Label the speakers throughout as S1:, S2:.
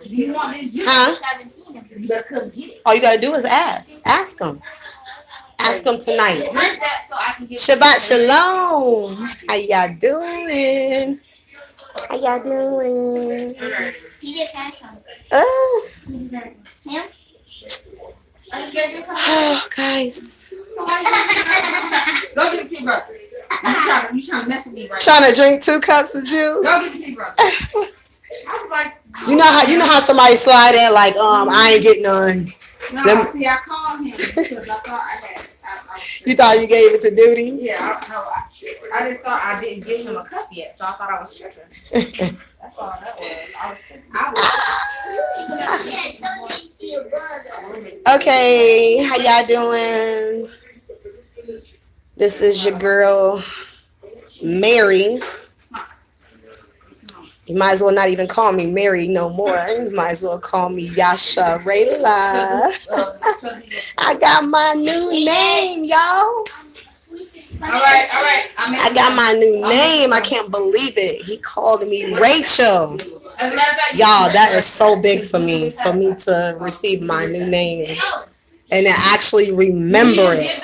S1: Do you want this juice?
S2: Huh?
S1: You better come get it.
S2: All you gotta do is ask. Ask him. Ask him tonight.
S1: Drink that so I can get
S2: Shabbat shalom. How y'all doing? How y'all doing?
S3: He just had some. Him?
S2: Oh, guys.
S1: Go get the tea, bro. You trying to mess with me right
S2: Trying to drink 2 cups of juice.
S1: Go get the tea, bro. I was like,
S2: You know how somebody slide in like, I ain't getting none.
S1: no, see, I called him because I thought I had.
S2: You thought you gave it to Duty?
S1: Yeah, I just thought I didn't give him a cup yet, so I thought I was tripping. That's all that was.
S2: Okay, how y'all doing? This is your girl, Mary. You might as well not even call me Mary no more. You might as well call me Yahsharayla. I got my new name, y'all.
S1: All right.
S2: I got my new name. I can't believe it. He called me Rachel. Y'all, that is so big for me to receive my new name and to actually remember it.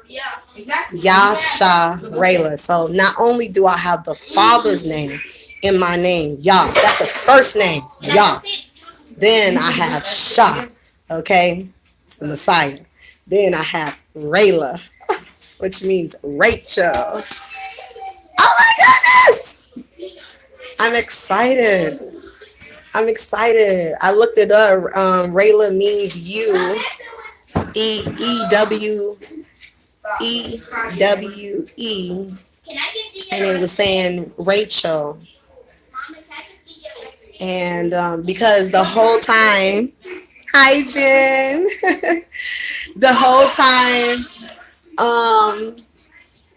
S1: Yeah, exactly.
S2: Yahsharayla. So not only do I have the Father's name in my name, Yah, that's the first name, Yah. Then I have Shah, okay? It's the Messiah. Then I have Rayla, which means Rachel. Oh my goodness! I'm excited. I looked it up. Rayla means you. E-W-E. And it was saying Rachel. And because the whole time, hi Jen, the whole time,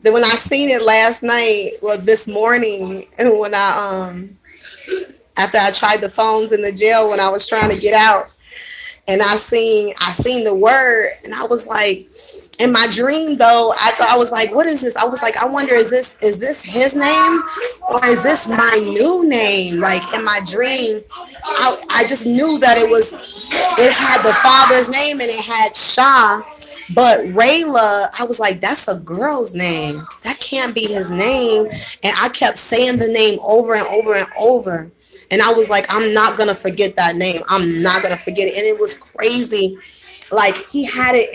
S2: then when I seen it last night, well this morning, and when after I tried the phones in the jail when I was trying to get out, and I seen the word, and I was like, in my dream though, I was like, what is this? I was like, I wonder, is this his name or is this my new name? Like in my dream, I just knew that it had the Father's name and it had Shah. But Rayla, I was like, that's a girl's name. That can't be his name. And I kept saying the name over and over and over. And I was like, I'm not going to forget that name. I'm not going to forget it. And it was crazy. Like he had it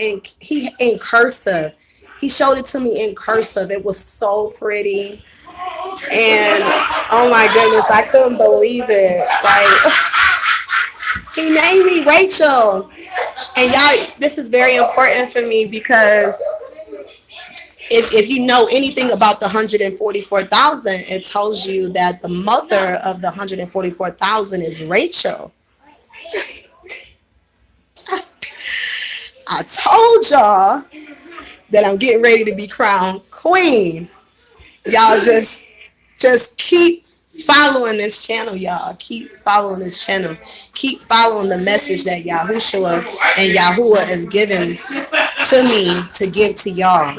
S2: in cursive. He showed it to me in cursive. It was so pretty. And oh my goodness, I couldn't believe it. Like he named me Rachel. And y'all, this is very important for me because if you know anything about the 144,000, it tells you that the mother of the 144,000 is Rachel. I told y'all that I'm getting ready to be crowned queen. Y'all just keep following this channel, y'all. Keep following this channel. Keep following the message that Yahushua and Yahuwah is giving to me to give to y'all.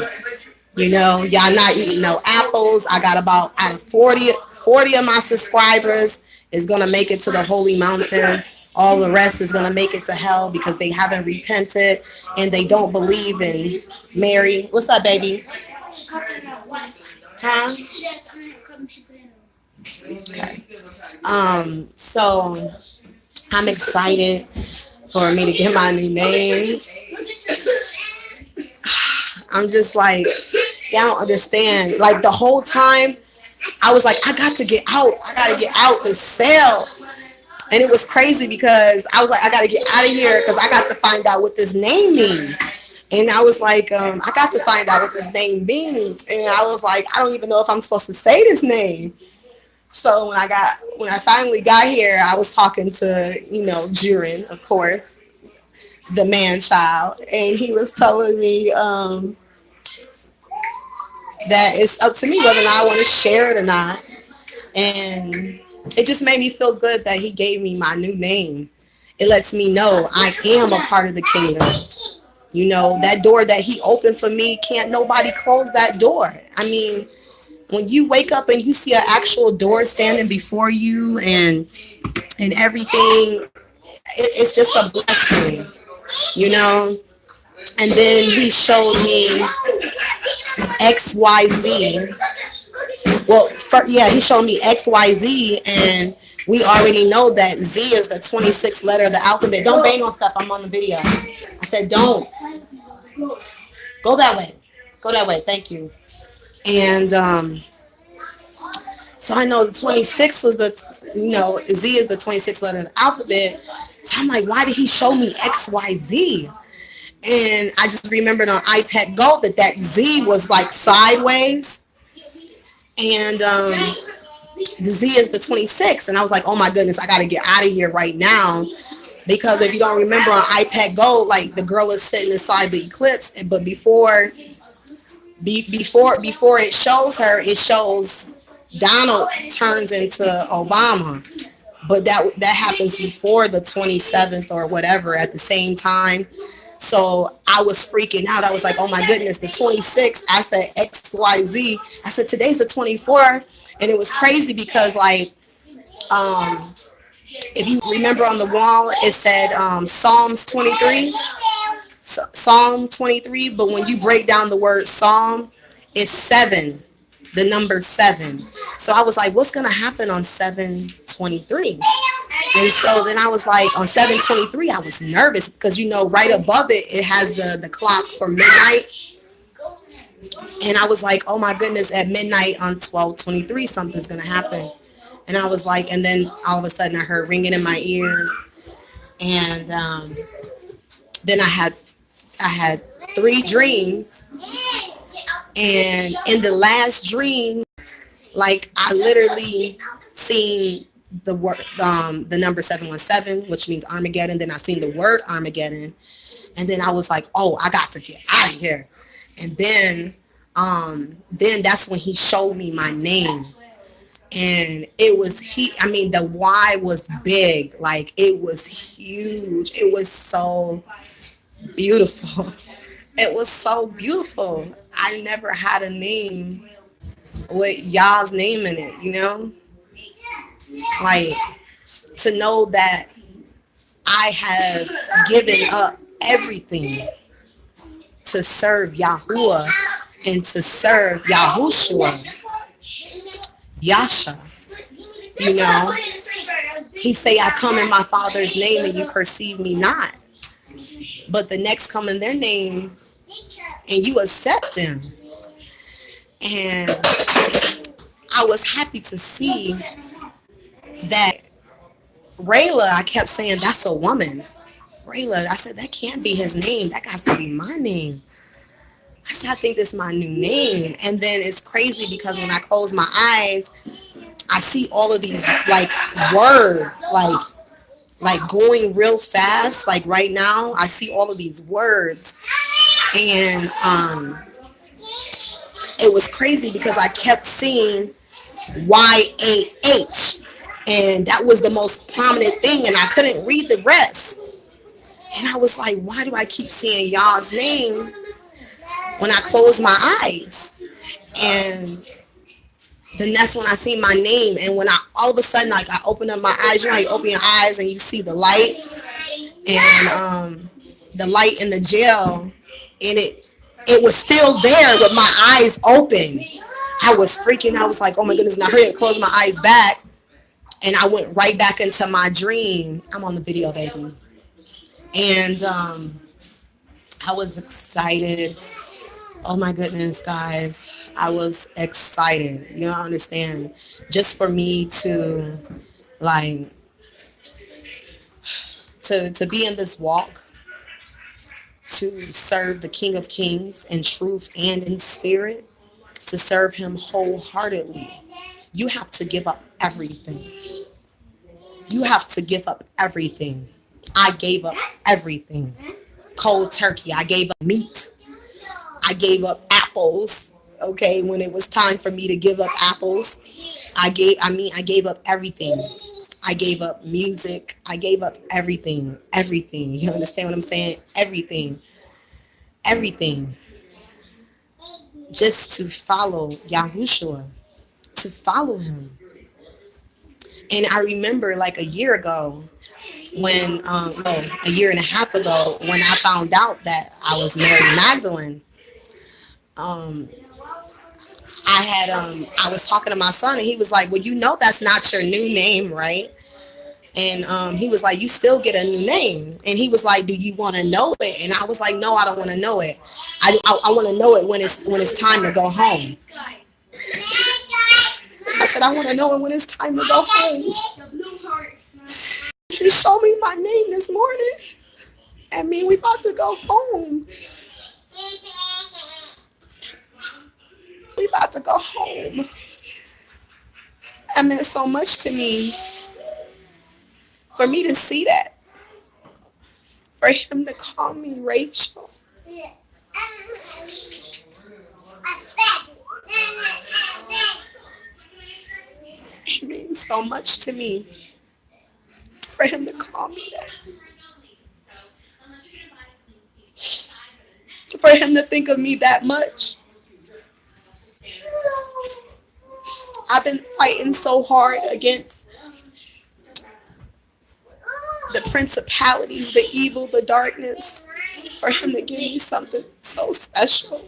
S2: You know, y'all not eating no apples. I got about out of 40 of my subscribers is going to make it to the holy mountain. All the rest is going to make it to hell because they haven't repented and they don't believe in Mary. What's up, baby? Huh? Okay. So I'm excited for me to get my new name. I'm just like, y'all don't understand. Like the whole time, I was like, I got to get out. I got to get out the cell. And it was crazy because I was like, I got to get out of here because I got to find out what this name means. And I was like, I got to find out what this name means. And I was like, I don't even know if I'm supposed to say this name. So when I finally got here, I was talking to, Jurin, of course, the man child. And he was telling me that it's up to me whether or not I want to share it or not. And it just made me feel good that he gave me my new name. It lets me know I am a part of the kingdom. You know, that door that he opened for me, can't nobody close that door. I mean, when you wake up and you see an actual door standing before you and and everything. It's just a blessing, you know. And then he showed me XYZ. Well, yeah, he showed me XYZ, and we already know that Z is the 26th letter of the alphabet. Don't bang on stuff. I'm on the video. I said, don't. Go that way. Go that way. Thank you. And so I know the 26 was Z is the 26th letter of the alphabet. So I'm like, why did he show me XYZ? And I just remembered on iPad Go that Z was like sideways. And the Z is the 26th. And I was like, oh my goodness, I got to get out of here right now. Because if you don't remember on iPad Go, like the girl is sitting inside the eclipse. But before it shows her, it shows Donald turns into Obama. But that happens before the 27th or whatever at the same time. So I was freaking out. I was like, oh my goodness, the 26th. I said XYZ. I said, today's the 24th. And it was crazy because like, if you remember on the wall, it said Psalms 23. Psalm 23. But when you break down the word Psalm, it's 7, the number 7. So I was like, what's going to happen on 7/23? And so then I was like, on 7/23, I was nervous because, right above it, it has the clock for midnight. And I was like, oh my goodness, at midnight on 12/23, something's going to happen. And I was like, and then all of a sudden I heard ringing in my ears. And then I had 3 dreams. And in the last dream, like I literally seen the number 717, which means Armageddon. Then I seen the word Armageddon, and then I was like, "Oh, I got to get out of here." And then that's when he showed me my name, and it was he. I mean, the Y was big, like it was huge. It was so beautiful. It was so beautiful. I never had a name with y'all's name in it. Like to know that I have given up everything to serve Yahuwah and to serve Yahushua, Yasha. He say, I come in my Father's name and you perceive me not. But the next come in their name and you accept them. And I was happy to see that Rayla, I kept saying, that's a woman. Rayla, I said, that can't be his name. That got to be my name. I said, I think this is my new name. And then it's crazy because when I close my eyes, I see all of these like words, like going real fast. Like right now, I see all of these words. And it was crazy because I kept seeing YAH. And that was the most prominent thing. And I couldn't read the rest. And I was like, why do I keep seeing y'all's name when I close my eyes? And then that's when I see my name. And when I all of a sudden, like I open up my eyes, you open your eyes and you see the light and the light in the jail, and it was still there with my eyes open. I was freaking. I was like, oh my goodness! And I hurried to close my eyes back, and I went right back into my dream. I'm on the video, baby. And I was excited. Oh my goodness, guys. I was excited. You don't understand. Just for me to like to be in this walk, to serve the King of Kings in truth and in spirit, to serve him wholeheartedly. You have to give up everything. You have to give up everything. I gave up everything. Cold turkey. I gave up meat. I gave up apples. Okay, when it was time for me to give up apples, I gave up everything. I gave up music. I gave up everything. Everything. You understand what I'm saying? Everything. Everything. Just to follow Yahushua. To follow him. And I remember like a year ago when, a year and a half ago, when I found out that I was Mary Magdalene. um, I was talking to my son, and he was like, "Well, you know that's not your new name, right?" And he was like, "You still get a new name." And he was like, "Do you want to know it?" And I was like, "No, I don't want to know it. I want to know it when it's time to go home." I said, "I want to know it when it's time to go home." He showed me my name this morning. I mean, we about to go home. We about to go home. That meant so much to me, for me to see that, for him to call me Rachel. It means so much to me for him to call me that. For him to think of me that much. I've been fighting so hard against the principalities, the evil, the darkness. For him to give me something so special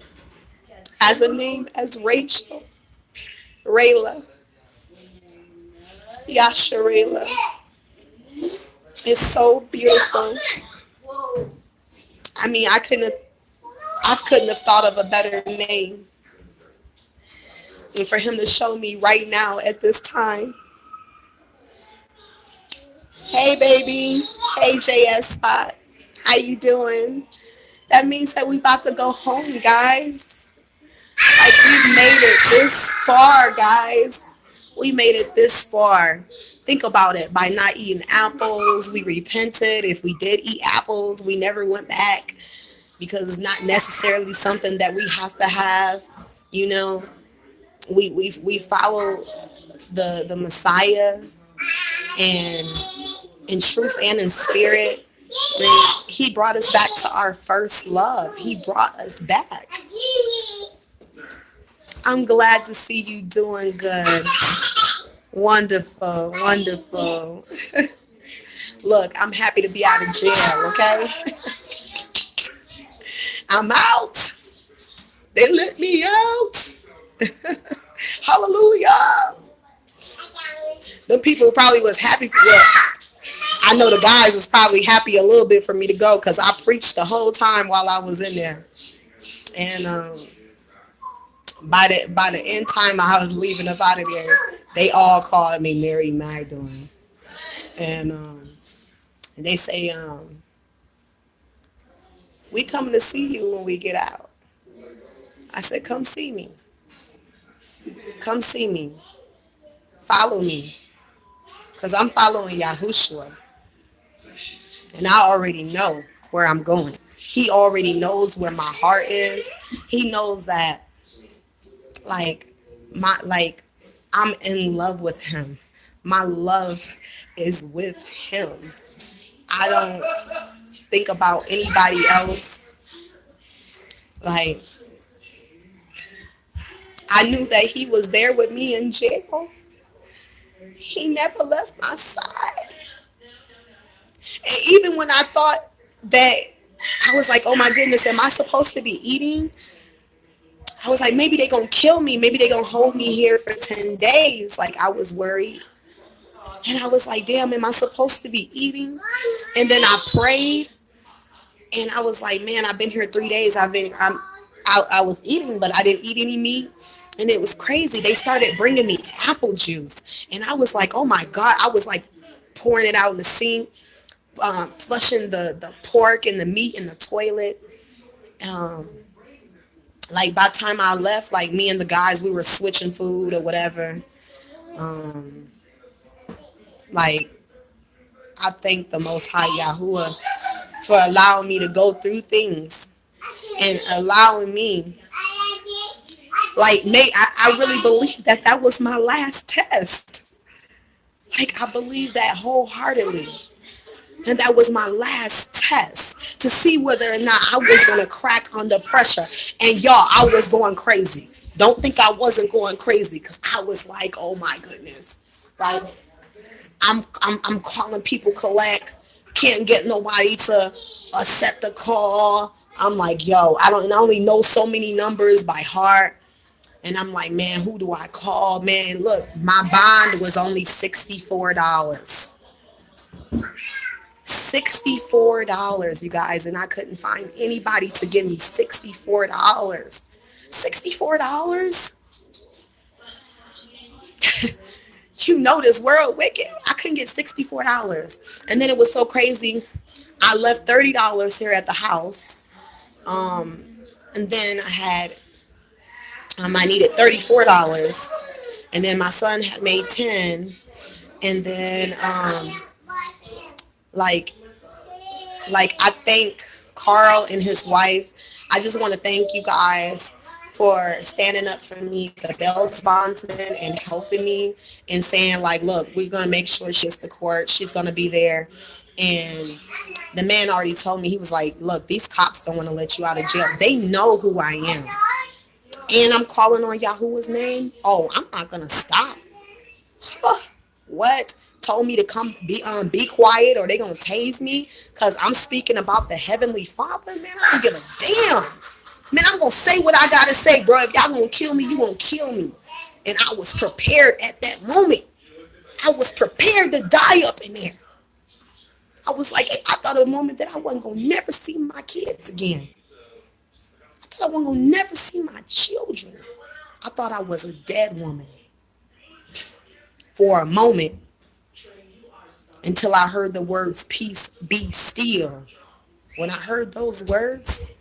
S2: as a name as Rachel, Rayla, Yahsharayla, is so beautiful. I mean, I couldn't have thought of a better name. And for him to show me right now at this time, hey baby, hey JS Spot, how you doing? That means that we about to go home, guys. Like, we made it this far, guys. We made it this far. Think about it. By not eating apples, we repented. If we did eat apples, we never went back, because it's not necessarily something that we have to have. You know, we follow the Messiah, and in truth and in spirit. And he brought us back to our first love. He brought us back. I'm glad to see you doing good. Wonderful, wonderful. Look, I'm happy to be out of jail, okay? I'm out. They let me out. Hallelujah. The people probably was happy for you. I know the guys was probably happy a little bit for me to go, because I preached the whole time while I was in there. And by the end time I was leaving up out of there, they all called me Mary Magdalene. And they say, "We coming to see you when we get out." I said, "Come see me. Come see me. Follow me." Because I'm following Yahushua. And I already know where I'm going. He already knows where my heart is. He knows that, like, I'm in love with him. My love is with him. I don't think about anybody else. Like, I knew that he was there with me in jail. He never left my side. And even when I thought that, I was like, "Oh my goodness, am I supposed to be eating?" I was like, maybe they gonna kill me. Maybe they gonna hold me here for 10 days. Like, I was worried. And I was like, damn, am I supposed to be eating? And then I prayed, and I was like, man, I've been here 3 days. I was eating, but I didn't eat any meat. And it was crazy. They started bringing me apple juice. And I was like, oh my God. I was like pouring it out in the sink, flushing the pork and the meat in the toilet. Like, by the time I left, like, me and the guys, we were switching food or whatever. Like, I thank the Most High Yahuwah for allowing me to go through things, and allowing me, like, I really believe that that was my last test. Like, I believe that wholeheartedly. And that was my last test, to see whether or not I was going to crack under pressure. And y'all, I was going crazy. Don't think I wasn't going crazy, because I was like, oh my goodness. Right? I'm calling people collect. Can't get nobody to accept the call. I'm like, yo, I only know so many numbers by heart. And I'm like, man, who do I call? Man, look, my bond was only $64. $64, you guys, and I couldn't find anybody to give me $64. $64? You know this world wicked. I couldn't get $64. And then it was so crazy. I left $30 here at the house. And then I needed $34. And then my son had made 10. And then like I thank Carl and his wife. I just want to thank you guys for standing up for me, the Bell's bondsman, and helping me and saying like, look, we're gonna make sure she gets to court. She's gonna be there. And the man already told me, he was like, look, these cops don't want to let you out of jail. They know who I am. And I'm calling on Yahuwah's name. Oh, I'm not gonna stop. What? Told me to come be quiet or they gonna tase me because I'm speaking about the Heavenly Father. Man, I don't give a damn. Man, I'm gonna say what I gotta say, bro. If y'all gonna kill me, you gonna kill me. And I was prepared at that moment. I was prepared to die up in there. I was like, I thought at a moment that I wasn't gonna never see my kids again. I thought I wasn't gonna never see my children. I thought I was a dead woman for a moment. Until I heard the words, peace, be still. When I heard those words,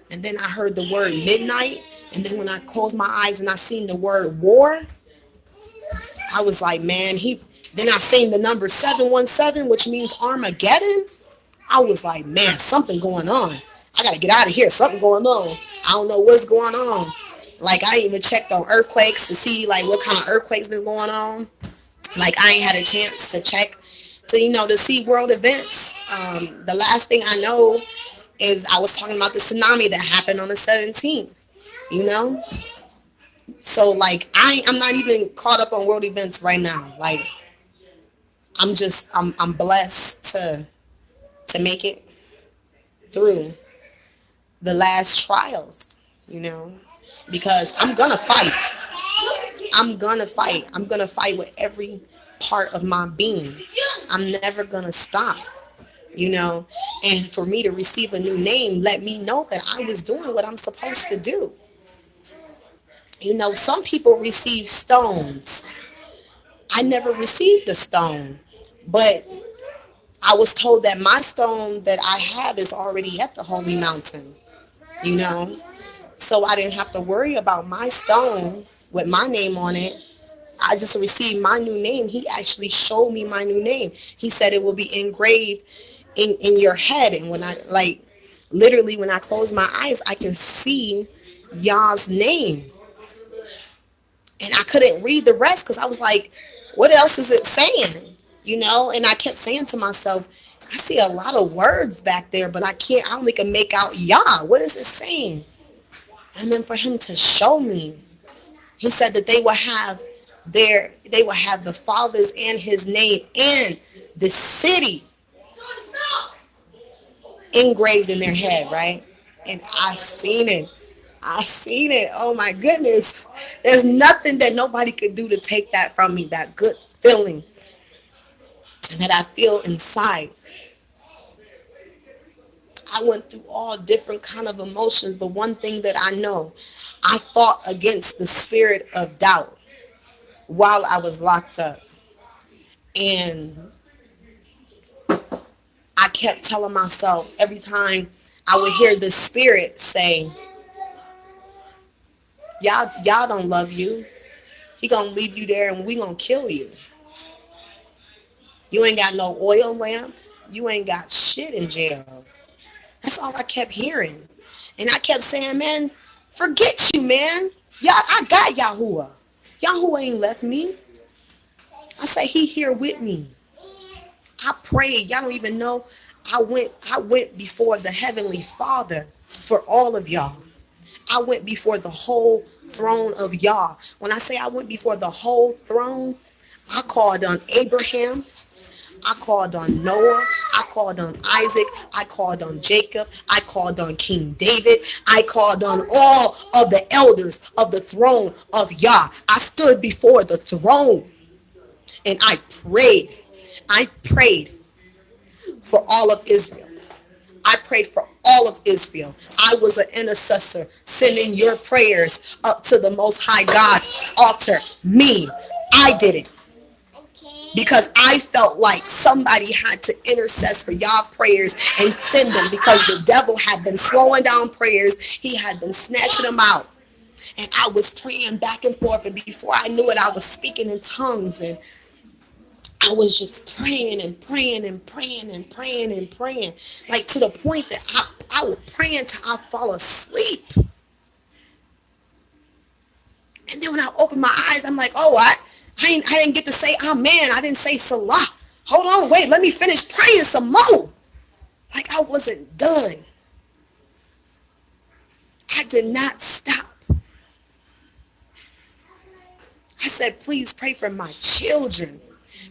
S2: and then I heard the word midnight, and then when I closed my eyes and I seen the word war, I was like, man, then I seen the number 717, which means Armageddon. I was like, man, something going on. I got to get out of here. Something going on. I don't know what's going on. Like, I ain't even checked on earthquakes to see, like, what kind of earthquakes been going on. Like, I ain't had a chance to check to see world events. The last thing I know is I was talking about the tsunami that happened on the 17th, So like I'm not even caught up on world events right now. Like I'm blessed to make it through the last trials, because I'm gonna fight. I'm gonna fight with every part of my being. I'm never gonna stop, and for me to receive a new name let me know that I was doing what I'm supposed to do. Some people receive stones. I never received a stone, but I was told that my stone that I have is already at the holy mountain, so I didn't have to worry about my stone with my name on it. I just received my new name. He actually showed me my new name. He said it will be engraved in your head. And when literally when I close my eyes, I can see Yah's name. And I couldn't read the rest because I was like, what else is it saying? And I kept saying to myself, I see a lot of words back there, but I only can make out Yah. What is it saying? And then for him to show me, he said that they will have the Father's and his name and the city engraved in their head, right? And I seen it. Oh my goodness. There's nothing that nobody could do to take that from me, that good feeling that I feel inside. I went through all different kind of emotions, but one thing that I know, I fought against the spirit of doubt while I was locked up. And I kept telling myself every time I would hear the spirit say, y'all don't love you. He gonna leave you there and we gonna kill you. You ain't got no oil lamp. You ain't got shit in jail. That's all I kept hearing. And I kept saying, man, forget you, man. I got Yahuwah. Yahuwah ain't left me. I say he here with me. I prayed. Y'all don't even know. I went before the Heavenly Father for all of y'all. I went before the whole throne of Yah. When I say I went before the whole throne, I called on Abraham. I called on Noah. I called on Isaac. I called on Jacob. I called on King David. I called on all of the elders of the throne of Yah. I stood before the throne and I prayed. I prayed for all of Israel. I prayed for all of Israel. I was an intercessor, sending your prayers up to the Most High God's altar. Me, I did it. Because I felt like somebody had to intercess for y'all prayers and send them, because the devil had been slowing down prayers. He had been snatching them out. And I was praying back and forth. And before I knew it, I was speaking in tongues. And I was just praying and praying and praying and praying and praying. Like to the point that I would pray until I fall asleep. And then when I opened my eyes, I'm like, oh, I didn't get to say amen. I didn't say salah. Hold on, wait, let me finish praying some more. Like I wasn't done. I did not stop. I said, please pray for my children.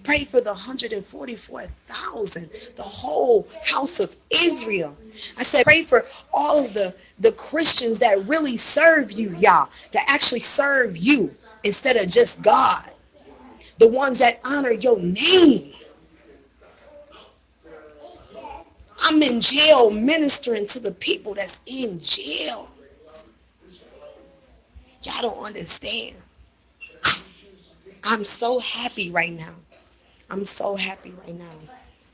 S2: Pray for the 144,000, the whole house of Israel. I said, pray for all of the Christians that really serve you, Yah, that actually serve you instead of just God. The ones that honor your name. I'm in jail ministering to the people that's in jail. Y'all don't understand. I'm so happy right now. I'm so happy right now.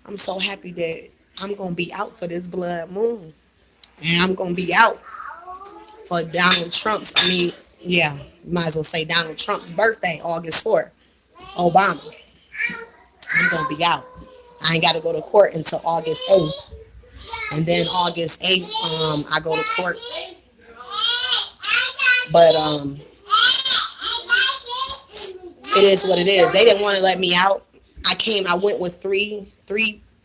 S2: I'm so happy that I'm going to be out for this blood moon. And I'm going to be out for Donald Trump's, might as well say Donald Trump's birthday, August 4th. Obama. I'm going to be out. I ain't got to go to court until August 8th. And then August 8th, I go to court. But it is what it is. They didn't want to let me out. I went with three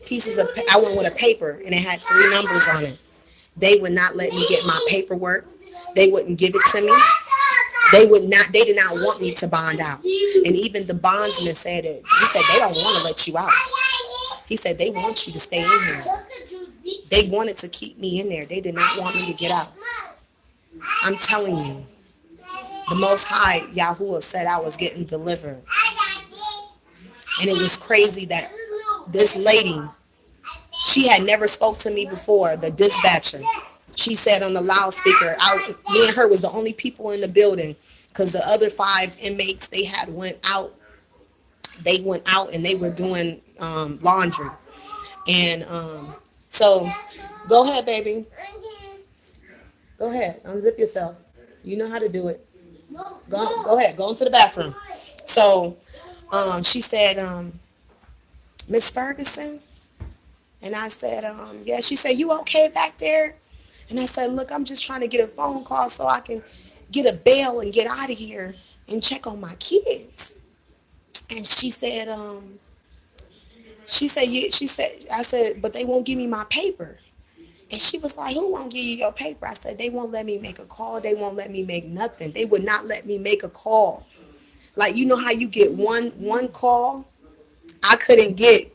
S2: pieces of, I went with a paper and it had 3 numbers on it. They would not let me get my paperwork. They wouldn't give it to me. They did not want me to bond out. And even the bondsman said it. He said they don't want to let you out. He said they want you to stay in here. They wanted to keep me in there. They did not want me to get out. I'm telling you, the Most High, Yahuwah, said I was getting delivered. And it was crazy that this lady, she had never spoke to me before, the dispatcher. She said on the loudspeaker, me and her was the only people in the building, because the other 5 inmates, they went out. They went out and they were doing laundry. And so, go ahead, baby. Go ahead, unzip yourself. You know how to do it. Go ahead, go into the bathroom. So, she said, Miss Ferguson? And I said, yeah. She said, you okay back there? And I said, look, I'm just trying to get a phone call so I can get a bail and get out of here and check on my kids. And she said, I said, but they won't give me my paper. And she was like, who won't give you your paper? I said, they won't let me make a call. They won't let me make nothing. They would not let me make a call. Like, you know how you get one call? I couldn't get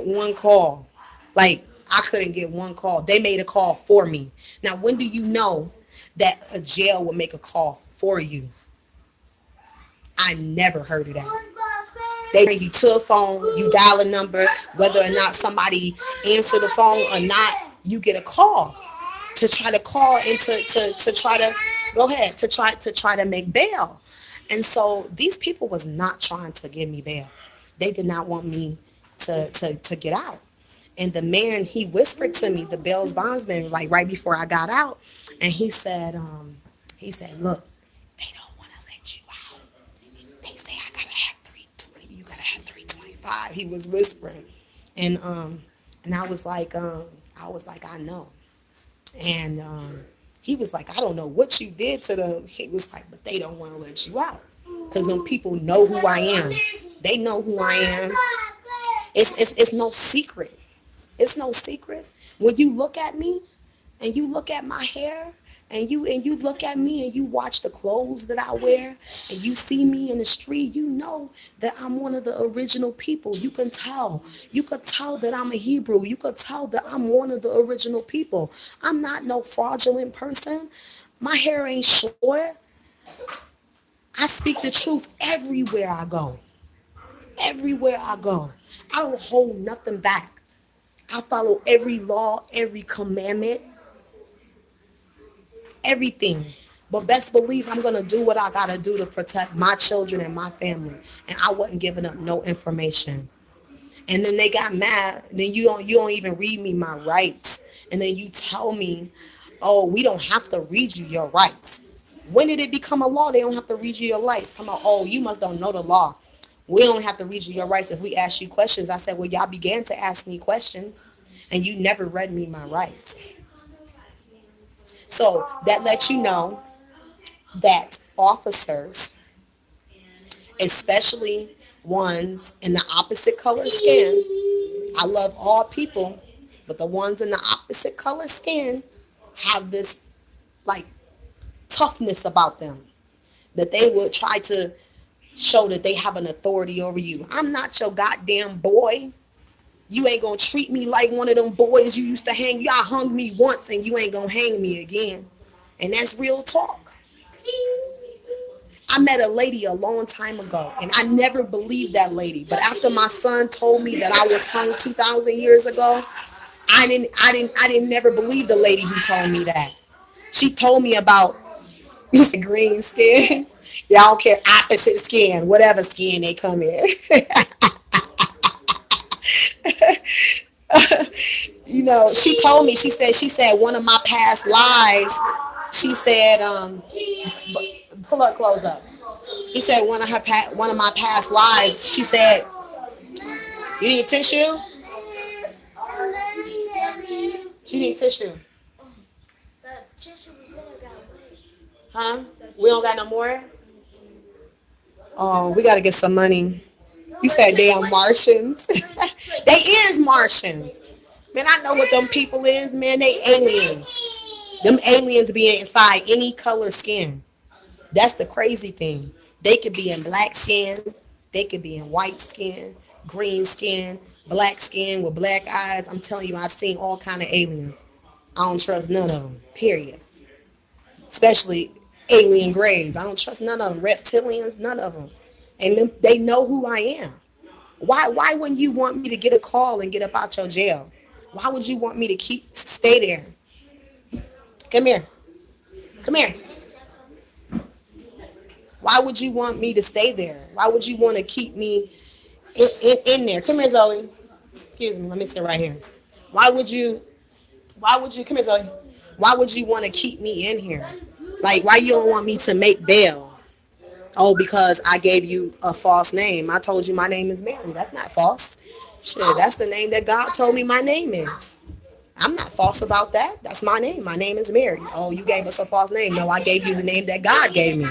S2: one call. Like, I couldn't get one call. They made a call for me. Now, when do you know that a jail will make a call for you? I never heard of that. They bring you to a phone, you dial a number, whether or not somebody answer the phone or not, you get a call to try to call and to try to go ahead to try to make bail. And so these people was not trying to give me bail. They did not want me to get out. And the man, he whispered to me, the bail's bondsman, like right before I got out, and he said, look, they don't want to let you out. They say I gotta have 320. You gotta have 325. He was whispering, and I was like, I know. And he was like, I don't know what you did to them. He was like, but they don't want to let you out because them people know who I am. They know who I am. It's no secret. It's no secret. When you look at me and you look at my hair and you look at me and you watch the clothes that I wear and you see me in the street, you know that I'm one of the original people. You can tell. You could tell that I'm a Hebrew. You could tell that I'm one of the original people. I'm not no fraudulent person. My hair ain't short. I speak the truth everywhere I go. Everywhere I go. I don't hold nothing back. I follow every law, every commandment, everything. But best believe I'm gonna do what I gotta do to protect my children and my family. And I wasn't giving up no information. And then they got mad. Then you don't even read me my rights. And then you tell me, oh, we don't have to read you your rights. When did it become a law? They don't have to read you your rights. Talking about, oh, you must don't know the law. We don't have to read you your rights if we ask you questions. I said, well, y'all began to ask me questions, and you never read me my rights. So that lets you know that officers, especially ones in the opposite color skin, I love all people, but the ones in the opposite color skin have this like toughness about them that they would try to show that they have an authority over you. I'm not your goddamn boy. You ain't gonna treat me like one of them boys you used to hang. Y'all hung me once and you ain't gonna hang me again. And that's real talk. I met a lady a long time ago and I never believed that lady. But after my son told me that I was hung 2,000 years ago, I didn't never believe the lady who told me that. She told me about green skin. Yeah, I don't care, opposite skin, whatever skin they come in. She told me, she said one of my past lives, she said, pull her clothes up. He said one of my past lives, she said, you need tissue? She need tissue. Huh? We don't got no more? Oh, we gotta get some money. You said damn Martians. They is Martians. Man, I know what them people is, man. They aliens. Them aliens be inside any color skin. That's the crazy thing. They could be in black skin. They could be in white skin, green skin, black skin with black eyes. I'm telling you, I've seen all kind of aliens. I don't trust none of them, period. Especially alien grays. I don't trust none of them. Reptilians, none of them. And they know who I am. Why wouldn't you want me to get a call and get up out your jail? Why would you want me to stay there? Come here. Come here. Why would you want me to stay there? Why would you want to keep me in there? Come here, Zoe. Excuse me, let me sit right here. Why would you come here, Zoe? Why would you want to keep me in here? Like, why you don't want me to make bail? Oh, because I gave you a false name. I told you my name is Mary. That's not false. Shit, that's the name that God told me my name is. I'm not false about that. That's my name. My name is Mary. Oh, you gave us a false name. No, I gave you the name that God gave me.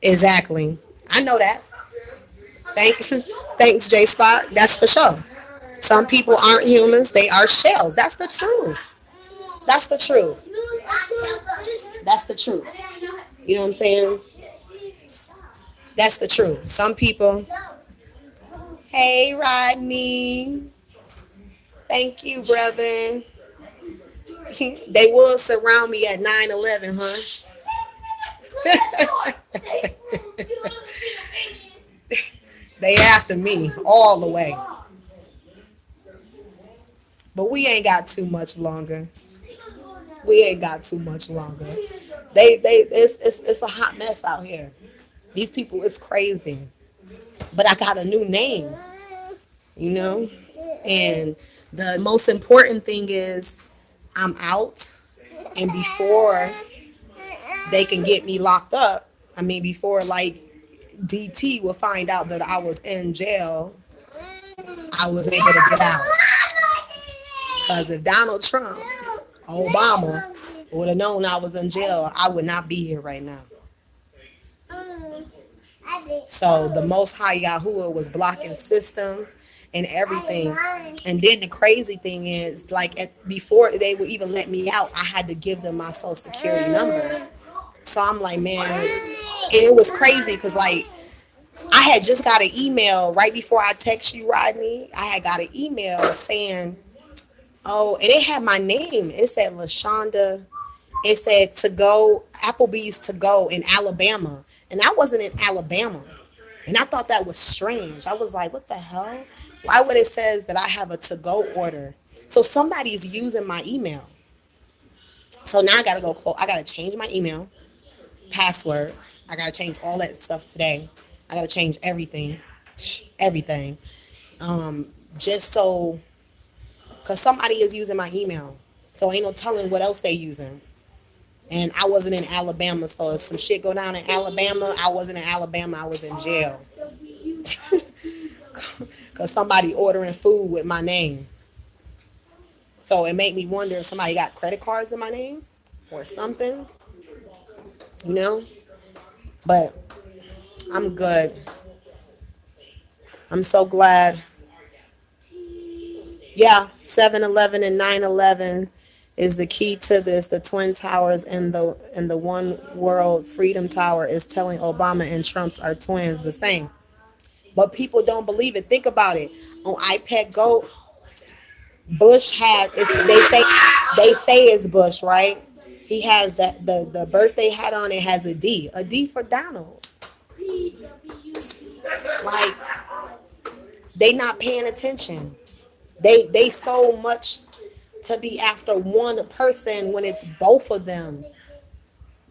S2: Exactly. I know that. Thanks. Thanks, J Spot. That's for sure. Some people aren't humans. They are shells. That's the truth. That's the truth. That's the truth. You know what I'm saying? That's the truth. Some people, hey, Rodney. Thank you, brother. They will surround me at 9/11, huh? They after me all the way. But we ain't got too much longer. We ain't got too much longer. It's a hot mess out here. These people is crazy. But I got a new name, you know? And the most important thing is I'm out, and before they can get me locked up, I mean before like DT will find out that I was in jail, I was able to get out. Because if Donald Trump, Obama, would have known I was in jail, I would not be here right now. So the Most High Yahuwah was blocking systems and everything. And then the crazy thing is, like, before they would even let me out, I had to give them my social security number. So I'm like, man, and it was crazy because, like, I had just got an email right before I text you, Rodney. I had got an email saying, oh, and it had my name. It said LaShonda. It said to go, Applebee's to go in Alabama. And I wasn't in Alabama. And I thought that was strange. I was like, what the hell? Why would it says that I have a to go order? So somebody's using my email. So now I gotta go close. I gotta change my email, password. I gotta change all that stuff today. I gotta change everything. Everything. Just so, cause somebody is using my email. So ain't no telling what else they using. And I wasn't in Alabama, so if some shit go down in Alabama, I wasn't in Alabama, I was in jail. Cause somebody ordering food with my name. So it made me wonder if somebody got credit cards in my name or something, you know? But I'm good. I'm so glad. Yeah, 7-Eleven and 9/11 is the key to this. The Twin Towers and the One World Freedom Tower is telling Obama and Trump's are twins, the same. But people don't believe it. Think about it. On iPad Go, Bush had they say it's Bush, right? He has that the birthday hat on. It has a D for Donald. Like, they not paying attention. They so much to be after one person when it's both of them.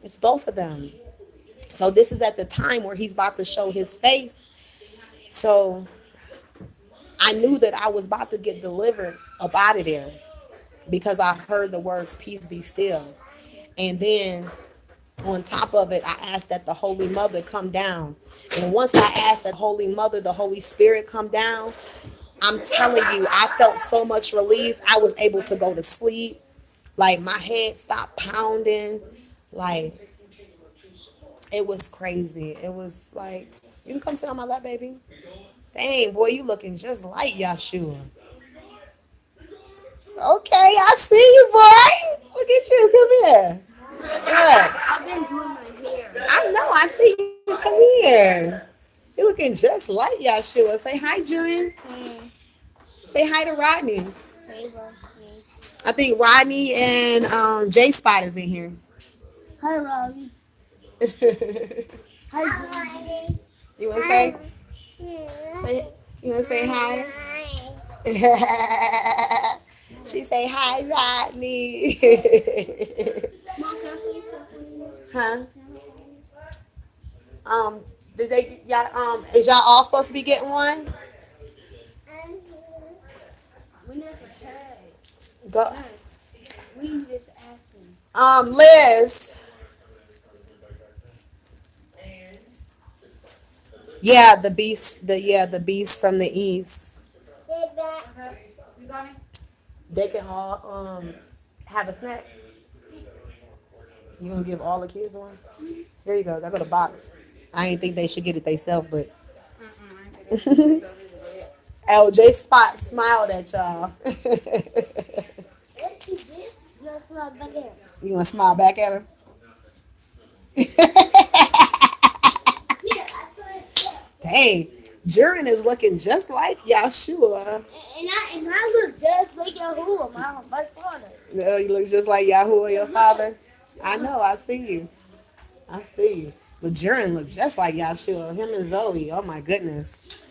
S2: It's both of them. So this is at the time where he's about to show his face. So I knew that I was about to get delivered up out of there because I heard the words "Peace be still," and then on top of it, I asked that the Holy Mother come down. And once I asked that Holy Mother, the Holy Spirit come down, I'm telling you, I felt so much relief. I was able to go to sleep. Like, my head stopped pounding. Like, it was crazy. It was like, you can come sit on my lap, baby. Dang, boy, you looking just like Yahshua. Okay, I see you, boy. Look at you. Come here. Look.
S3: I've been doing my hair.
S2: I know. I see you. Come here. You're looking just like Yahshua. Say hi, Julian.
S3: Hey,
S2: Say hi to Rodney.
S3: hey, bro.
S2: I think Rodney and J Spot is in here.
S3: Hi, Robbie.
S2: You
S3: Hi, Judy.
S2: want to say? You want to say hi? She say hi, Rodney. Huh? Did they y'all is y'all all supposed to be getting one?
S3: We never tried.
S2: Go.
S3: We just asking.
S2: Liz. Yeah, the beast from the east. They can all have a snack. You gonna give all the kids one? Here you go. I got a box. I ain't think they should get it themselves, but LJ Spot smiled at y'all.
S3: Just right back there.
S2: You gonna smile back at her?
S3: Yeah, that's right.
S2: Dang, Jurin is looking just like Yahshua.
S3: And I look just like Yahuwah, my father.
S2: You look just like Yahuwah, your father. I know. I see you. I see you. But Jurin look just like Yahshua. Him and Zoe. Oh my goodness.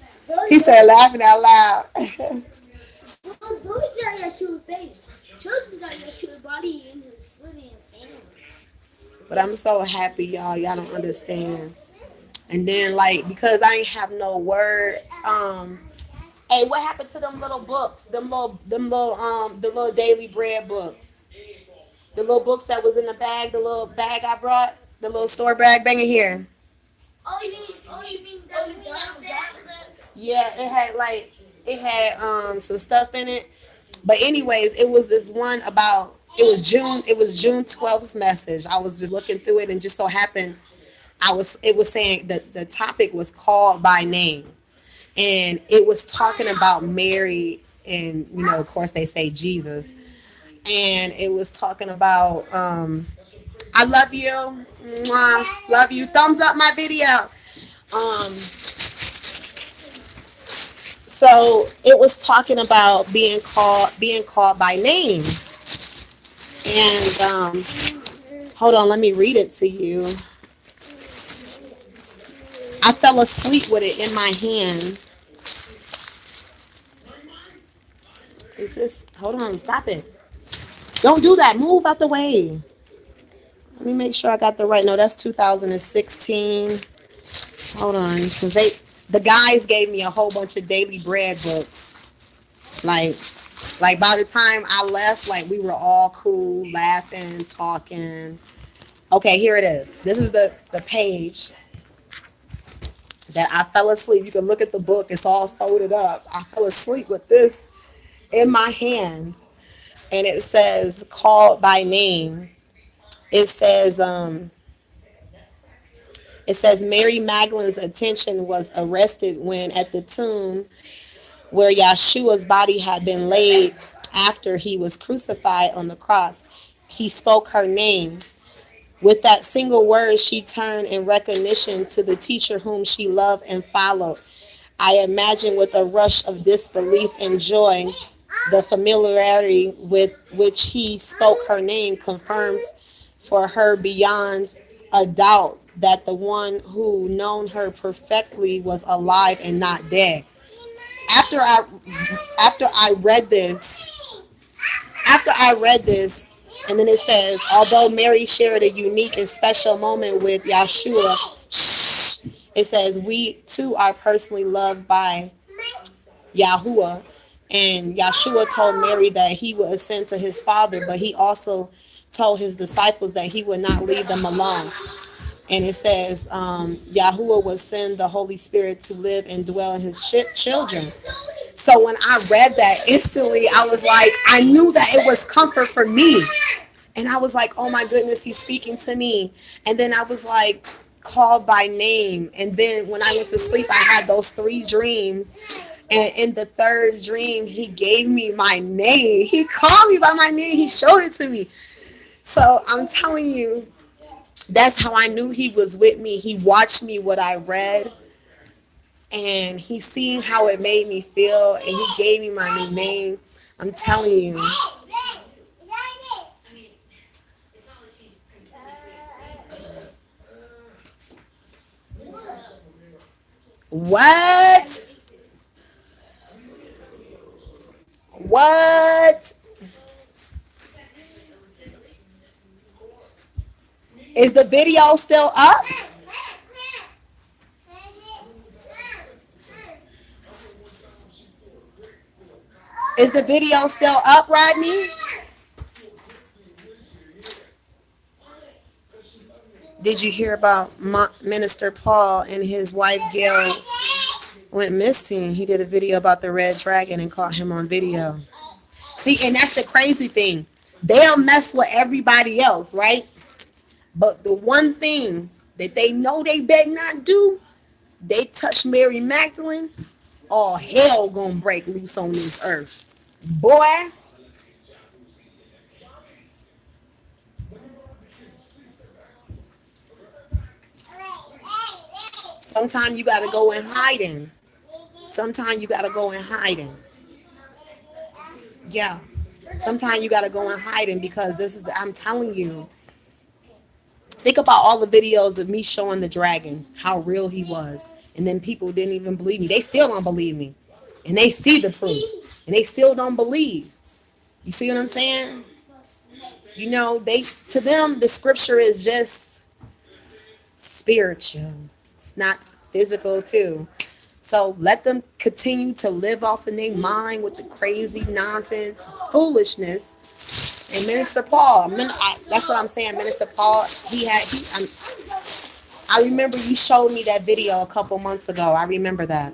S2: He said, laughing out loud.
S3: Well, Zoe got Yeshua's face. Children got Yeshua's body and his foot and his hands.
S2: But I'm so happy, y'all. Y'all don't understand. And then, like, because I ain't have no word. Hey, what happened to them little books? The little daily bread books. The little books that was in the bag. The little bag I brought. The little store bag. Bang it here.
S3: You mean that?
S2: Yeah, it had some stuff in it. But anyways, it was this one about it was June 12th's message. I was just looking through it and just so happened it was saying that the topic was called by name. and it was talking about Mary, and of course they say Jesus, and it was talking about I love you, mwah, love you, thumbs up my video. Um, so it was talking about being called by name, and hold on, let me read it to you. I fell asleep with it in my hand. Is this? Hold on, stop it! Don't do that. Move out the way. Let me make sure I got the right. No, that's 2016. Hold on, because the guys gave me a whole bunch of Daily Bread books. Like by the time I left, like we were all cool, laughing, talking. Okay, here it is. This is the page that I fell asleep. You can look at the book. It's all folded up. I fell asleep with this in my hand, and it says "Called by Name." It says Mary Magdalene's attention was arrested when at the tomb where Yahshua's body had been laid after he was crucified on the cross, he spoke her name. With that single word, she turned in recognition to the teacher whom she loved and followed. I imagine with a rush of disbelief and joy, the familiarity with which he spoke her name confirms for her beyond a doubt that the one who known her perfectly was alive and not dead. After I after I read this, and then it says, although Mary shared a unique and special moment with Yahshua, it says we too are personally loved by Yahuwah. And Yahshua told Mary that he would ascend to his Father, but he also told his disciples that he would not leave them alone. And it says Yahuwah will send the Holy Spirit to live and dwell in his children. So when I read that, instantly I was like, I knew that it was comfort for me. And I was like, oh my goodness, he's speaking to me. And then I was like, called by name. And then when I went to sleep, I had those 3 dreams. And in the 3rd dream, he gave me my name. He called me by my name. He showed it to me. So I'm telling you, that's how I knew he was with me. He watched me what I read, and he seen how it made me feel, and he gave me my new name. I'm telling you. What? What? Is the video still up? Is the video still up, Rodney? Did you hear about Minister Paul and his wife Gail went missing? He did a video about the red dragon and caught him on video. See, and that's the crazy thing. They'll mess with everybody else, right? But the one thing that they know they better not do, they touch Mary Magdalene, all hell gonna break loose on this earth. Boy. Sometimes you gotta go in hiding. Sometimes you gotta go in hiding. Yeah. Sometimes you gotta go in hiding because I'm telling you. Think about all the videos of me showing the dragon, how real he was. And then people didn't even believe me. They still don't believe me. And they see the proof. And they still don't believe. You see what I'm saying? To them, the scripture is just spiritual. It's not physical too. So let them continue to live off in their mind with the crazy nonsense, foolishness. And Minister Paul, that's what I'm saying. Minister Paul, I remember you showed me that video a couple months ago. I remember that.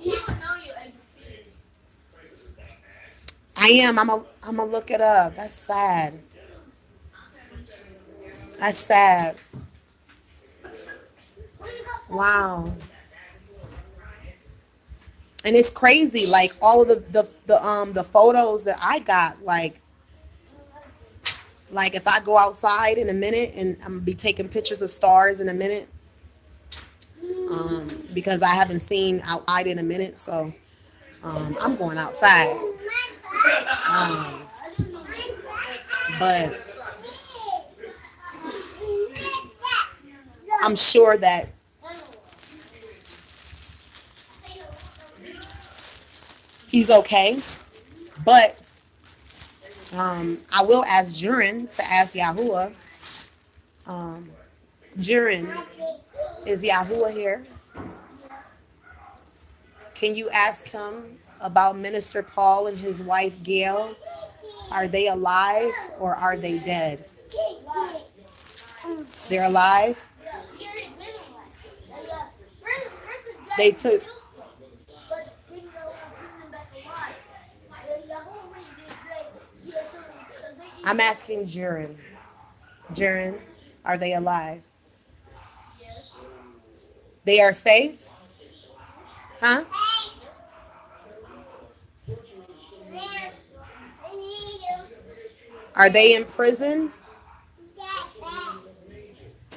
S2: I am. I'm gonna look it up. That's sad. That's sad. Wow. And it's crazy, like all of the photos that I got, like if I go outside in a minute and I'm gonna be taking pictures of stars in a minute, because I haven't seen outside in a minute, so I'm going outside. Um, but I'm sure that he's okay. But I will ask Jurin to ask Yahuwah. Um, Jurin, is Yahuwah here? Can you ask him about Minister Paul and his wife Gail? Are they alive or are they dead? They're alive. They took. I'm asking Jurin. Jurin, are they alive? They are safe? Huh? Are they in prison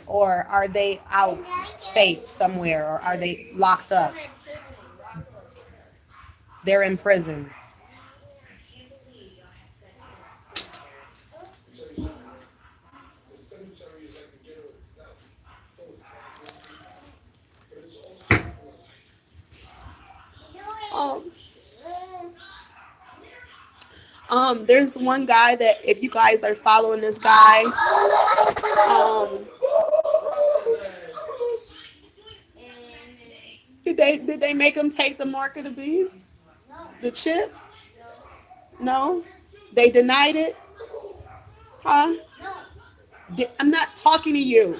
S2: or are they out safe somewhere or are they locked up? They're in prison. Um, there's one guy that if you guys are following this guy, um, did they make him take the mark of the beast? The chip? No? They denied it? Huh? I'm not talking to you.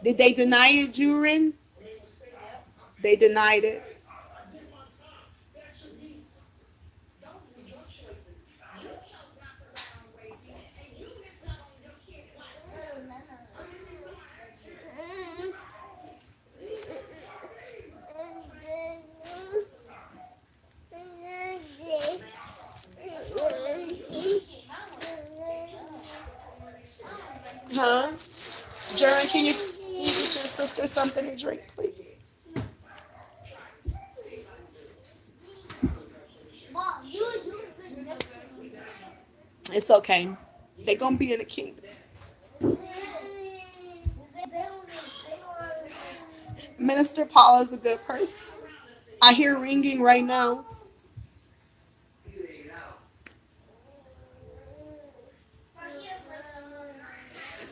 S2: Did they deny it, Jurin? They denied it. Huh? Jurin, can you get your sister something to drink, please? It's okay. They're gonna be in the kingdom. Minister Paul is a good person. I hear ringing right now.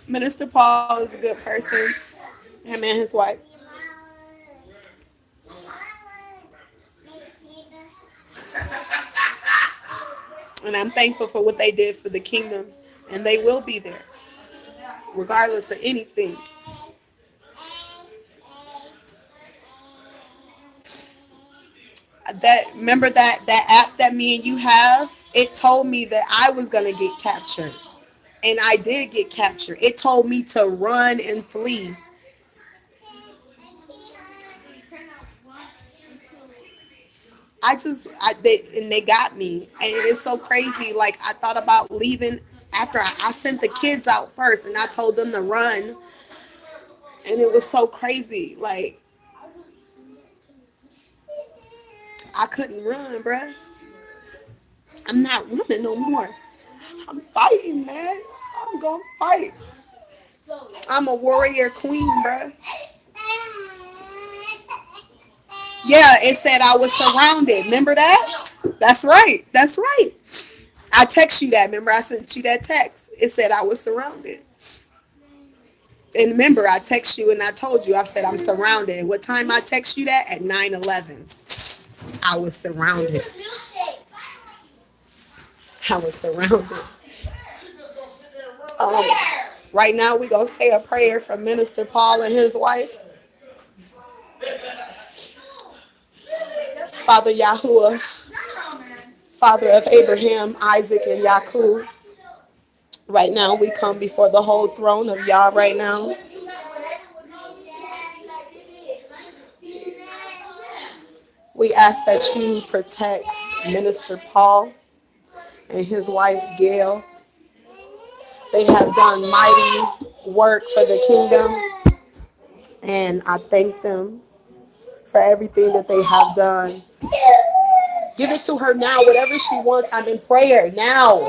S2: Minister Paul is a good person. Him and his wife. And I'm thankful for what they did for the kingdom. And they will be there, regardless of anything. That remember that app that me and you have, it told me that I was gonna get captured. And I did get captured. It told me to run and flee. They got me. And it's so crazy. Like I thought about leaving after I sent the kids out first and I told them to run. And it was so crazy. Like I couldn't run, bruh. I'm not running no more. I'm fighting, man. I'm gonna fight. I'm a warrior queen, bruh. Yeah, it said I was surrounded. Remember that? That's right. That's right. I text you that. Remember, I sent you that text. It said I was surrounded. And remember, I text you and I told you, I said I'm surrounded. What time I text you that? At 9:11. I was surrounded. I was surrounded. Um, right now, we're going to say a prayer for Minister Paul and his wife. Father Yahuwah, Father of Abraham, Isaac, and Yaakov. Right now, we come before the whole throne of Yah right now. We ask that you protect Minister Paul and his wife Gail. They have done mighty work for the kingdom, and I thank them for everything that they have done. Give it to her now, whatever she wants. I'm in prayer now.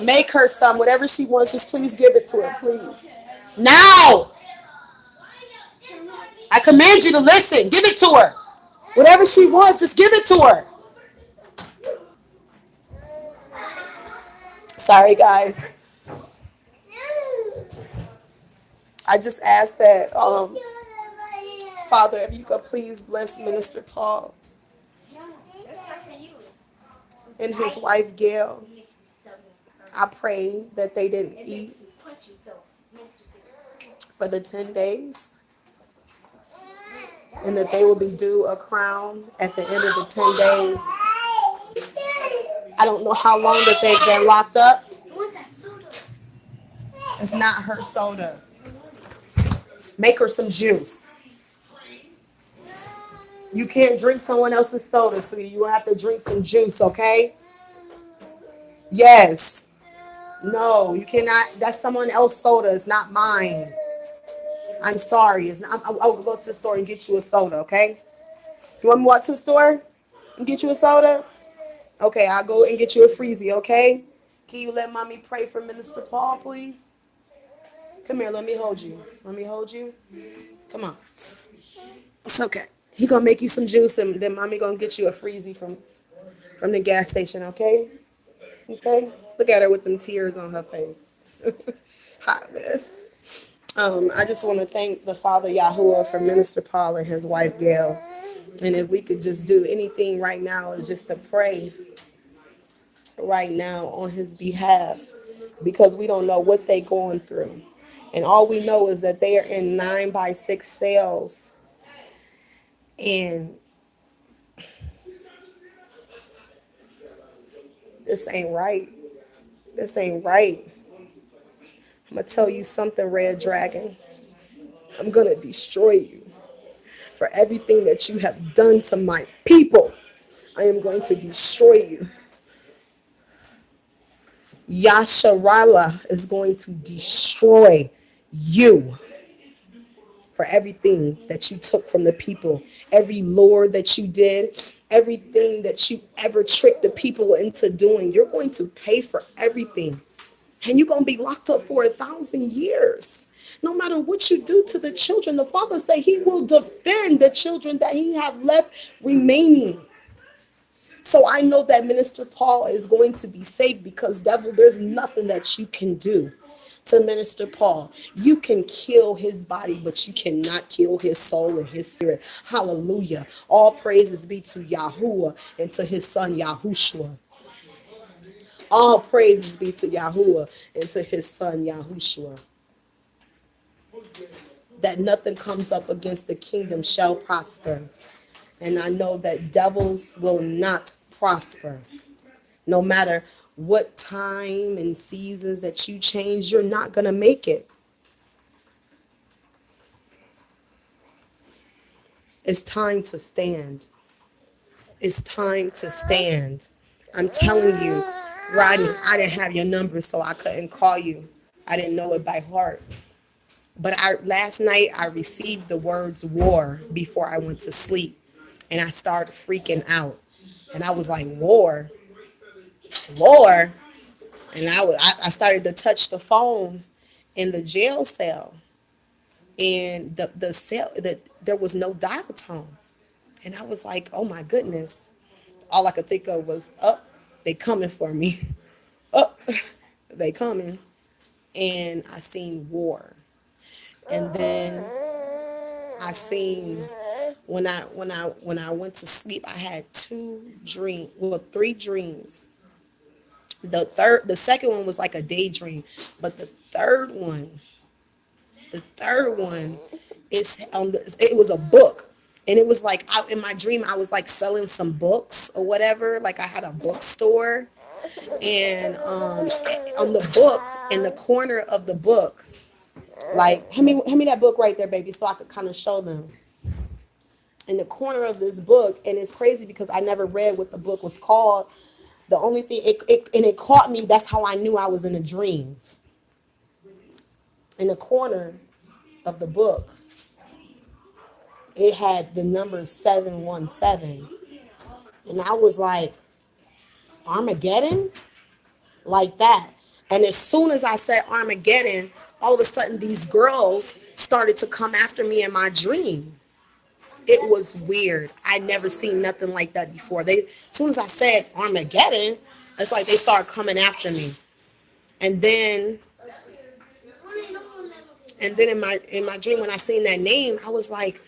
S2: Make her some, whatever she wants. Just please give it to her, please. Now, I command you to listen. Give it to her. Whatever she wants, just give it to her. Sorry, guys. I just ask that, Father, if you could please bless Minister Paul and his wife Gail. I pray that they didn't eat for the 10 days and that they will be due a crown at the end of the 10 days. I don't know how long that they've been locked up. It's not her soda. Make her some juice. You can't drink someone else's soda, sweetie. You have to drink some juice, okay? Yes. No, you cannot. That's someone else's soda. It's not mine. I'm sorry. It's not, I'll go to the store and get you a soda, okay? You want me to walk to the store and get you a soda? Okay, I'll go and get you a freezy, okay? Can you let mommy pray for Minister Paul, please? Come here, let me hold you. Let me hold you. Come on. It's okay. He gonna make you some juice and then mommy gonna get you a freezy from the gas station, okay? Okay? Look at her with them tears on her face. Hot mess. I just want to thank the Father Yahuwah for Minister Paul and his wife Gail. And if we could just do anything right now is just to pray right now on his behalf, because we don't know what they're going through. And all we know is that they are in 9x6 cells. And this ain't right. This ain't right. I'm going to tell you something, Red Dragon. I'm going to destroy you for everything that you have done to my people. I am going to destroy you. Yahsharayla is going to destroy you for everything that you took from the people, every lure that you did, everything that you ever tricked the people into doing. You're going to pay for everything. And you're going to be locked up for 1,000 years. No matter what you do to the children, the Father said he will defend the children that he have left remaining. So I know that Minister Paul is going to be safe because, devil, there's nothing that you can do to Minister Paul. You can kill his body, but you cannot kill his soul and his spirit. Hallelujah. All praises be to Yahuwah and to his son Yahushua. All praises be to Yahuwah and to his son Yahushua. That nothing comes up against the kingdom shall prosper. And I know that devils will not prosper. No matter what time and seasons that you change, you're not going to make it. It's time to stand. It's time to stand. I'm telling you, Rodney, I didn't have your number, so I couldn't call you. I didn't know it by heart. But last night I received the words war before I went to sleep. And I started freaking out. And I was like, war? War? And I started to touch the phone in the jail cell. And the cell, there was no dial tone. And I was like, oh my goodness. All I could think of was, they coming for me. They coming. And I seen war. And then I seen when I went to sleep, I had three dreams. The second one was like a daydream, but the third one it was a book. And it was like in my dream I was like selling some books or whatever, like I had a bookstore, and on the book, in the corner of the book, like hand me that book right there, baby, so I could kind of show them. in the corner of this book, and it's crazy because I never read what the book was called. The only thing it caught me. That's how I knew I was in a dream. In the corner of the book, it had the number 717, and I was like, Armageddon, like that. And as soon as I said Armageddon, all of a sudden these girls started to come after me in my dream. It was weird. I never seen nothing like that before. As soon as I said Armageddon, it's like they started coming after me. And then in my dream when I seen that name, I was like,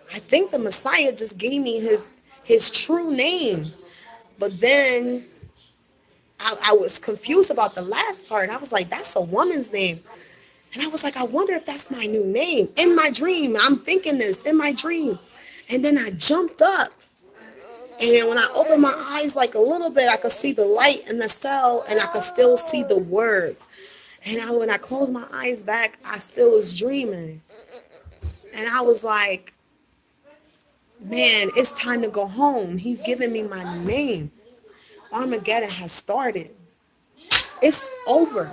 S2: I think the Messiah just gave me his true name. But then I was confused about the last part. I was like, that's a woman's name. And I was like, I wonder if that's my new name. In my dream, I'm thinking this in my dream. And then I jumped up. And when I opened my eyes like a little bit, I could see the light in the cell and I could still see the words. And when I closed my eyes back, I still was dreaming. And I was like, man, it's time to go home. He's giving me my name. Armageddon has started. It's over.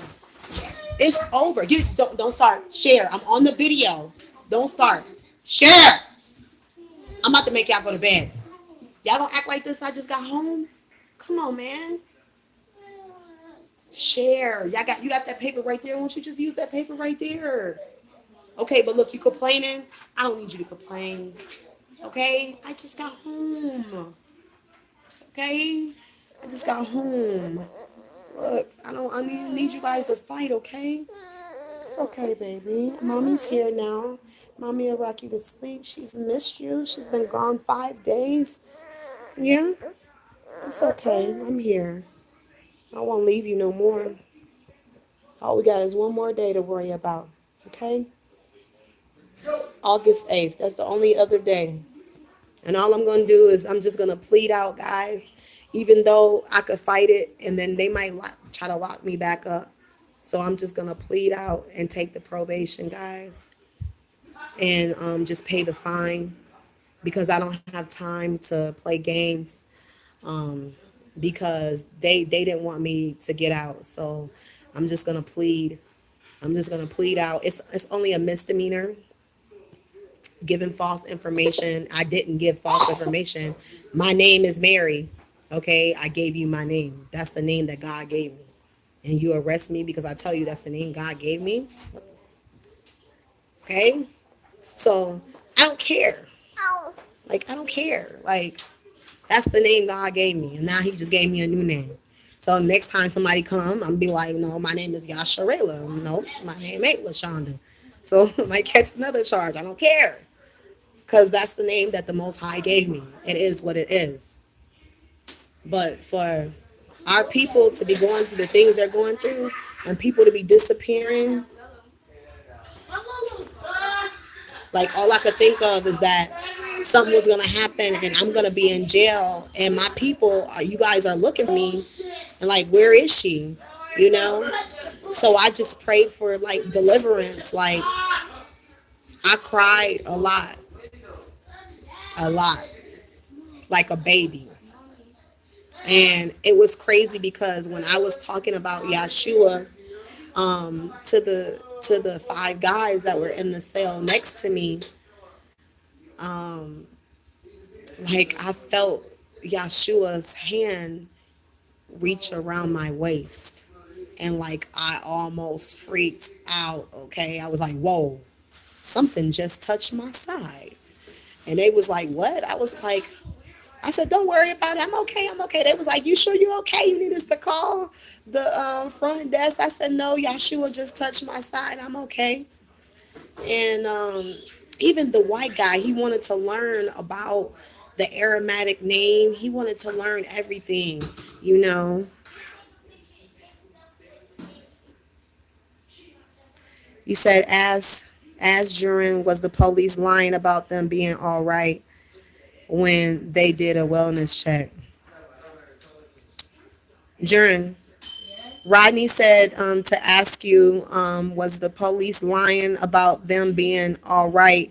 S2: It's over. You don't start. Share. I'm on the video. Don't start. Share. I'm about to make y'all go to bed. Y'all gonna act like this? I just got home. Come on, man. Share. You got that paper right there. Won't you just use that paper right there? Okay, but look, you complaining. I don't need you to complain. Okay, I just got home. Okay, I just got home. Look, I need you guys to fight. Okay. It's okay, baby. Mommy's here now. Mommy will rock you to sleep. She's missed you. She's been gone 5 days. Yeah? It's okay. I'm here. I won't leave you no more. All we got is one more day to worry about. Okay? August 8th. That's the only other day. And all I'm going to do is I'm just going to plead out, guys. Even though I could fight it and then they might try to lock me back up. So I'm just going to plead out and take the probation, guys. And just pay the fine. Because I don't have time to play games. Because they didn't want me to get out. So I'm just going to plead. I'm just going to plead out. It's only a misdemeanor. Giving false information. I didn't give false information. My name is Mary. Okay, I gave you my name. That's the name that God gave me. And you arrest me because I tell you that's the name God gave me. Okay? So I don't care. Like, I don't care. Like, that's the name God gave me. And now he just gave me a new name. So next time somebody come, I'm be like, no, my name is Yahsharayla. No, my name ain't LaShonda. So I might catch another charge. I don't care. Because that's the name that the Most High gave me. It is what it is. But for our people to be going through the things they're going through and people to be disappearing, like all I could think of is that something was going to happen and I'm going to be in jail and my people, you guys are looking for me and like, where is she? You know? So I just prayed for like deliverance. Like I cried a lot, like a baby. And it was crazy because when I was talking about Yahshua to the 5 guys that were in the cell next to me, like I felt Yahshua's hand reach around my waist. And like I almost freaked out. Okay. I was like, whoa, something just touched my side. And they was like, what? I said, don't worry about it. I'm okay. I'm okay. They was like, you sure you okay? You need us to call the front desk? I said, no, Yahshua just touched my side. I'm okay. And even the white guy, he wanted to learn about the aromatic name. He wanted to learn everything, you know. You said, as Jurin, was the police lying about them being all right when they did a wellness check? Jurin, Rodney said to ask you, was the police lying about them being all right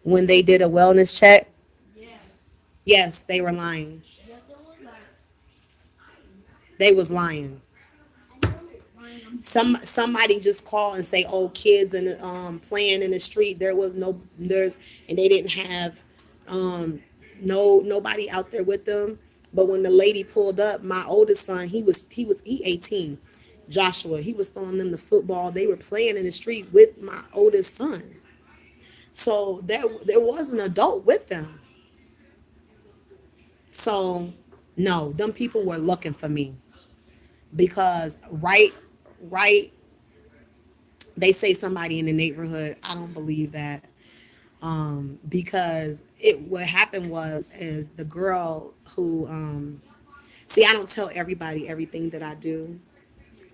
S2: when they did a wellness check? Yes, they were lying.
S3: Yes, there was like,
S2: They was lying.
S3: I know, lying.
S2: Somebody just called and say, "Oh, kids and playing in the street. There was no there's and they didn't have um nobody out there with them." But when the lady pulled up, my oldest son, he 18. Joshua, he was throwing them the football. They were playing in the street with my oldest son. So there was an adult with them. So no, them people were looking for me because right they say somebody in the neighborhood. I don't believe that. Because it what happened was is the girl who see, I don't tell everybody everything that I do,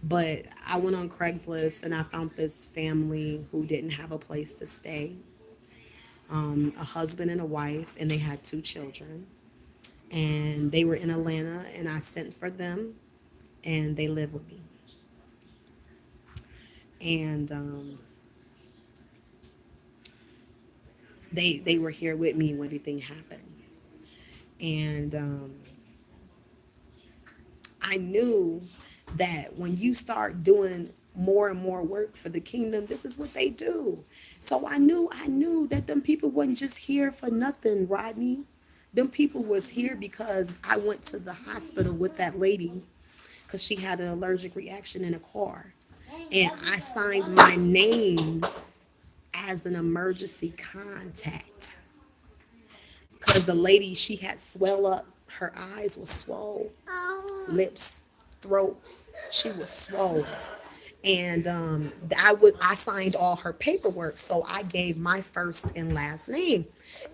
S2: but I went on Craigslist and I found this family who didn't have a place to stay, a husband and a wife, and they had two children, and they were in Atlanta, and I sent for them, and they live with me, and they were here with me when everything happened, and I knew that when you start doing more and more work for the kingdom, this is what they do. So I knew that them people wasn't just here for nothing, Rodney. Them people was here because I went to the hospital with that lady because she had an allergic reaction in a car. And I signed my name as an emergency contact because the lady, she had swell up. Her eyes was swole, lips, throat. She was swole, and I signed all her paperwork. So I gave my first and last name,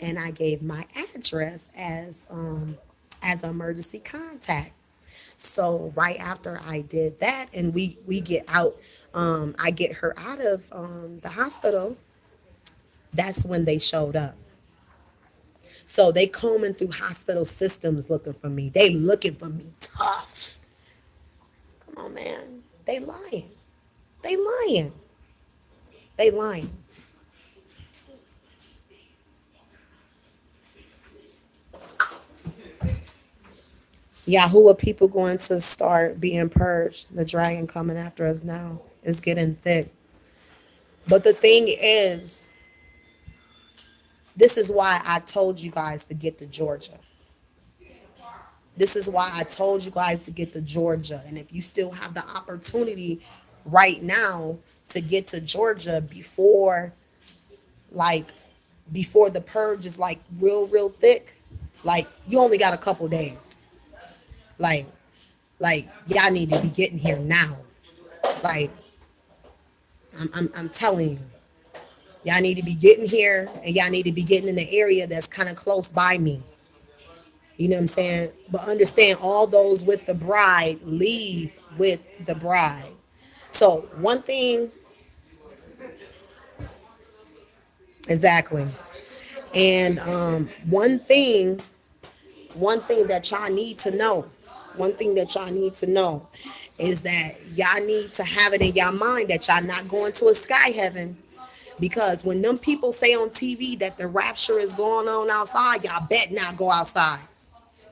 S2: and I gave my address as an emergency contact. So right after I did that, and we get out, I get her out of the hospital. That's when they showed up. So they combing through hospital systems looking for me. They looking for me tough. Come on, man. They lying. They lying. They lying. Yahuwah people going to start being purged. The dragon coming after us now. It's getting thick. But the thing is, this is why I told you guys to get to Georgia. This is why I told you guys to get to Georgia. And if you still have the opportunity right now to get to Georgia like, before the purge is like real thick, like you only got a couple days. Like, y'all need to be getting here now. Like, I'm telling you, y'all need to be getting here, and y'all need to be getting in the area that's kind of close by me. You know what I'm saying? But understand, all those with the bride leave with the bride. So one thing, exactly, and one thing that y'all need to know, one thing that y'all need to know is that y'all need to have it in y'all mind that y'all not going to a sky heaven. Because when them people say on TV that the rapture is going on outside, y'all bet not go outside.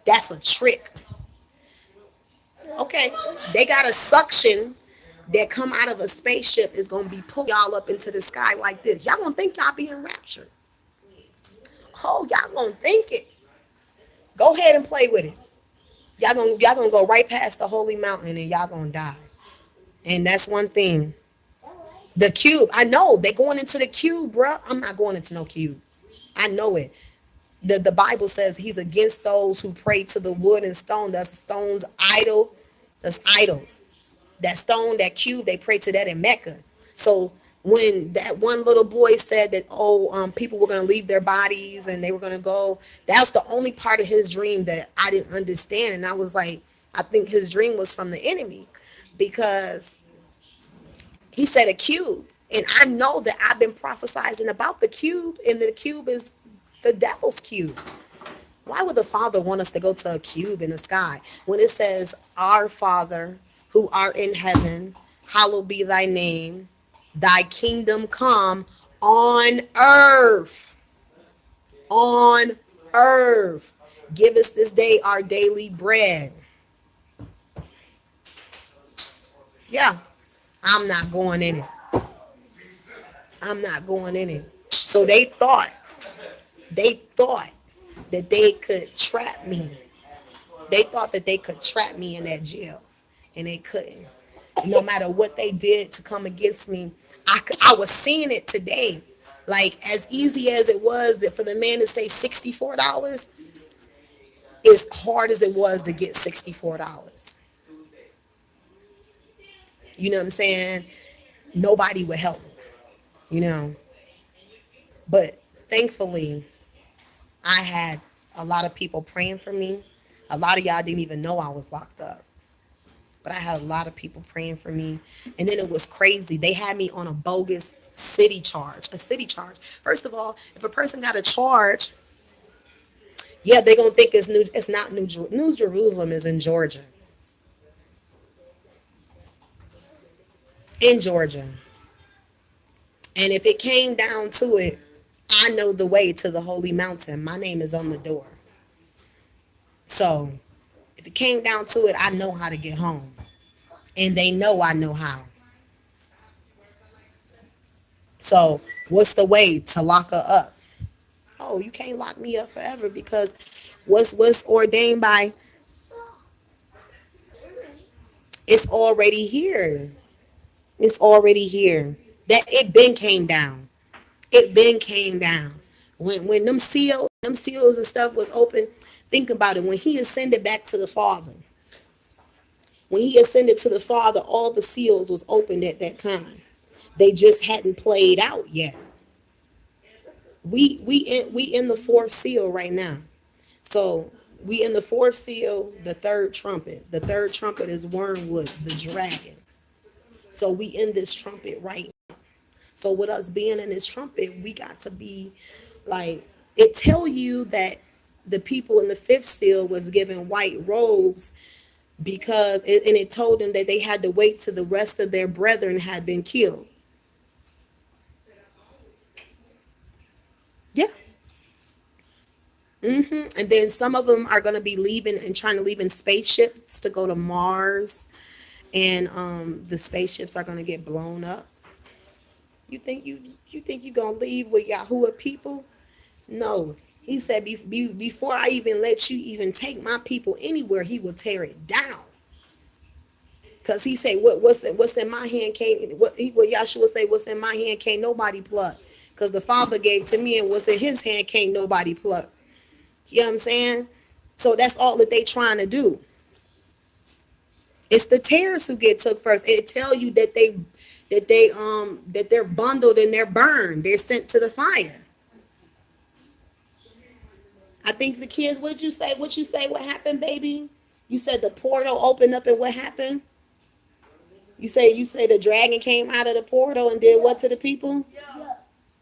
S2: That's a trick. Okay, they got a suction that come out of a spaceship is gonna be pulling y'all up into the sky like this. Y'all gonna think y'all being raptured. Oh, y'all gonna think it. Go ahead and play with it. Y'all gonna go right past the holy mountain and y'all gonna die. And that's one thing. The cube. I know they going into the cube, bruh. I'm not going into no cube. I know it. The Bible says he's against those who pray to the wood and stone. That's stone's idol. That's idols. That stone, that cube, they pray to that in Mecca. So when that one little boy said that, people were going to leave their bodies and they were going to go, that was the only part of his dream that I didn't understand. And I was like, I think his dream was from the enemy, because he said a cube. And I know that I've been prophesizing about the cube, and the cube is the devil's cube. Why would the Father want us to go to a cube in the sky when it says, Our Father who art in heaven, hallowed be thy name, thy kingdom come on earth, on earth Give us this day our daily bread. Yeah, I'm not going in it. I'm not going in it. So they thought that they could trap me. They thought that they could trap me in that jail, and they couldn't. No matter what they did to come against me, I was seeing it today. Like, as easy as it was that for the man to say $64, as hard as it was to get $64. You know what I'm saying? Nobody would help me, you know. But thankfully, I had a lot of people praying for me. A lot of y'all didn't even know I was locked up. But I had a lot of people praying for me. And then it was crazy. They had me on a bogus city charge. A city charge. First of all, if a person got a charge, yeah, they're gonna think it's new. It's not New Jerusalem is in Georgia. In Georgia. And if it came down to it, I know the way to the holy mountain. My name is on the door. So if it came down to it, I know how to get home. And they know I know how. So what's the way to lock her up? Oh, you can't lock me up forever, because what's ordained by, it's already here. It's already here. That it been came down. It been came down. When them seals and stuff was open, think about it. When he ascended back to the Father, when he ascended to the Father, all the seals was opened at that time. They just hadn't played out yet. We in the fourth seal right now. So we in the fourth seal, the third trumpet. The third trumpet is wormwood, the dragon. So we in this trumpet right. So with us being in this trumpet, we got to be like, it tell you that the people in the fifth seal was given white robes, and it told them that they had to wait till the rest of their brethren had been killed. Yeah. And then some of them are going to be leaving and trying to leave in spaceships to go to Mars, and the spaceships are going to get blown up. You think you gonna leave with Yahuwah people? No. He said, before I even let you even take my people anywhere, he will tear it down. Cause he said, what's in my hand can't, what Yahshua say, what's in my hand can't nobody pluck. Cause the Father gave to me, and what's in his hand can't nobody pluck. You know what I'm saying? So that's all that they trying to do. It's the tares who get took first. It tell you that they're bundled and they're burned. They're sent to the fire. I think the kids, what'd you say? What happened, baby? You said the portal opened up, and what happened? You say the dragon came out of the portal and did what to the people?
S3: Yeah.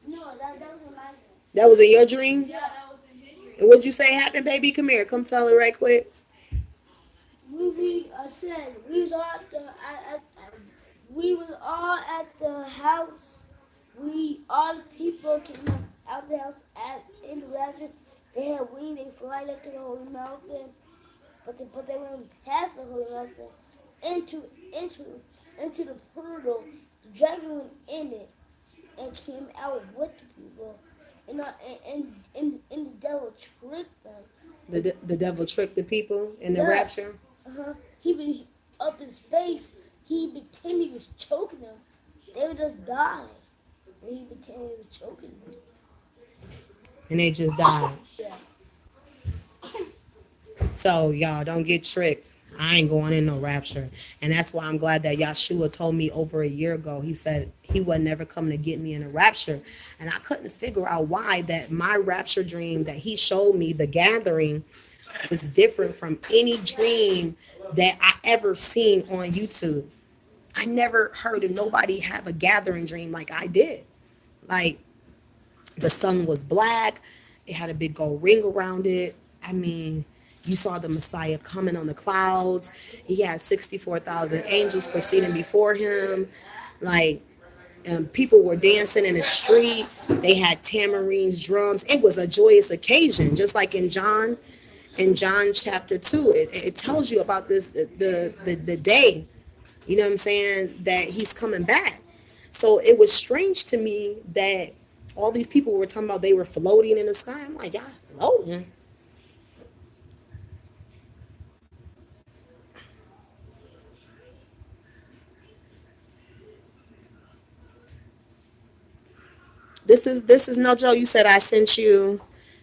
S3: No, that was in my dream.
S2: That was in your dream?
S3: Yeah, that was in his dream.
S2: And what'd you say happened, baby? Come here. Come tell it right quick.
S3: We said we was all we was all at the house. All the people came out the house in the rapture. They had wings. They fly up to the holy mountain, but they went past the holy mountain into into the portal. The dragon went in it and came out with the people, and the devil tricked them.
S2: The devil tricked the people in the
S3: Yeah.
S2: rapture.
S3: He was up in space. He pretended he was choking them. They would just die. And he pretended he was choking them.
S2: And they just died.
S3: Yeah.
S2: So y'all don't get tricked. I ain't going in no rapture. And that's why I'm glad that Yahshua told me over a year ago. He said he would never come to get me in a rapture. And I couldn't figure out why that my rapture dream that he showed me, the gathering, was different from any dream that I ever seen on YouTube. I never heard of nobody have a gathering dream like I did. Like, the sun was black. It had a big gold ring around it. I mean, you saw the Messiah coming on the clouds. He had 64,000 angels proceeding before him. Like, people were dancing in the street. They had tamarines, drums. It was a joyous occasion, just like in John. In John chapter 2, it tells you about this the day, you know what I'm saying, that he's coming back. So it was strange to me that all these people were talking about they were floating in the sky. I'm like, y'all floating? This is no joke. You said I sent you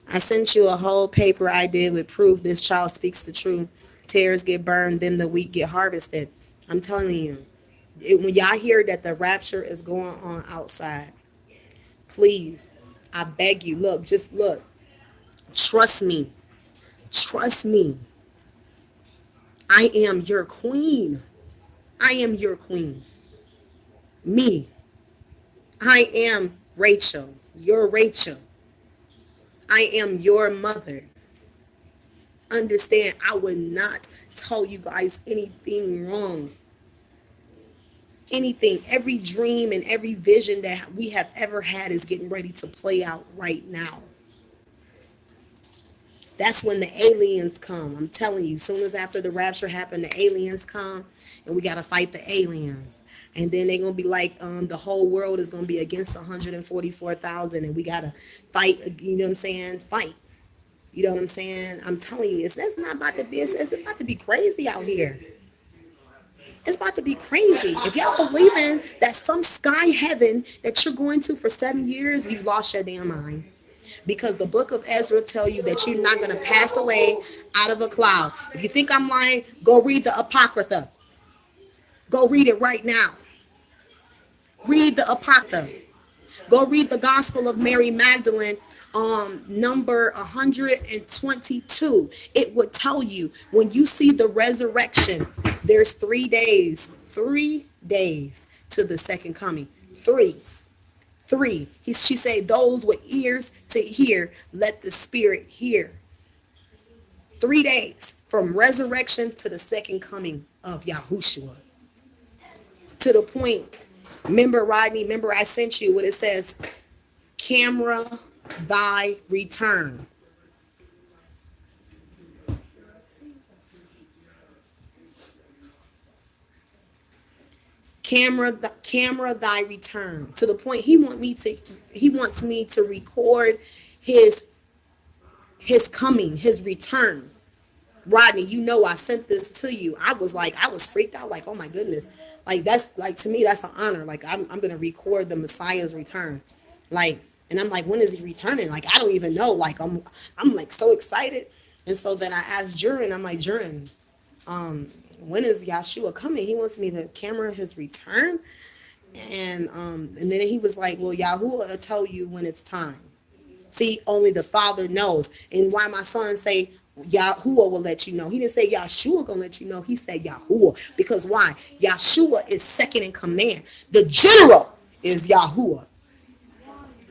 S2: a whole paper I did with proof this child speaks the truth. Tares get burned, then the wheat get harvested. I'm telling you, when y'all hear that the rapture is going on outside, please, I beg you, look, just look, trust me, trust me. I am your queen. I am your queen. Me. I am Rachel. Your Rachel. I am your mother. Understand, I would not tell you guys anything wrong. Anything, every dream and every vision that we have ever had is getting ready to play out right now. That's when the aliens come. I'm telling you, soon as after the rapture happened, the aliens come and we got to fight the aliens. And then they're going to be like, the whole world is going to be against 144,000 and we got to fight, you know what I'm saying? Fight. You know what I'm saying? I'm telling you, that's not about to be, it's about to be crazy out here. It's about to be crazy. If y'all believing that some sky heaven that you're going to for 7 years, you've lost your damn mind. Because the book of Ezra tell you that you're not going to pass away out of a cloud. If you think I'm lying, go read the Apocrypha. Go read it right now. Read the Apocrypha. Go read the Gospel of Mary Magdalene, number 122. It would tell you when you see the resurrection, there's 3 days to the second coming. Three. She said, those with ears to hear, let the Spirit hear. 3 days from resurrection to the second coming of Yahushua. To the point, remember, Rodney, remember I sent you what it says, camera thy return. Camera thy return. To the point he wants me to record his coming, his return. Rodney, you know I sent this to you. I was freaked out, like, oh my goodness. Like, that's like, to me, that's an honor. Like, I'm gonna record the Messiah's return. Like, and I'm like, when is he returning? Like, I don't even know. Like, I'm like so excited. And so then I asked Jurin, I'm like, Jurin, when is Yahshua coming? He wants me to camera his return. And then he was like, well, Yahuwah will tell you when it's time. See, only the Father knows. And why my son say Yahuwah will let you know. He didn't say Yahshua gonna let you know. He said Yahuwah. Because why? Yahshua is second in command. The general is Yahuwah.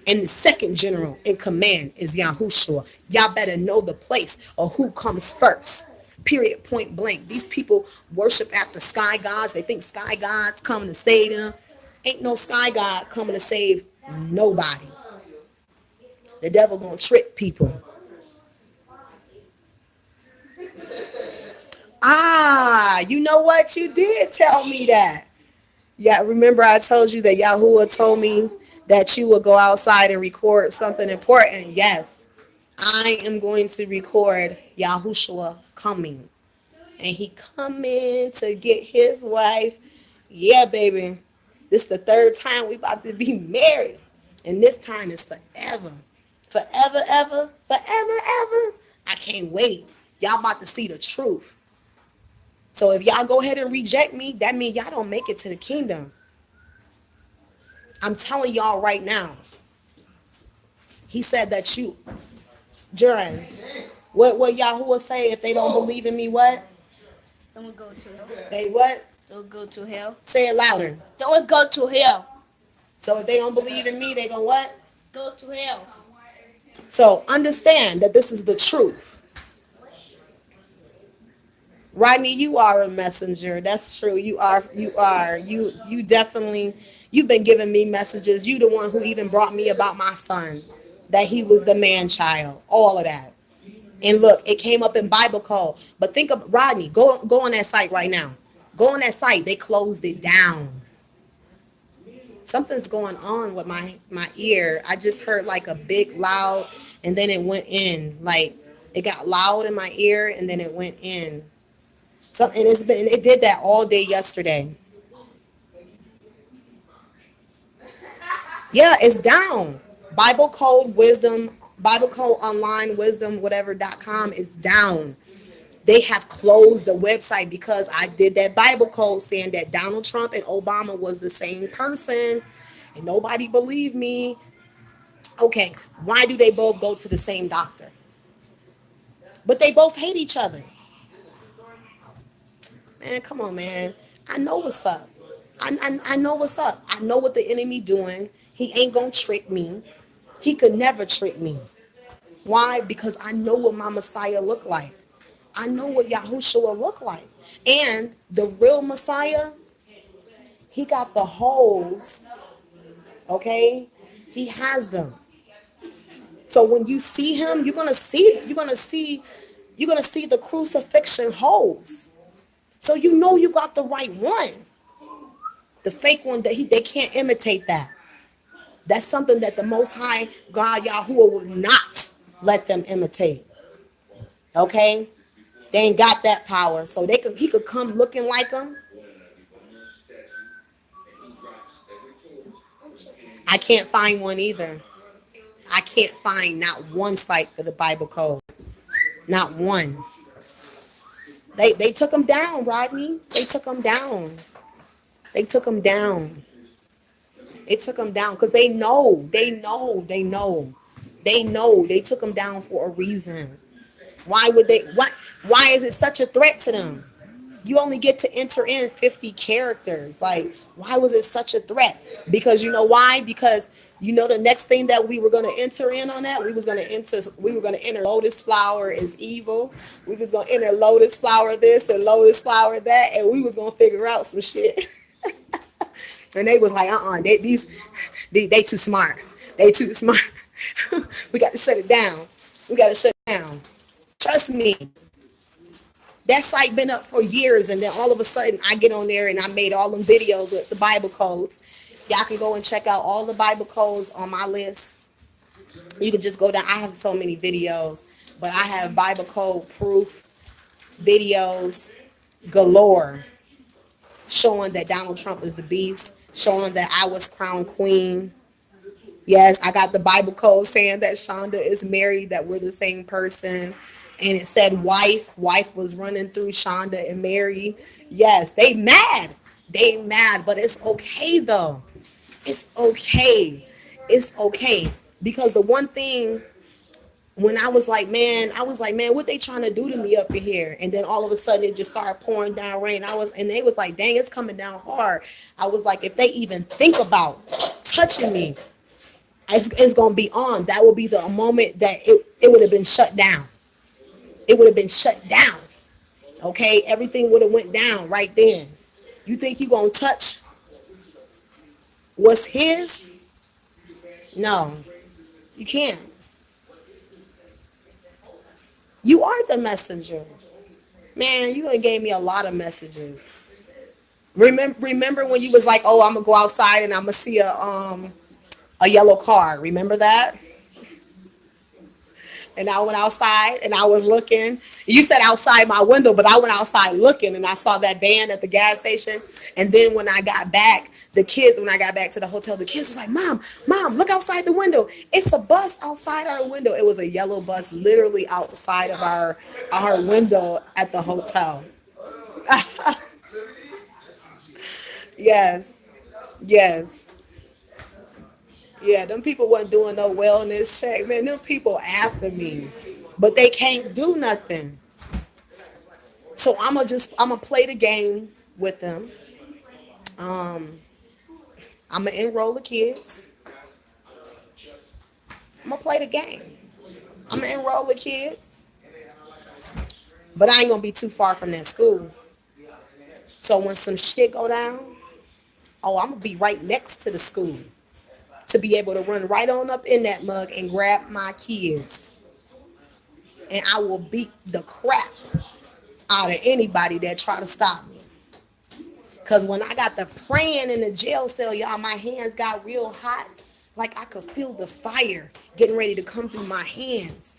S2: And the second general in command is Yahushua. Y'all better know the place of who comes first. Period, point blank. These people worship after sky gods. They think sky gods coming to save them. Ain't no sky god coming to save nobody. The devil gonna trick people. You know what? You did tell me that. Yeah, remember I told you that Yahuwah told me that you would go outside and record something important. Yes, I am going to record Yahushua coming. And he coming to get his wife. Yeah, baby. This is the third time we about to be married. And this time is forever. Forever, ever, forever, ever. I can't wait. Y'all about to see the truth. So if y'all go ahead and reject me, that means y'all don't make it to the kingdom. I'm telling y'all right now. He said that you, Jurin, what Yahuwah say if they don't believe in me, what?
S3: They will go to hell.
S2: They what?
S3: They will go to hell.
S2: Say it louder.
S3: They will go to hell.
S2: So if they don't believe in me, they gonna what?
S3: Go to hell.
S2: So understand that this is the truth. Rodney, you are a messenger. That's true. You are. You definitely, you've been giving me messages. You the one who even brought me about my son, that he was the man child. All of that. And look, it came up in Bible Code. But think of Rodney. Go on that site right now. Go on that site. They closed it down. Something's going on with my ear. I just heard like a big loud, and then it went in. Like it got loud in my ear, and then it went in. And it did that all day yesterday. Yeah, it's down. Bible Code Wisdom, Bible Code Online Wisdom, whatever.com is down. They have closed the website because I did that Bible code saying that Donald Trump and Obama was the same person, and nobody believed me. Okay, why do they both go to the same doctor? But they both hate each other. Man, come on, man. I know what's up. I know what's up. I know what the enemy doing. He ain't gonna trick me. He could never trick me. Why? Because I know what my Messiah look like. I know what Yahushua look like. And the real Messiah, he got the holes, okay? He has them. So when you see him, you're gonna see the crucifixion holes. So you know you got the right one. The fake one they can't imitate that. That's something that the Most High God Yahuwah will not let them imitate. Okay? They ain't got that power. So he could come looking like them. I can't find one either. I can't find not one site for the Bible code. Not one. They took them down, Rodney. They took them down. They took them down. They took them down because they know. They took them down for a reason. Why would they? Why is it such a threat to them? You only get to enter in 50 characters. Like, why was it such a threat? Because you know why? Because you know the next thing that we were going to enter in on that, we were going to enter lotus flower is evil. We was going to enter lotus flower this and lotus flower that, and we was going to figure out some shit. And they was like, they too smart. They too smart. We got to shut it down. We got to shut it down. Trust me. That site been up for years, and then all of a sudden I get on there and I made all them videos with the Bible codes. Y'all can go and check out all the Bible codes on my list. You can just go down. I have so many videos, but I have Bible code proof videos galore showing that Donald Trump is the beast, showing that I was crowned queen. Yes, I got the Bible code saying that Shonda is married, that we're the same person. And it said wife. Wife was running through Shonda and Mary. Yes, they mad. They mad, but it's okay though. It's okay. It's okay. Because the one thing when I was like, man, what they trying to do to me up in here? And then all of a sudden it just started pouring down rain. And they was like, dang, it's coming down hard. I was like, if they even think about touching me, it's going to be on. That will be the moment that it would have been shut down. It would have been shut down. Okay? Everything would have went down right then. You think you going to touch what's his? No, you can't. You are the messenger. Man, you done gave me a lot of messages. Remember when you was like, oh, I'm going to go outside and I'm going to see a yellow car. Remember that? And I went outside and I was looking. You said outside my window, but I went outside looking and I saw that van at the gas station. And then when I got back, when I got back to the hotel, the kids was like, Mom, look outside the window. It's a bus outside our window. It was a yellow bus literally outside of our window at the hotel. Yes. Yes. Yeah, them people wasn't doing no wellness check. Man, them people after me. But they can't do nothing. So I'm gonna play the game with them. I'm gonna enroll the kids. I'm gonna play the game. I'm gonna enroll the kids. But I ain't gonna be too far from that school. So when some shit go down, I'm gonna be right next to the school to be able to run right on up in that mug and grab my kids. and I will beat the crap out of anybody that try to stop me. Cause when I got the praying in the jail cell, y'all, my hands got real hot. Like I could feel the fire getting ready to come through my hands.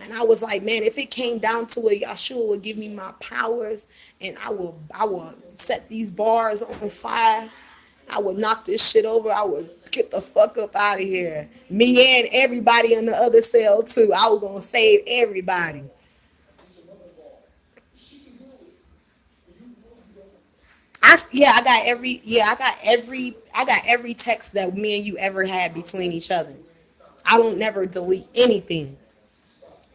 S2: And I was like, man, if it came down to it, Yahshua would give me my powers and I will set these bars on fire. I would knock this shit over. I would get the fuck up out of here. Me and everybody in the other cell too. I was gonna save everybody. I got every text that me and you ever had between each other. I don't never delete anything.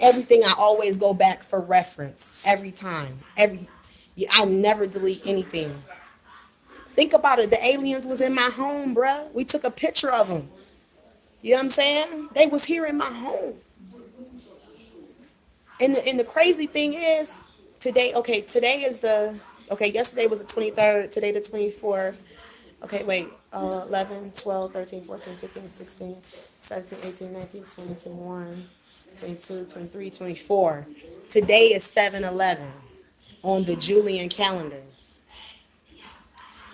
S2: Everything I always go back for reference every time. I never delete anything. Think about it. The aliens was in my home, bruh. We took a picture of them. You know what I'm saying? They was here in my home. And the crazy thing is, yesterday was the 23rd, today the 24th. Okay, wait, 11, 12, 13, 14, 15, 16, 17, 18, 19, 20, 21, 22, 23, 24. Today is 7/11 on the Julian calendar.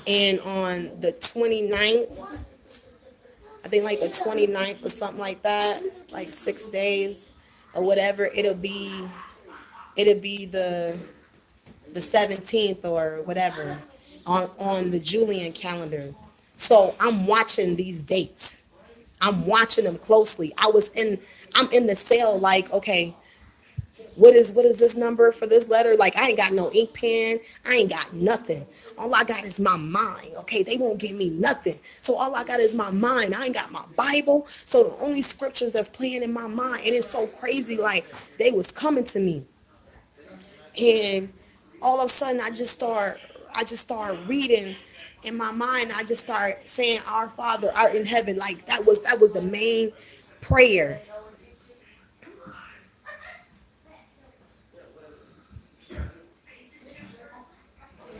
S2: And on the 29th, I think like the 29th or something like that, like 6 days or whatever, it'll be the 17th or whatever on the Julian calendar. So I'm watching these dates. I'm watching them closely. I'm in the cell like, okay, what is this number for this letter? Like I ain't got no ink pen. I ain't got nothing. All I got is my mind. Okay, they won't give me nothing. So all I got is my mind. I ain't got my Bible. So the only scriptures that's playing in my mind, and it's so crazy, like they was coming to me. And all of a sudden I just start reading in my mind. I just start saying, Our Father art in heaven. Like that was the main prayer.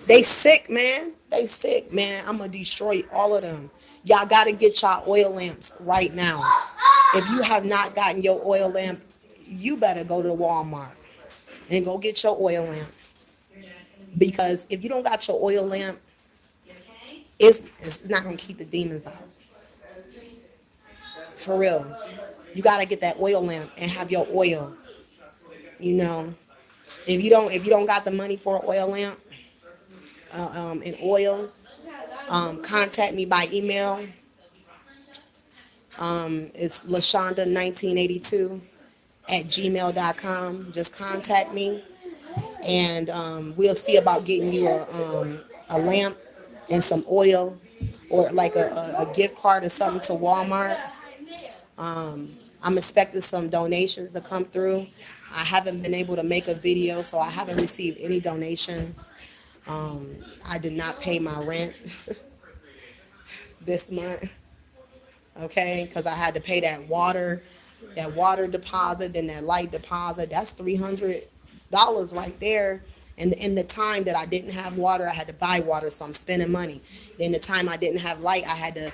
S2: They sick, man. They sick, man. I'm gonna destroy all of them. Y'all gotta get y'all oil lamps right now. If you have not gotten your oil lamp, you better go to Walmart and go get your oil lamp. Because if you don't got your oil lamp, it's not gonna keep the demons out. For real. You gotta get that oil lamp and have your oil. You know, if you don't got the money for an oil lamp, and oil, contact me by email. It's lashonda1982 at gmail.com. Just contact me, and we'll see about getting you a lamp and some oil, or like a gift card or something to Walmart. I'm expecting some donations to come through. I haven't been able to make a video, so I haven't received any donations. I did not pay my rent this month, okay, because I had to pay that water deposit and that light deposit. That's $300 right there. And in the time that I didn't have water, I had to buy water, so I'm spending money. Then the time I didn't have light, I had to,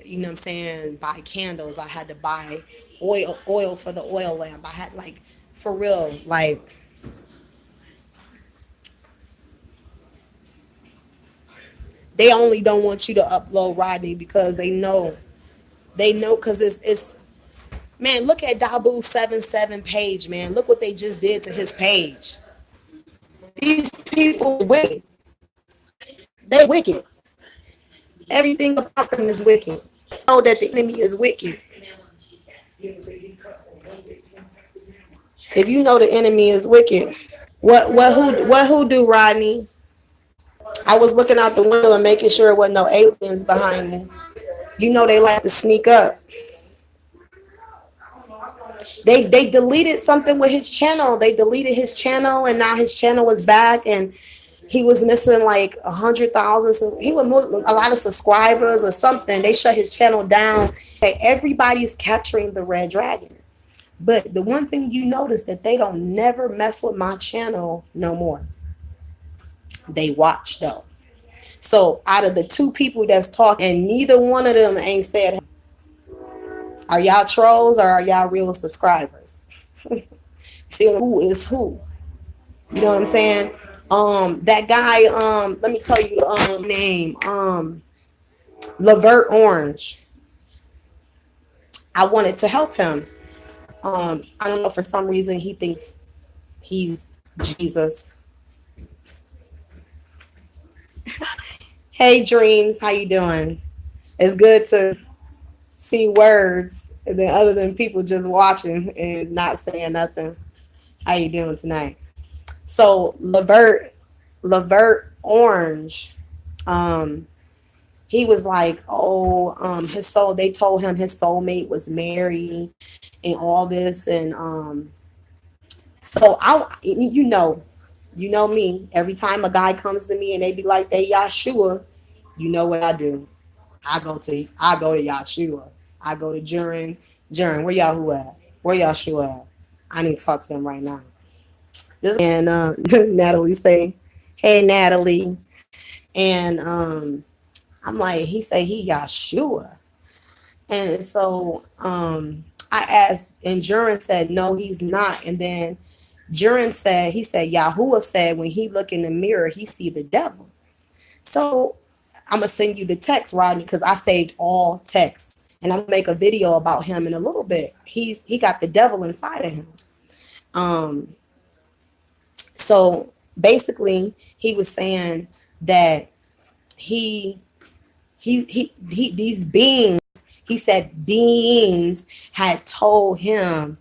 S2: you know what I'm saying, buy candles. I had to buy oil for the oil lamp. I had, like, for real, like, they only don't want you to upload Rodney because they know because it's man, look at Dabu 77 page, man. Look what they just did to his page. These people wicked. They wicked. Everything about them is wicked. Know that the enemy is wicked. If you know the enemy is wicked, what who do, Rodney? I was looking out the window and making sure there wasn't no aliens behind me. You know they like to sneak up. They deleted something with his channel. They deleted his channel, and now his channel was back, and he was missing like 100,000. He was a lot of subscribers or something. They shut his channel down. Hey, everybody's capturing the red dragon. But the one thing you notice that they don't never mess with my channel no more. They watch though. So out of the two people that's talking, and neither one of them ain't said, are y'all trolls or are y'all real subscribers? See who is who. You know what I'm saying? That guy, let me tell you the name. Lavert Orange. I wanted to help him. I don't know, for some reason he thinks he's Jesus. Hey Dreams, how you doing? It's good to see words and then other than people just watching and not saying nothing. How you doing tonight? So Lavert Orange, um, he was like, oh, his soul. They told him his soulmate was Mary, and all this, and so you know me. Every time a guy comes to me and they be like, they Yahshua, you know what I do? I go to Yahshua. I go to Jurin. Where Yahoo at? Where Yahshua at? I need to talk to him right now. This and Natalie say, hey Natalie, and I'm like, he say he Yahshua, and so I asked, and Jurin said no, he's not, and then Jurin said, he said Yahuwah said when he look in the mirror he see the devil. So I'm gonna send you the text, Rodney, because I saved all texts, and I'm gonna make a video about him in a little bit. He got the devil inside of him. Um, so basically, he was saying that he these beings. He said beings had told him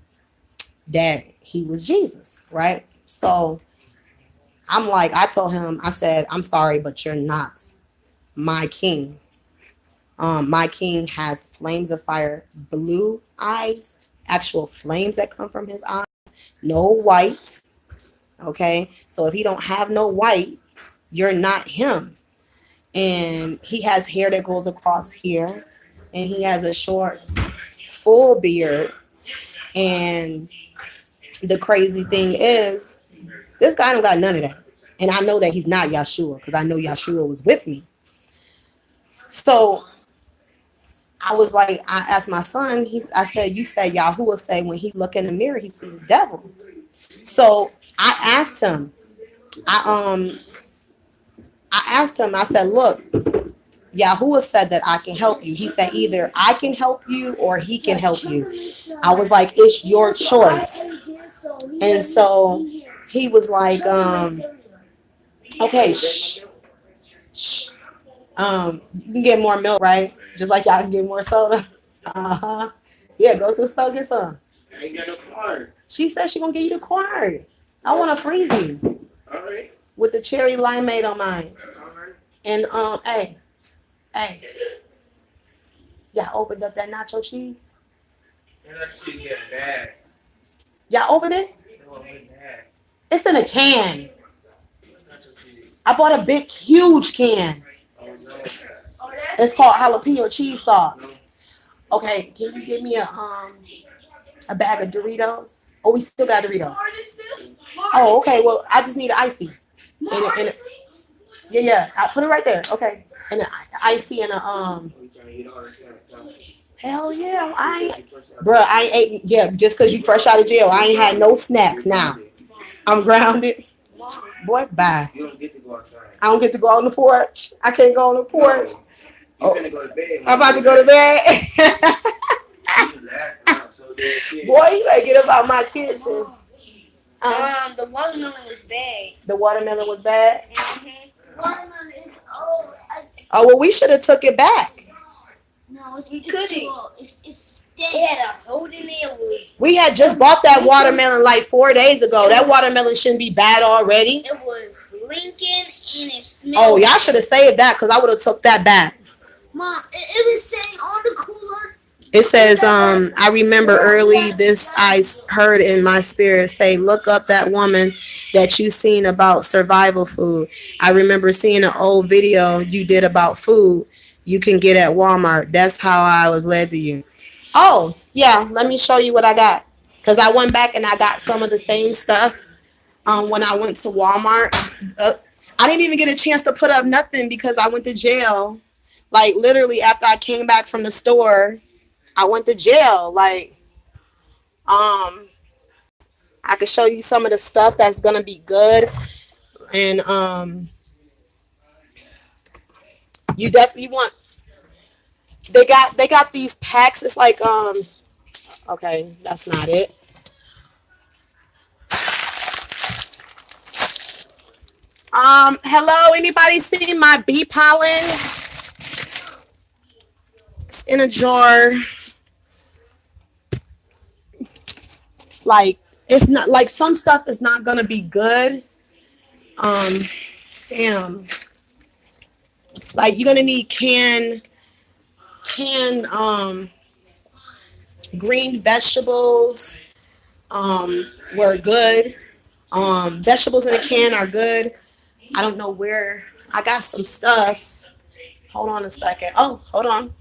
S2: that he was Jesus, right? So I'm like, I told him, I said, I'm sorry, but you're not my king. My king has flames of fire, blue eyes, actual flames that come from his eyes, no white. Okay, so if he don't have no white, you're not him. And he has hair that goes across here, and he has a short, full beard. And the crazy thing is, this guy don't got none of that. And I know that he's not Yahshua because I know Yahshua was with me. So I was like, I asked my son, I said, you said Yahuwah say when he look in the mirror, he see the devil. So I asked him, I asked him, I said, look, Yahuwah said that I can help you. He said either I can help you or he can help you. I was like, it's your choice. And so he was like, okay, shh, shh. You can get more milk, right? Just like y'all can get more soda. Uh-huh. Yeah, go to the store, get some. I ain't got no card. She said she gonna give you the card. I want a freezy. All right. With the cherry limeade on mine. All right. And hey, y'all opened up that nacho cheese? That nacho cheese getting bad. Y'all opened it? It's in a can. I bought a big, huge can. It's called jalapeno cheese sauce. Okay, can you give me a bag of Doritos? Oh, we still got Doritos. Oh, okay. Well, I just need an icy. Yeah. I put it right there. Okay. And an icy and a Hell yeah, I ain't ate. Yeah, just because you fresh out of jail, I ain't had no snacks. Now I'm grounded. Boy, bye. You don't get to go outside. I don't get to go on the porch. I can't go on the porch. No, you're gonna go to bed. I'm about to go to bed. Boy, you better get up out my kitchen.
S3: The watermelon was bad.
S2: The watermelon was bad?
S3: Mm-hmm. Watermelon is old.
S2: Oh, well, we should have took it back.
S3: No, we couldn't. It's it had a hole in it.
S2: We had just bought that watermelon like 4 days ago. That watermelon shouldn't be bad already.
S3: It was Lincoln and it smelled.
S2: Oh, y'all should have saved that because I would have took that back.
S3: Mom, it was saying on the cooler.
S2: It says, I remember early this I heard in my spirit say, look up that woman that you seen about survival food. I remember seeing an old video you did about food you can get at Walmart. That's how I was led to you. Oh, yeah, let me show you what I got. Because I went back and I got some of the same stuff when I went to Walmart. I didn't even get a chance to put up nothing because I went to jail. Like, literally, after I came back from the store, I went to jail. Like, I could show you some of the stuff that's gonna be good. And you definitely want, they got these packs. It's like okay, that's not it. Hello, anybody see my bee pollen? It's in a jar. Like, it's not like, some stuff is not gonna be good. Um, damn. Like, you're gonna need canned green vegetables. Were good. Vegetables in a can are good. I don't know where I got some stuff. Hold on a second. Oh, hold on.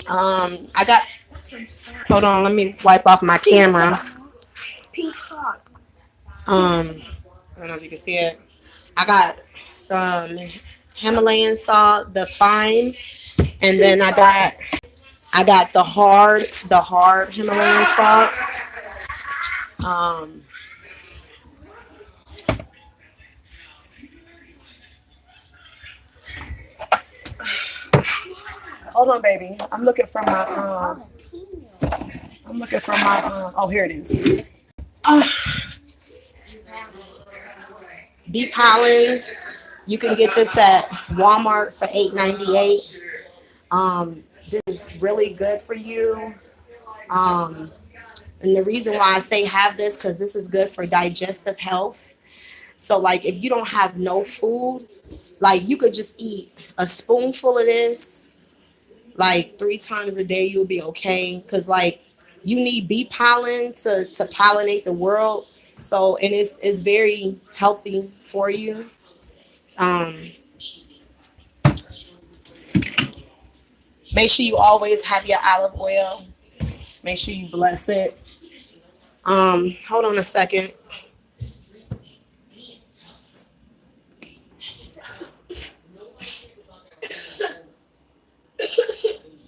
S2: I got. Hold on. Let me wipe off my camera.
S3: Pink sock.
S2: I don't know if you can see it. I got some Himalayan salt, the fine, and then I got the hard Himalayan salt. Um, Hold on, baby. I'm looking for my oh, here it is. Uh, Bee pollen. You can get this at Walmart for $8.98. This is really good for you. Um, and the reason why I say have this, because this is good for digestive health. So like, if you don't have no food, like, you could just eat a spoonful of this like 3 times a day. You'll be okay. Because like, you need bee pollen to pollinate the world. So, and it's very healthy for you. Um, Make sure you always have your olive oil. Make sure you bless it. Hold on a second.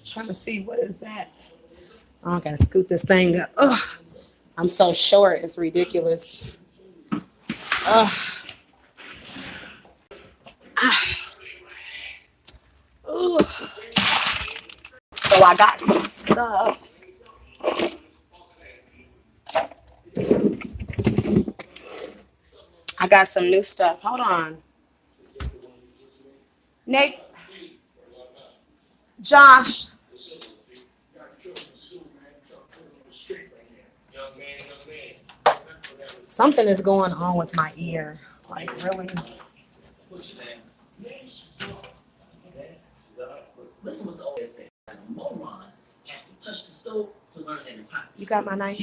S2: Trying to see, what is that? Oh, I gotta scoot this thing up. Ugh, I'm so short. It's ridiculous. Ugh. Ugh. So I got some stuff. I got some new stuff. Hold on. Nate, Josh. Something is going on with my ear. Like, really? You got my knife?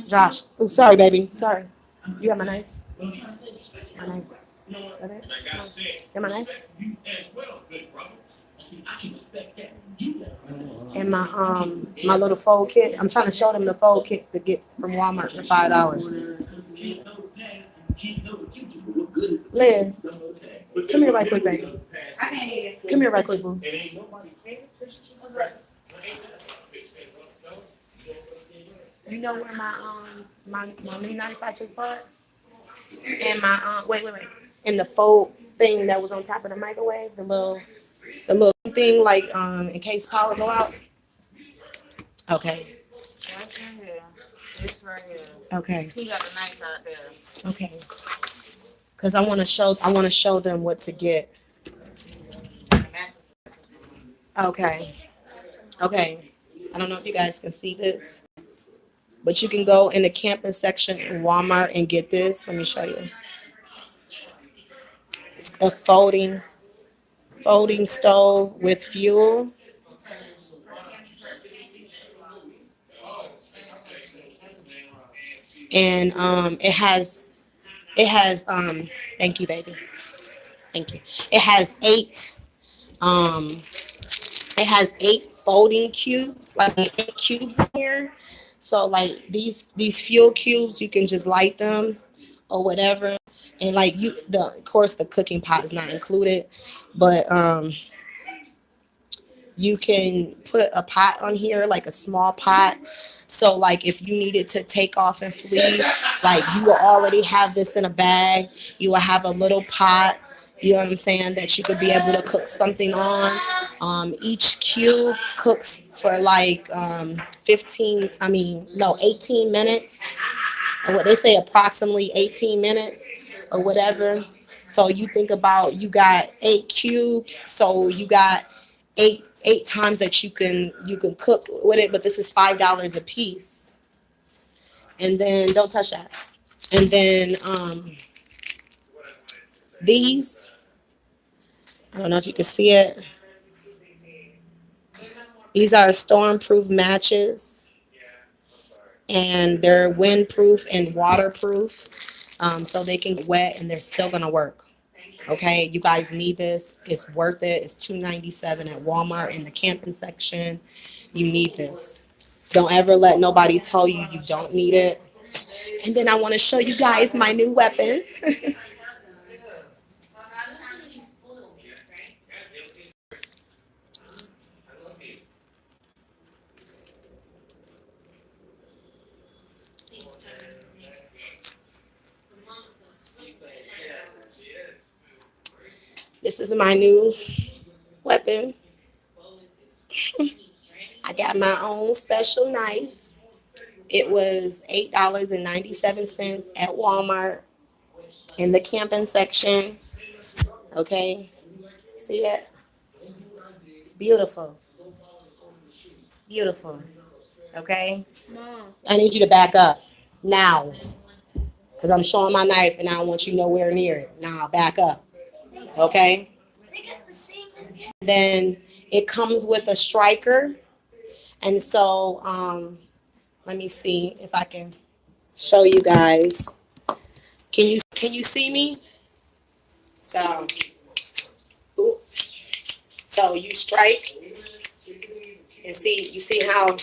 S2: Josh. Oh, sorry, baby. Sorry. You got my knife? My knife. Got it? Got my knife? And my little fold kit. I'm trying to show them the fold kit to get from Walmart for $5. Liz, come here right quick, baby. Come here right quick, boo. You know where my new knife I just bought? And my wait. And the fold thing that was on top of the microwave, the little thing, like in case power go out. Okay.
S1: That's in here. It's right here.
S2: Okay.
S1: He got the knife out there.
S2: Okay. Cause I want to show them what to get. Okay. Okay. I don't know if you guys can see this, but you can go in the campus section in Walmart and get this. Let me show you. It's a folding stove with fuel. And it has thank you, baby. Thank you. It has um eight folding cubes, like 8 cubes in here. So like, these fuel cubes, you can just light them or whatever. And like, of course the cooking pot is not included, but you can put a pot on here, like a small pot. So like if you needed to take off and flee, like you will already have this in a bag. You will have a little pot, you know what I'm saying, that you could be able to cook something on. Each cube cooks for like 18 minutes, or what they say, approximately 18 minutes or whatever. So you think about, you got 8 cubes, so you got eight times that you can cook with it. But this is $5 a piece. And then don't touch that. And then these, I don't know if you can see it. These are storm-proof matches, and they're windproof and waterproof. So they can get wet and they're still gonna work. Okay, you guys need this. It's worth it. It's $2.97 at Walmart in the camping section. You need this. Don't ever let nobody tell you you don't need it. And then I want to show you guys my new weapon. This is my new weapon. I got my own special knife. It was $8.97 at Walmart in the camping section. Okay, see it? It's beautiful. It's beautiful. Okay, I need you to back up now, because I'm showing my knife and I don't want you nowhere near it. Now back up. Okay. Then it comes with a striker, and so let me see if I can show you guys. Can you see me? So, ooh. So you strike and see, you see how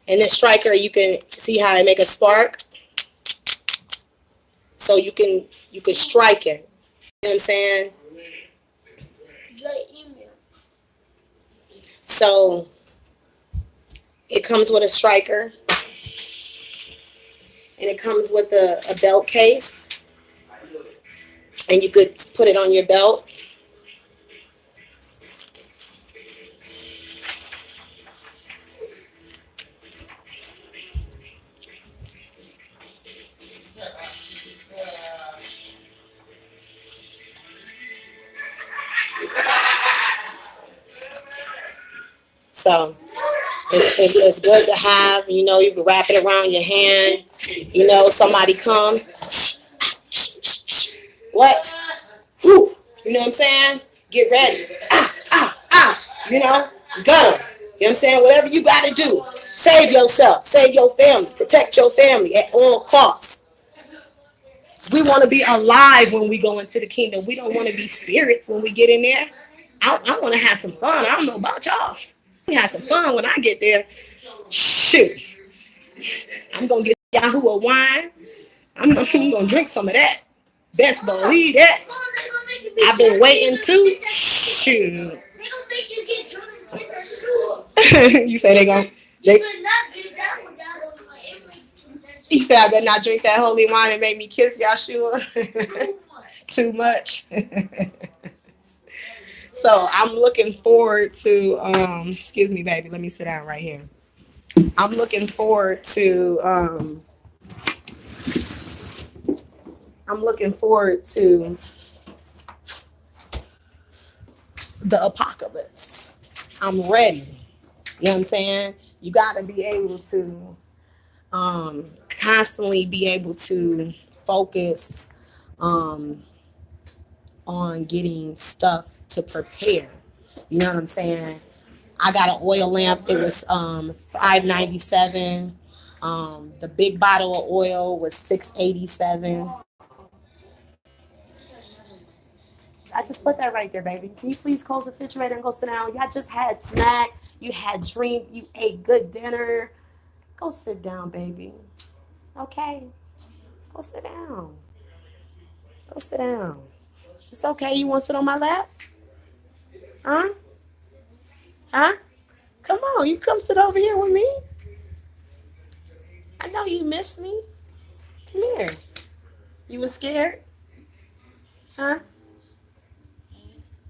S2: in this striker you can see how it make a spark. So you can strike it. You know what I'm saying? So it comes with a striker, and it comes with a belt case, and you could put it on your belt. So it's good to have. You can wrap it around your hand. Somebody come. What? Whew. You know what I'm saying? Get ready. Gut 'em. You know what I'm saying? Whatever you got to do. Save yourself. Save your family. Protect your family at all costs. We want to be alive when we go into the kingdom. We don't want to be spirits when we get in there. I want to have some fun. I don't know about y'all. Have some fun when I get there. Shoot. I'm going to get Yahoo a wine. I'm going to drink some of that. Best believe that. I've been waiting to. Shoot. You say they going to. He said I better not drink that holy wine and make me kiss Yahshua. Too much. So I'm looking forward to, excuse me, baby, let me sit down right here. I'm looking forward to, the apocalypse. I'm ready. You know what I'm saying? You got to be able to constantly be able to focus on getting stuff to prepare. You know what I'm saying? I got an oil lamp. It was $5.97. The big bottle of oil was $6.87. I just put that right there, baby. Can you please close the refrigerator and go sit down? Y'all just had snack. You had drink. You ate good dinner. Go sit down, baby. Okay? Go sit down. Go sit down. It's okay. You want to sit on my lap? Huh? Huh? Come on, you come sit over here with me. I know you miss me. Come here. You was scared? Huh?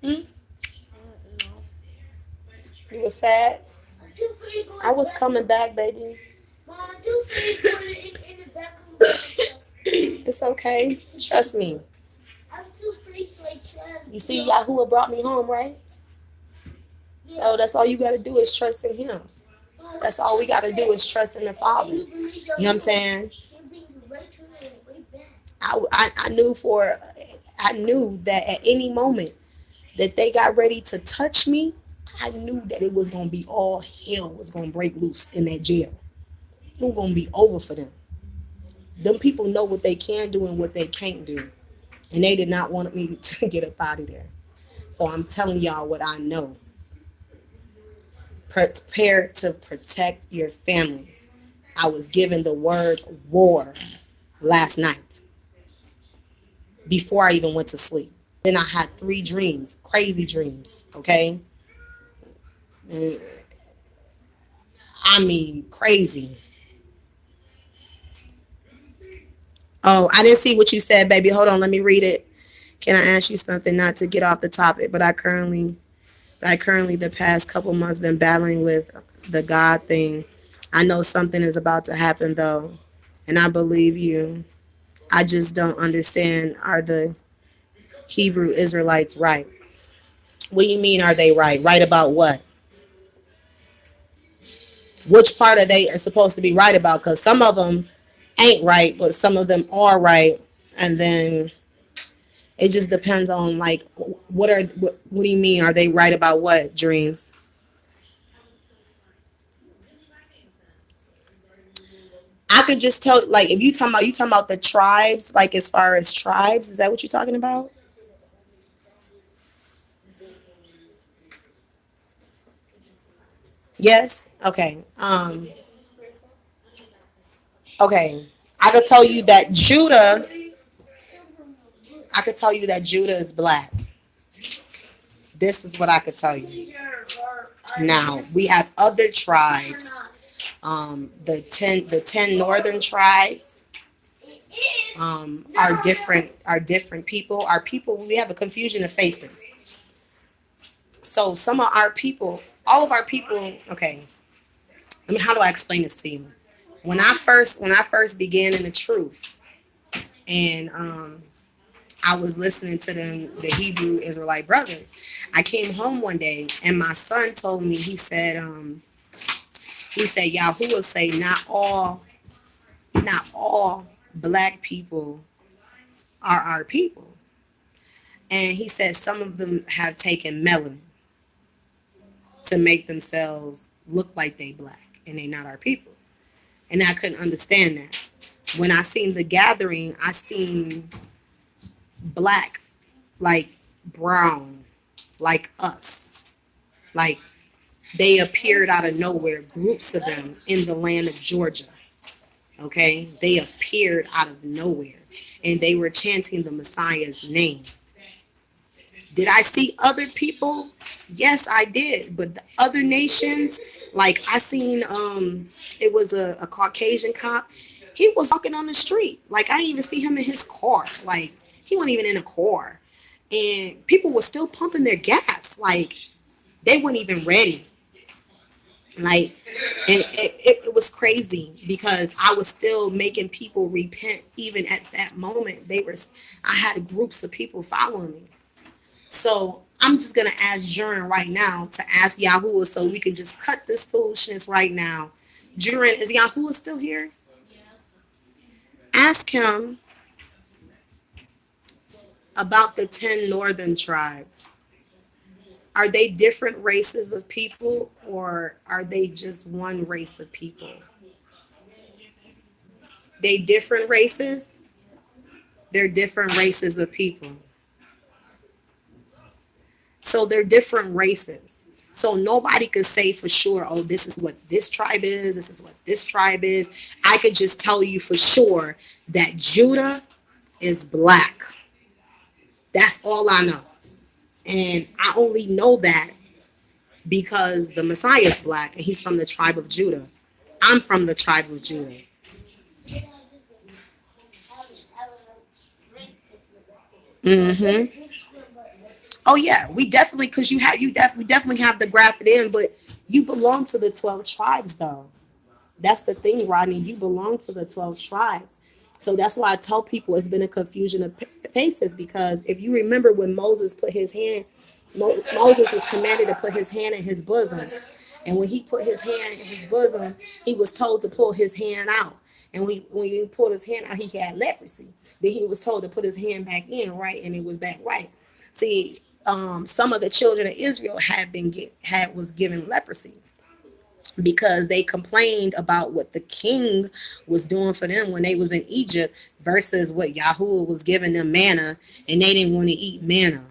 S2: Hmm? You was sad?
S3: I'm too afraid to go
S2: I
S3: in the
S2: was
S3: bathroom.
S2: coming back, baby.
S3: Mom, I'm too afraid to go in the bathroom by myself.
S2: It's okay. Trust me.
S3: I'm too afraid to like
S2: You see, Yahuwah brought me home, right? So that's all you got to do is trust in Him. That's all we got to do is trust in the Father. You know what I'm saying?
S3: He'll bring you right to the way back.
S2: I knew that at any moment that they got ready to touch me, I knew that it was gonna be all hell was gonna break loose in that jail. It was gonna be over for them. Them people know what they can do and what they can't do, and they did not want me to get up out of there. So I'm telling y'all what I know. Prepare to protect your families. I was given the word war last night before I even went to sleep. Then I had 3 dreams, crazy dreams, okay? I mean, crazy. Oh, I didn't see what you said, baby. Hold on, let me read it. Can I ask you something? Not to get off the topic, but I currently the past couple months been battling with the God thing. I know something is about to happen though, and I believe you. I just don't understand. Are the Hebrew Israelites right? What do you mean? Are they right? Right about what? Which part are supposed to be right about? Because some of them ain't right, but some of them are right, and then it just depends on like what do you mean? Are they right about what? Dreams? I could just tell, like, if you talking about the tribes, like as far as tribes, is that what you're talking about? Yes. Okay. Okay. I could tell you that Judah. I could tell you that Judah is black. This is what I could tell you. Now we have other tribes. The ten northern tribes are different people. Our people, we have a confusion of faces. So some of our people, all of our people. Okay, I mean, how do I explain this to you? When I first began in the truth, and I was listening to the Hebrew Israelite brothers. I came home one day, and my son told me. He said Yahuwah say not all black people are our people, and he said some of them have taken melanin to make themselves look like they black, and they not our people. And I couldn't understand that. When I seen the gathering, I seen black, like brown, like us. Like they appeared out of nowhere, groups of them in the land of Georgia. Okay? They appeared out of nowhere. And they were chanting the Messiah's name. Did I see other people? Yes, I did. But the other nations, like I seen it was a Caucasian cop. He was walking on the street. Like I didn't even see him in his car. Like he wasn't even in a car. And people were still pumping their gas. Like they weren't even ready. Like and it was crazy because I was still making people repent even at that moment. I had groups of people following me. So I'm just gonna ask Jurin right now to ask Yahuwah so we can just cut this foolishness right now. Jurin, is Yahuwah still here? Ask him about the 10 northern tribes. Are they different races of people or are they just one race of people? They different races? They're different races of people. So they're different races. So nobody could say for sure, oh, this is what this tribe is, this is what this tribe is. I could just tell you for sure that Judah is black. That's all I know. And I only know that because the Messiah is black and he's from the tribe of Judah. I'm from the tribe of Judah. Hmm. Oh yeah, we definitely, because we definitely have the grafted in, but you belong to the 12 tribes though. That's the thing, Rodney. You belong to the 12 tribes. So that's why I tell people it's been a confusion of faces, because if you remember when Moses put his hand, Moses was commanded to put his hand in his bosom. And when he put his hand in his bosom, he was told to pull his hand out. And when he pulled his hand out, he had leprosy. Then he was told to put his hand back in, right? And it was back right. See, some of the children of Israel was given leprosy because they complained about what the king was doing for them when they was in Egypt versus what Yahuwah was giving them manna, and they didn't want to eat manna.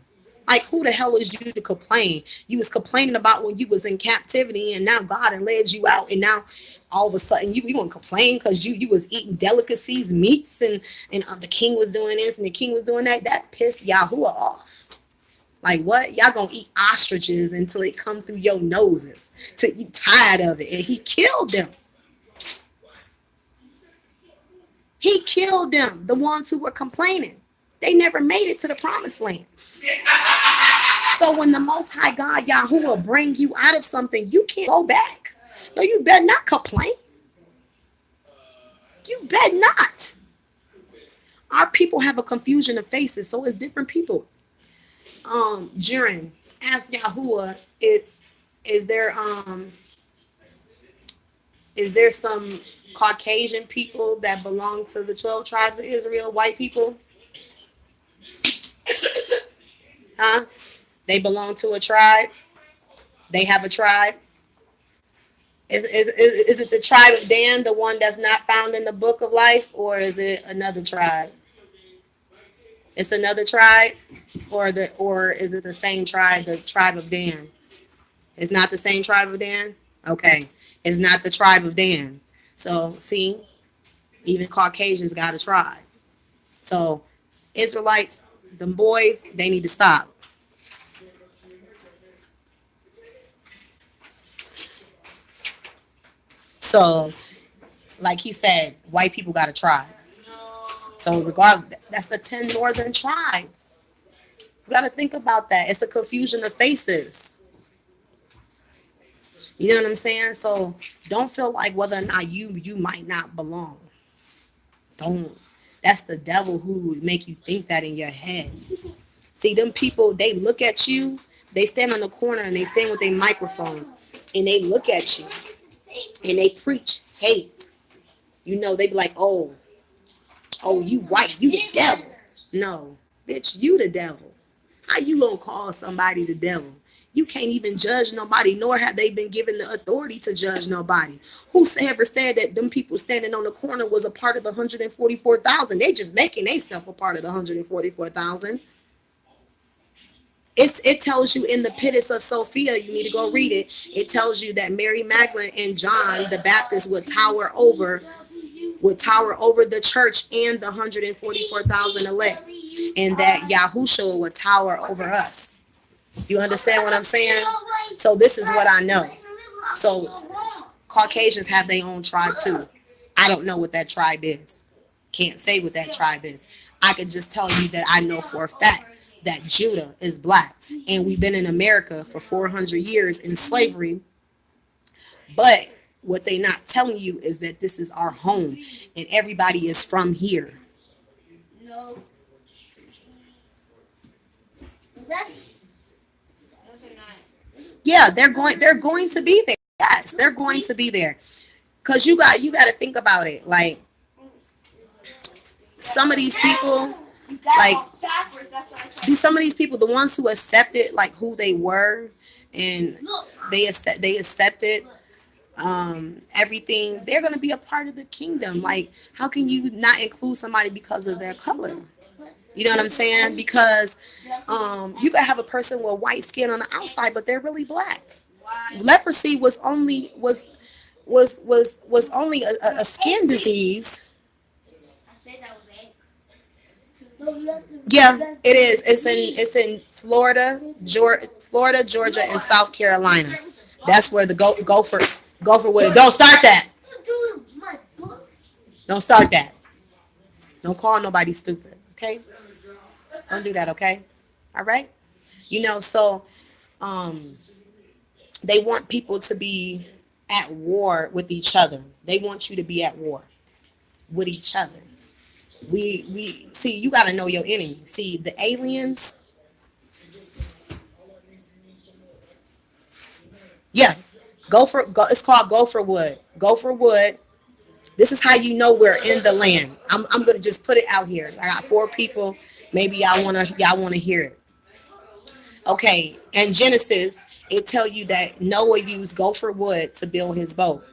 S2: Like, who the hell is you to complain? You was complaining about when you was in captivity, and now God had led you out, and now all of a sudden you want to complain because you was eating delicacies, meats, and the king was doing this and the king was doing that. That pissed Yahuwah off. Like, what? Y'all gonna eat ostriches until it come through your noses till you tired of it. And he killed them. He killed them, the ones who were complaining. They never made it to the promised land. So when the Most High God, Yahuwah, bring you out of something, you can't go back. No, you better not complain. You better not. Our people have a confusion of faces, so it's different people. Jiren, ask Yahuwah, is there is there some Caucasian people that belong to the 12 tribes of Israel, white people? Huh? They belong to a tribe? They have a tribe? Is it the tribe of Dan, the one that's not found in the book of life, or is it another tribe? It's another tribe, or is it the same tribe, the tribe of Dan? It's not the same tribe of Dan? Okay. It's not the tribe of Dan. So see, even Caucasians got a tribe. So Israelites, them boys, they need to stop. So, like he said, white people got a tribe. So regardless, that's the 10 northern tribes. You got to think about that. It's a confusion of faces. You know what I'm saying? So don't feel like whether or not you might not belong. Don't. That's the devil who would make you think that in your head. See, them people, they look at you, they stand on the corner and they stand with their microphones and they look at you and they preach hate. You know, they be like, oh, you white, you the devil. No, bitch, you the devil. How you gonna call somebody the devil? You can't even judge nobody, nor have they been given the authority to judge nobody. Who ever said that them people standing on the corner was a part of the 144,000? They just making themselves a part of the 144,000. It tells you in the Pittis of Sophia, you need to go read it. It tells you that Mary Magdalene and John the Baptist would tower over the church and the 144,000 elect, and that Yahushua would tower over us. You understand what I'm saying? So this is what I know. So Caucasians have their own tribe too. I don't know what that tribe is. Can't say what that tribe is. I could just tell you that I know for a fact that Judah is black, and we've been in America for 400 years in slavery. But what they not telling you is that this is our home, and everybody is from here.
S3: No.
S2: Yeah, they're going to be there. Yes, they're going to be there. Cause you got to think about it. Like, some of these people, like some of these people, the ones who accepted like who they were, and they accepted everything, they're gonna be a part of the kingdom. Like, how can you not include somebody because of their color? You know what I'm saying? Because you could have a person with white skin on the outside, but they're really black. Leprosy was only a skin disease. Yeah, it is. It's in Florida, Georgia, and South Carolina. That's where the gopher wood. Don't start that. Don't start that. Don't call nobody stupid. Okay. Don't do that. Okay. All right. So um, they want people to be at war with each other. They want you to be at war with each other. We see. You got to know your enemy. See the aliens. Yeah. It's called gopher wood. Gopher wood. This is how you know we're in the land. I'm gonna just put it out here. I got four people. Maybe y'all wanna hear it. Okay, in Genesis, it tell you that Noah used gopher wood to build his boat.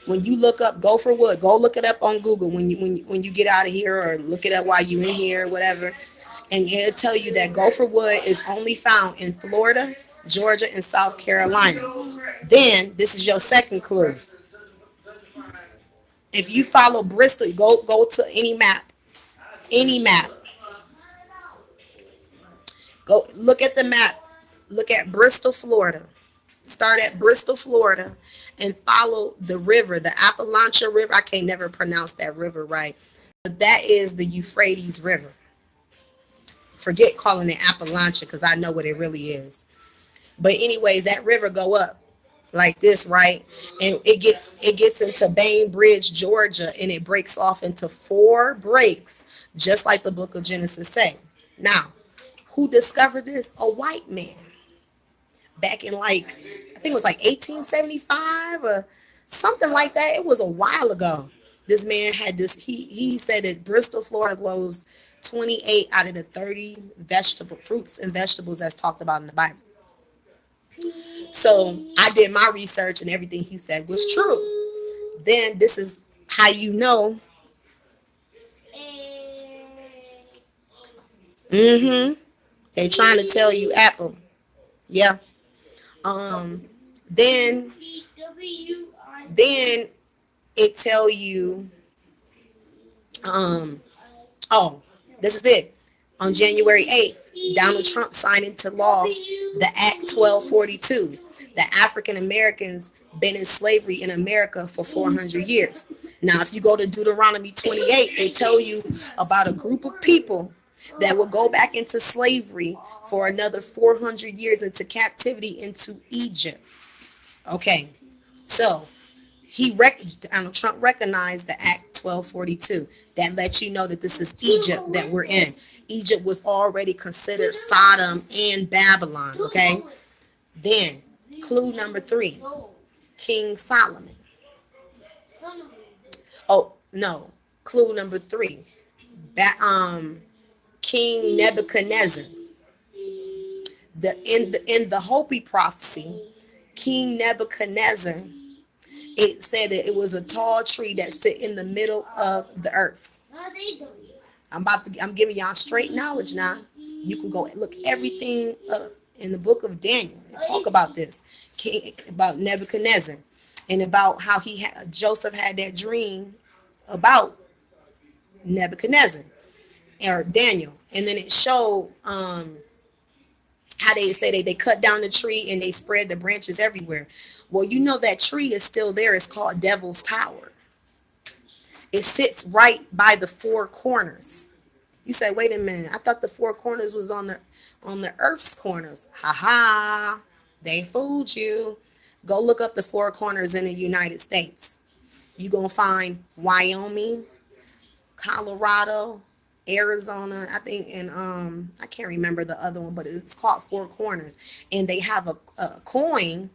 S2: When you look up gopher wood, go look it up on Google when you get out of here, or look it up while you in here, whatever. And it'll tell you that gopher wood is only found in Florida, Georgia, and South Carolina. Then this is your second clue. If you follow Bristol, go to any map. Go look at the map. Look at Bristol, Florida. Start at Bristol, Florida, and follow the river, the Appalachian River. I can't never pronounce that river right, but that is the Euphrates River. Forget calling it Appalachia because I know what it really is. But anyways, that river go up like this, right? And it gets into Bainbridge, Georgia, and it breaks off into four breaks, just like the book of Genesis say. Now, who discovered this? A white man back in I think it was like 1875 or something like that. It was a while ago. This man had this. He said that Bristol, Florida grows 28 out of the 30 vegetable fruits and vegetables that's talked about in the Bible. So I did my research and everything he said was true. Then this is how you know. Mm-hmm. They trying to tell you Apple. Yeah. Um. Then then it tell you. Um. Oh, this is it. On January 8th, Donald Trump signed into law the Act 1242. The African Americans been in slavery in America for 400 years. Now, if you go to Deuteronomy 28, they tell you about a group of people that will go back into slavery for another 400 years into captivity into Egypt. Okay, so Donald Trump recognized the Act 1242. That lets you know that this is Egypt that we're in. Egypt was already considered Sodom and Babylon. Okay. Then clue number 3, King Solomon. Oh no, clue number 3, King Nebuchadnezzar. In the Hopi prophecy, King Nebuchadnezzar, it said that it was a tall tree that sit in the middle of the earth. I'm giving y'all straight knowledge now. You can go look everything up in the book of Daniel and talk about this, about Nebuchadnezzar, and about how Joseph had that dream about Nebuchadnezzar or Daniel, and then it showed how they say they cut down the tree and they spread the branches everywhere. Well, you know that tree is still there. It's called Devil's Tower. It sits right by the four corners. You say, wait a minute. I thought the four corners was on the earth's corners. Ha ha. They fooled you. Go look up the four corners in the United States. You're going to find Wyoming, Colorado, Arizona, I think, and I can't remember the other one, but it's called Four Corners. And they have a coin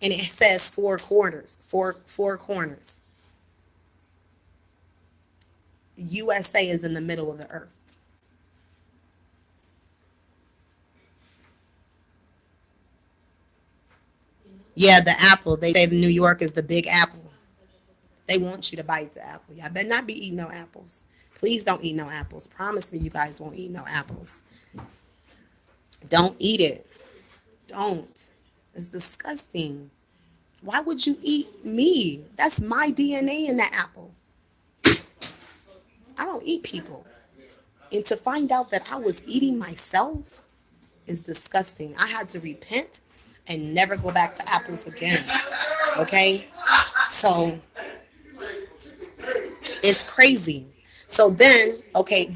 S2: and it says four corners. Four corners. USA is in the middle of the earth. Yeah, the apple. They say New York is the big apple. They want you to bite the apple. Y'all better not be eating no apples. Please don't eat no apples. Promise me you guys won't eat no apples. Don't eat it. Don't. It's disgusting. Why would you eat me? That's my DNA in that apple. I don't eat people. And to find out that I was eating myself is disgusting. I had to repent and never go back to apples again. Okay? So it's crazy. So then, okay,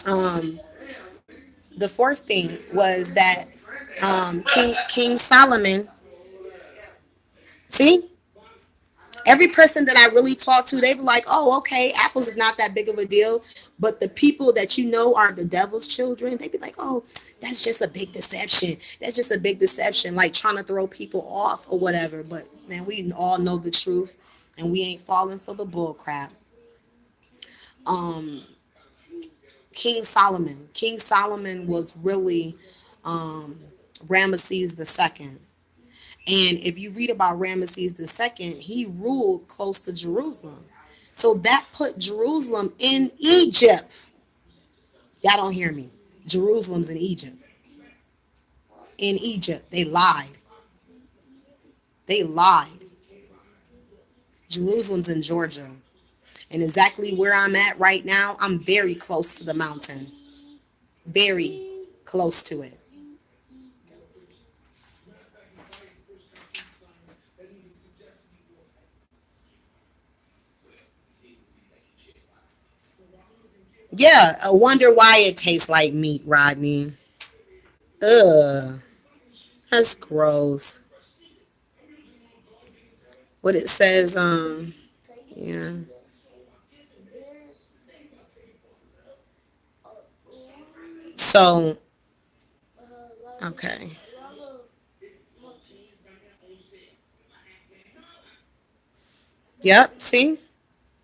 S2: um, the fourth thing was that King Solomon, see, every person that I really talk to, they be like, oh, okay, apples is not that big of a deal. But the people that you know are the devil's children, they be like, oh, that's just a big deception. That's just a big deception, like trying to throw people off or whatever. But man, we all know the truth and we ain't falling for the bull crap. Um, King Solomon. King Solomon was really um, Ramesses the second. And if you read about Ramesses the second, he ruled close to Jerusalem. So that put Jerusalem in Egypt. Y'all don't hear me. Jerusalem's in Egypt. In Egypt. They lied. They lied. Jerusalem's in Georgia. And exactly where I'm at right now, I'm very close to the mountain. Very close to it. Yeah, I wonder why it tastes like meat, Rodney. Ugh, that's gross. What it says, yeah. So, okay. Yep, see?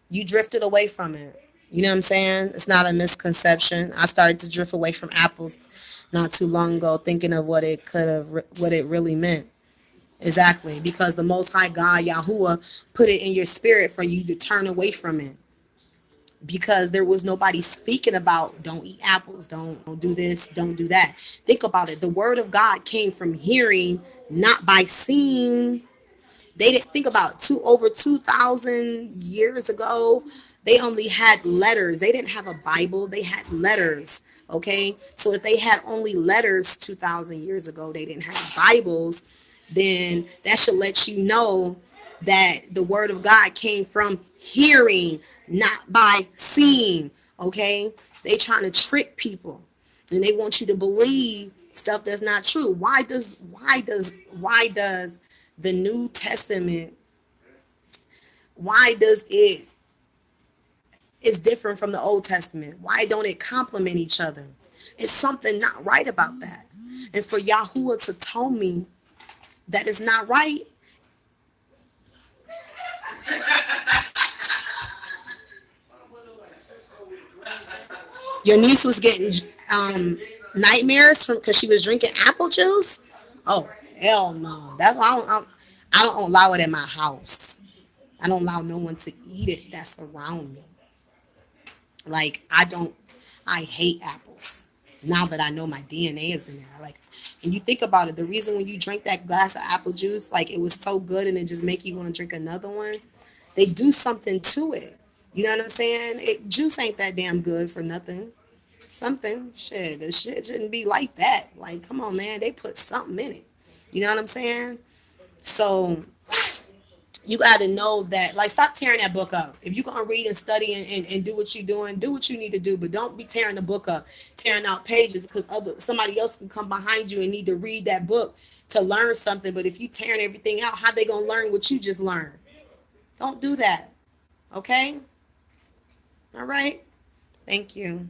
S2: You drifted away from it. You know what I'm saying? It's not a misconception. I started to drift away from apples not too long ago, thinking of what it could have, what it really meant. Exactly, because the Most High God, Yahuwah, put it in your spirit for you to turn away from it. Because there was nobody speaking about don't eat apples, don't do this, don't do that. Think about it. The word of God came from hearing, not by seeing. They didn't think about over 2,000 years ago. They only had letters. They didn't have a Bible. They had letters. Okay. So if they had only letters 2,000 years ago, they didn't have Bibles, then that should let you know that the word of God came from hearing, not by seeing. Okay. They trying to trick people and they want you to believe stuff that's not true. Why does the New Testament, why does it is different from the Old Testament? Why don't it complement each other? It's something not right about that. And for Yahuwah to tell me that it's not right, your niece was getting nightmares from because she was drinking apple juice. Oh hell no! That's why I don't allow it in my house. I don't allow no one to eat it that's around me. Like I hate apples. Now that I know my DNA is in there. Like, and you think about it, the reason when you drink that glass of apple juice, like it was so good and it just make you want to drink another one, they do something to it. You know what I'm saying? Juice ain't that damn good for nothing. Something, shit, the shit shouldn't be like that. Like, come on, man, they put something in it. You know what I'm saying? So you got to know that, like, stop tearing that book up. If you're going to read and study and do what you're doing, do what you need to do, but don't be tearing the book up, tearing out pages, because somebody else can come behind you and need to read that book to learn something. But if you tearing everything out, how they going to learn what you just learned? Don't do that. Okay? All right? Thank you.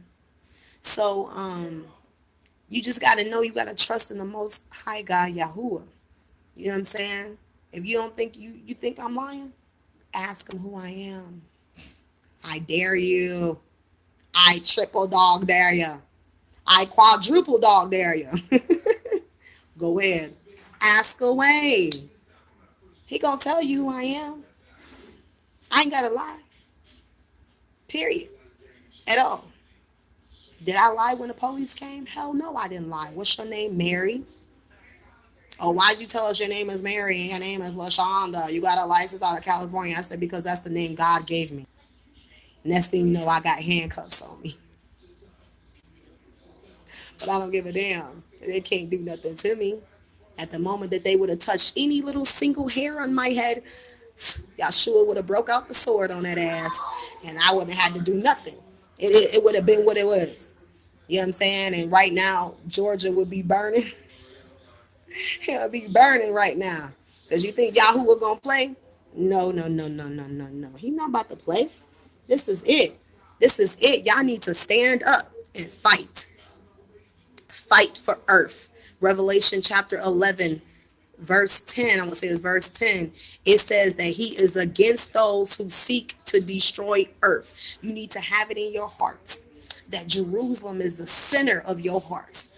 S2: So, you just got to know, you got to trust in the Most High God, Yahuwah. You know what I'm saying? If you don't think you think I'm lying, ask him who I am. I dare you. I triple dog dare you. I quadruple dog dare you. Go ahead. Ask away. He gonna tell you who I am. I ain't gotta lie. Period. At all. Did I lie when the police came? Hell no, I didn't lie. What's your name? Mary? Oh, why'd you tell us your name is Mary and your name is LaShonda? You got a license out of California. I said, because that's the name God gave me. Next thing you know, I got handcuffs on me. But I don't give a damn. They can't do nothing to me. At the moment that they would have touched any little single hair on my head, Yahshua would have broke out the sword on that ass, and I wouldn't have had to do nothing. It would have been what it was. You know what I'm saying? And right now, Georgia would be burning. It'll be burning right now. Because you think Yahoo was going to play? No, no, no, no, no, no, no. He's not about to play. This is it. This is it. Y'all need to stand up and fight. Fight for earth. Revelation chapter 11, verse 10. I'm going to say it's verse 10. It says that he is against those who seek to destroy earth. You need to have it in your heart that Jerusalem is the center of your heart.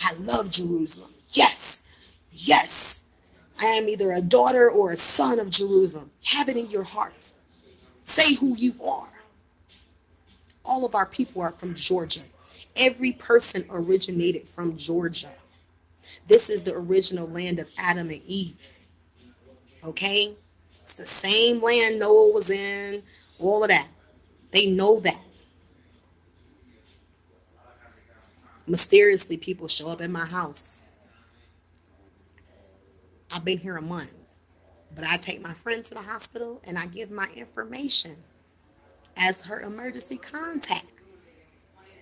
S2: I love Jerusalem. Yes. Yes. I am either a daughter or a son of Jerusalem. Have it in your heart. Say who you are. All of our people are from Georgia. Every person originated from Georgia. This is the original land of Adam and Eve. Okay? It's the same land Noah was in, all of that. They know that. Mysteriously, people show up at my house. I've been here a month, but I take my friend to the hospital and I give my information as her emergency contact.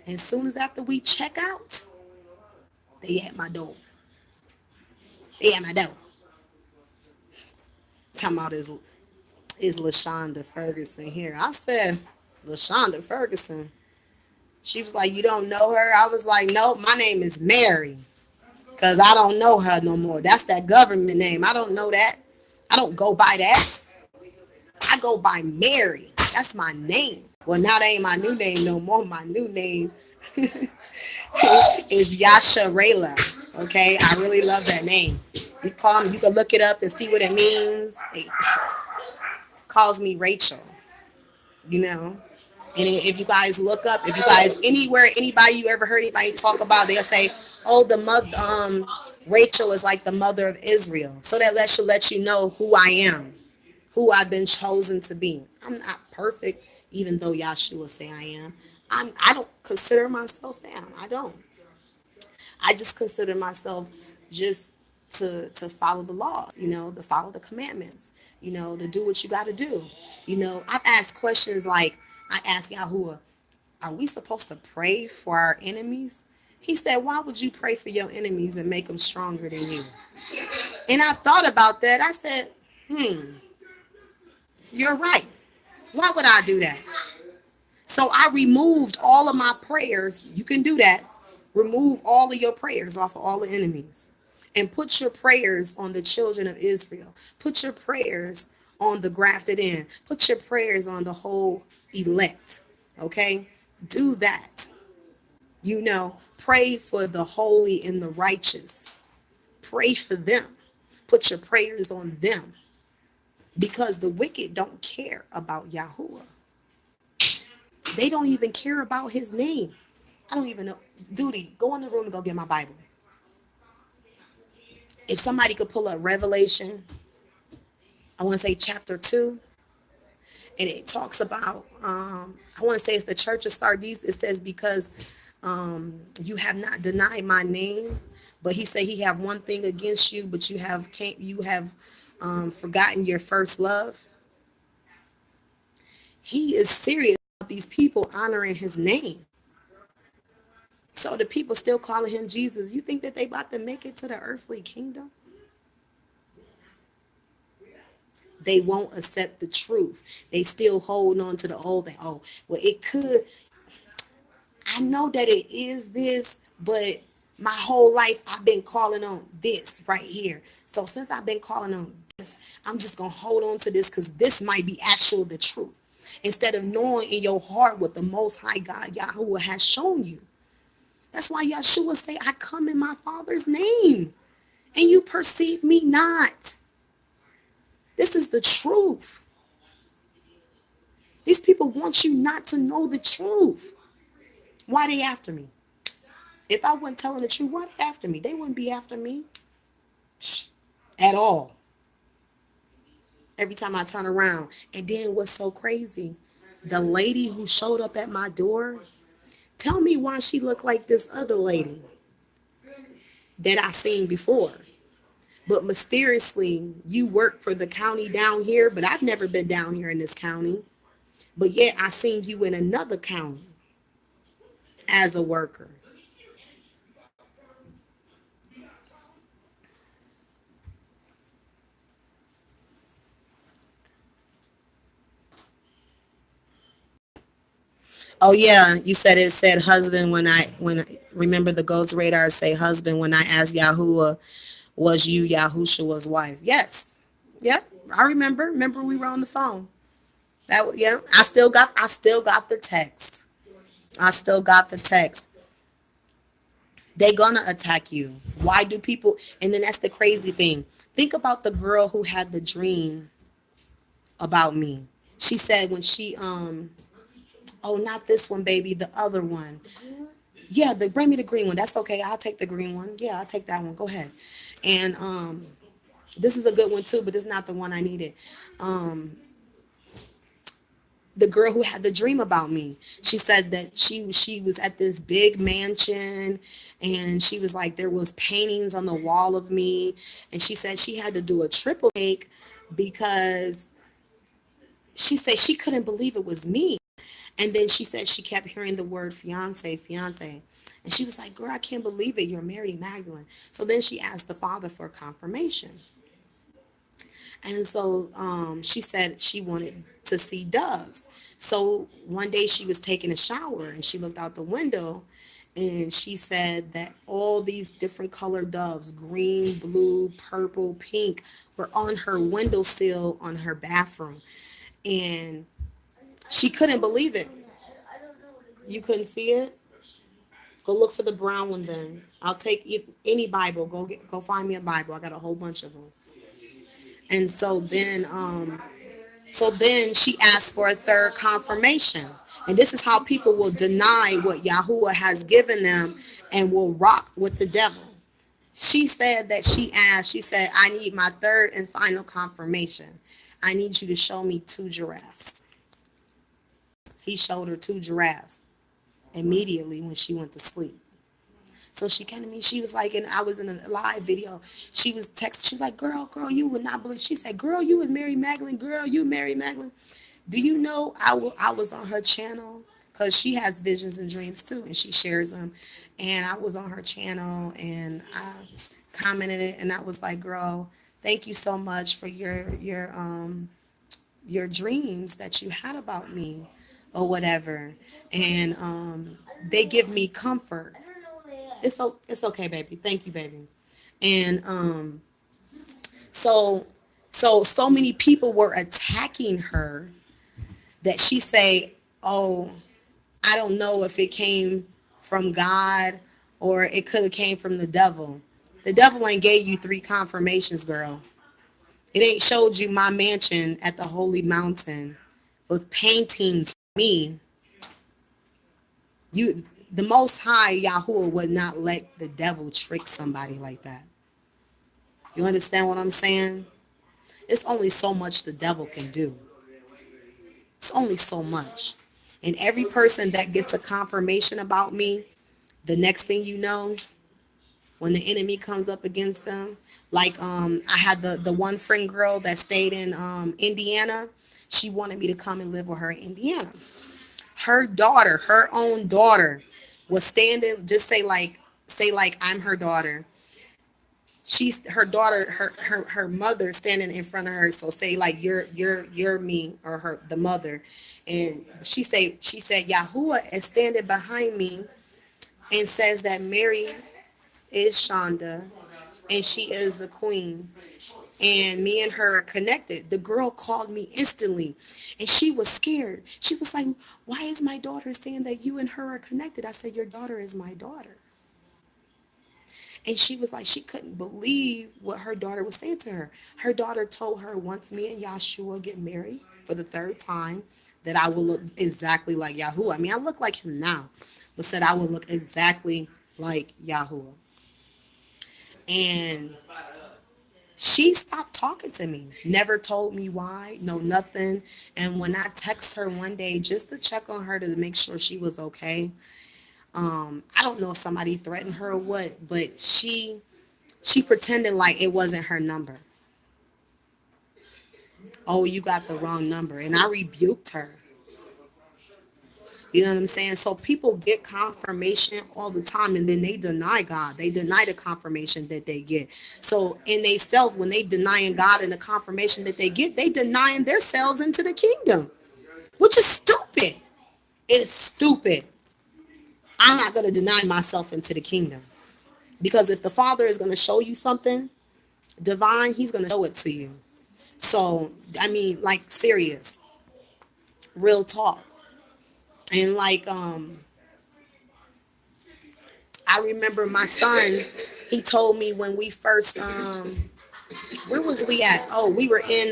S2: And as soon as after we check out, they at my door. They at my door. Talking about is LaShonda Ferguson here? I said, LaShonda Ferguson. She was like, you don't know her? I was like, nope, my name is Mary. Because I don't know her no more. That's that government name. I don't know that. I don't go by that. I go by Mary. That's my name. Well, now that ain't my new name no more. My new name is Yahsharayla. Okay, I really love that name. You call me, you can look it up and see what it means. It calls me Rachel. You know. And if you guys look up, if you guys anywhere, anybody you ever heard anybody talk about, they'll say, "Oh, the mother, Rachel is like the mother of Israel." So that should let you know who I am, who I've been chosen to be. I'm not perfect, even though Yahshua say I am. I don't consider myself that. I don't. I just consider myself just to follow the laws, to follow the commandments, to do what you got to do. I've asked questions like, I asked Yahuwah, are we supposed to pray for our enemies? He said, why would you pray for your enemies and make them stronger than you? And I thought about that. I said, you're right. Why would I do that? So I removed all of my prayers. You can do that. Remove all of your prayers off of all the enemies. And put your prayers on the children of Israel. Put your prayers on the grafted in. Put your prayers on the whole elect. Okay? Do that. Pray for the holy and the righteous. Pray for them. Put your prayers on them. Because the wicked don't care about Yahuwah. They don't even care about his name. I don't even know. Duty, go in the room and go get my Bible. If somebody could pull up Revelation, I want to say chapter 2. And it talks about, I want to say it's the church of Sardis. It says, because you have not denied my name. But he said he have one thing against you, but you have forgotten your first love. He is serious about these people honoring his name. So the people still calling him Jesus. You think that they about to make it to the earthly kingdom? They won't accept the truth. They still holding on to the old thing. Oh, well, it could. I know that it is this, but my whole life I've been calling on this right here. So since I've been calling on this, I'm just going to hold on to this because this might be actual the truth. Instead of knowing in your heart what the Most High God, Yahuwah, has shown you. That's why Yahshua say, I come in my Father's name, and you perceive me not. This is the truth. These people want you not to know the truth. Why they after me? If I wasn't telling the truth, why they after me? They wouldn't be after me at all. Every time I turn around. And then what's so crazy? The lady who showed up at my door, tell me why she looked like this other lady that I seen before. But mysteriously, you work for the county down here, but I've never been down here in this county. But yet I seen you in another county as a worker. Oh yeah, you said it said husband when remember the ghost radar say husband when I asked Yahuwah was you Yahushua's wife. Yes. Yep. I remember. Remember we were on the phone. Yeah, I still got the text. I still got the text. They gonna attack you. Why do people and then that's the crazy thing. Think about the girl who had the dream about me. She said when she oh not this one baby, the other one. Yeah, bring me the green one. That's okay. I'll take the green one. Yeah, I'll take that one. Go ahead. And this is a good one too, but this is not the one I needed. Um the girl who had the dream about me. She said that she was at this big mansion and she was like there was paintings on the wall of me and she said she had to do a triple take because she said she couldn't believe it was me. And then she said she kept hearing the word fiance, fiance. And she was like, girl, I can't believe it. You're Mary Magdalene. So then she asked the father for confirmation. And so she said she wanted to see doves. So one day she was taking a shower and she looked out the window and she said that all these different colored doves, green, blue, purple, pink, were on her windowsill on her bathroom. And she couldn't believe it. You couldn't see it? Go look for the brown one then. I'll take any Bible. Go find me a Bible. I got a whole bunch of them. And so then she asked for a third confirmation. And this is how people will deny what Yahuwah has given them and will rock with the devil. She said that she said, I need my third and final confirmation. I need you to show me two giraffes. He showed her two giraffes immediately when she went to sleep. So she came to me. She was like, and I was in a live video. She was texting. She was like, girl, you would not believe. She said, girl, you was Mary Magdalene. Girl, you Mary Magdalene. Do you know I was on her channel? Because she has visions and dreams too, and she shares them. And I was on her channel, and I commented it, and I was like, girl, thank you so much for your dreams that you had about me or whatever. And they give me comfort. It's okay, baby. Thank you, baby. And so so many people were attacking her that she say, "Oh, I don't know if it came from God or it could have came from the devil." The devil ain't gave you three confirmations, girl. It ain't showed you my mansion at the holy mountain with paintings of me. You the most high Yahuwah would not let the devil trick somebody like that. You understand what I'm saying? It's only so much the devil can do. It's only so much. And every person that gets a confirmation about me, the next thing you know, when the enemy comes up against them, like I had the one friend girl that stayed in Indiana. She wanted me to come and live with her in Indiana. Her daughter, her own daughter, was standing. Just say like I'm her daughter. She's her daughter, her mother standing in front of her. So say like you're me or her the mother, and she said Yahuwah is standing behind me and says that Mary is Shonda and she is the queen and me and her are connected. The girl called me instantly and she was scared. She was like, why is my daughter saying that you and her are connected? I said, your daughter is my daughter. And she was like, she couldn't believe what her daughter was saying to her. Her daughter told her once me and Yahshua get married for the third time, that I will look exactly like Yahuwah. I mean, I look like him now, but said I will look exactly like Yahuwah. And She stopped talking to me. Never told me why, no nothing. And when I text her one day just to check on her to make sure she was okay, I don't know if somebody threatened her or what, but she pretended like it wasn't her number. Oh, you got the wrong number. And I rebuked her. You know what I'm saying? So people get confirmation all the time and then they deny God. They deny the confirmation that they get. So in they self, when they denying God and the confirmation that they get, they denying themselves into the kingdom, which is stupid. It's stupid. I'm not going to deny myself into the kingdom because if the Father is going to show you something divine, he's going to show it to you. So, I mean, like serious, real talk. And like, I remember my son, he told me when we first, where was we at? Oh, we were in,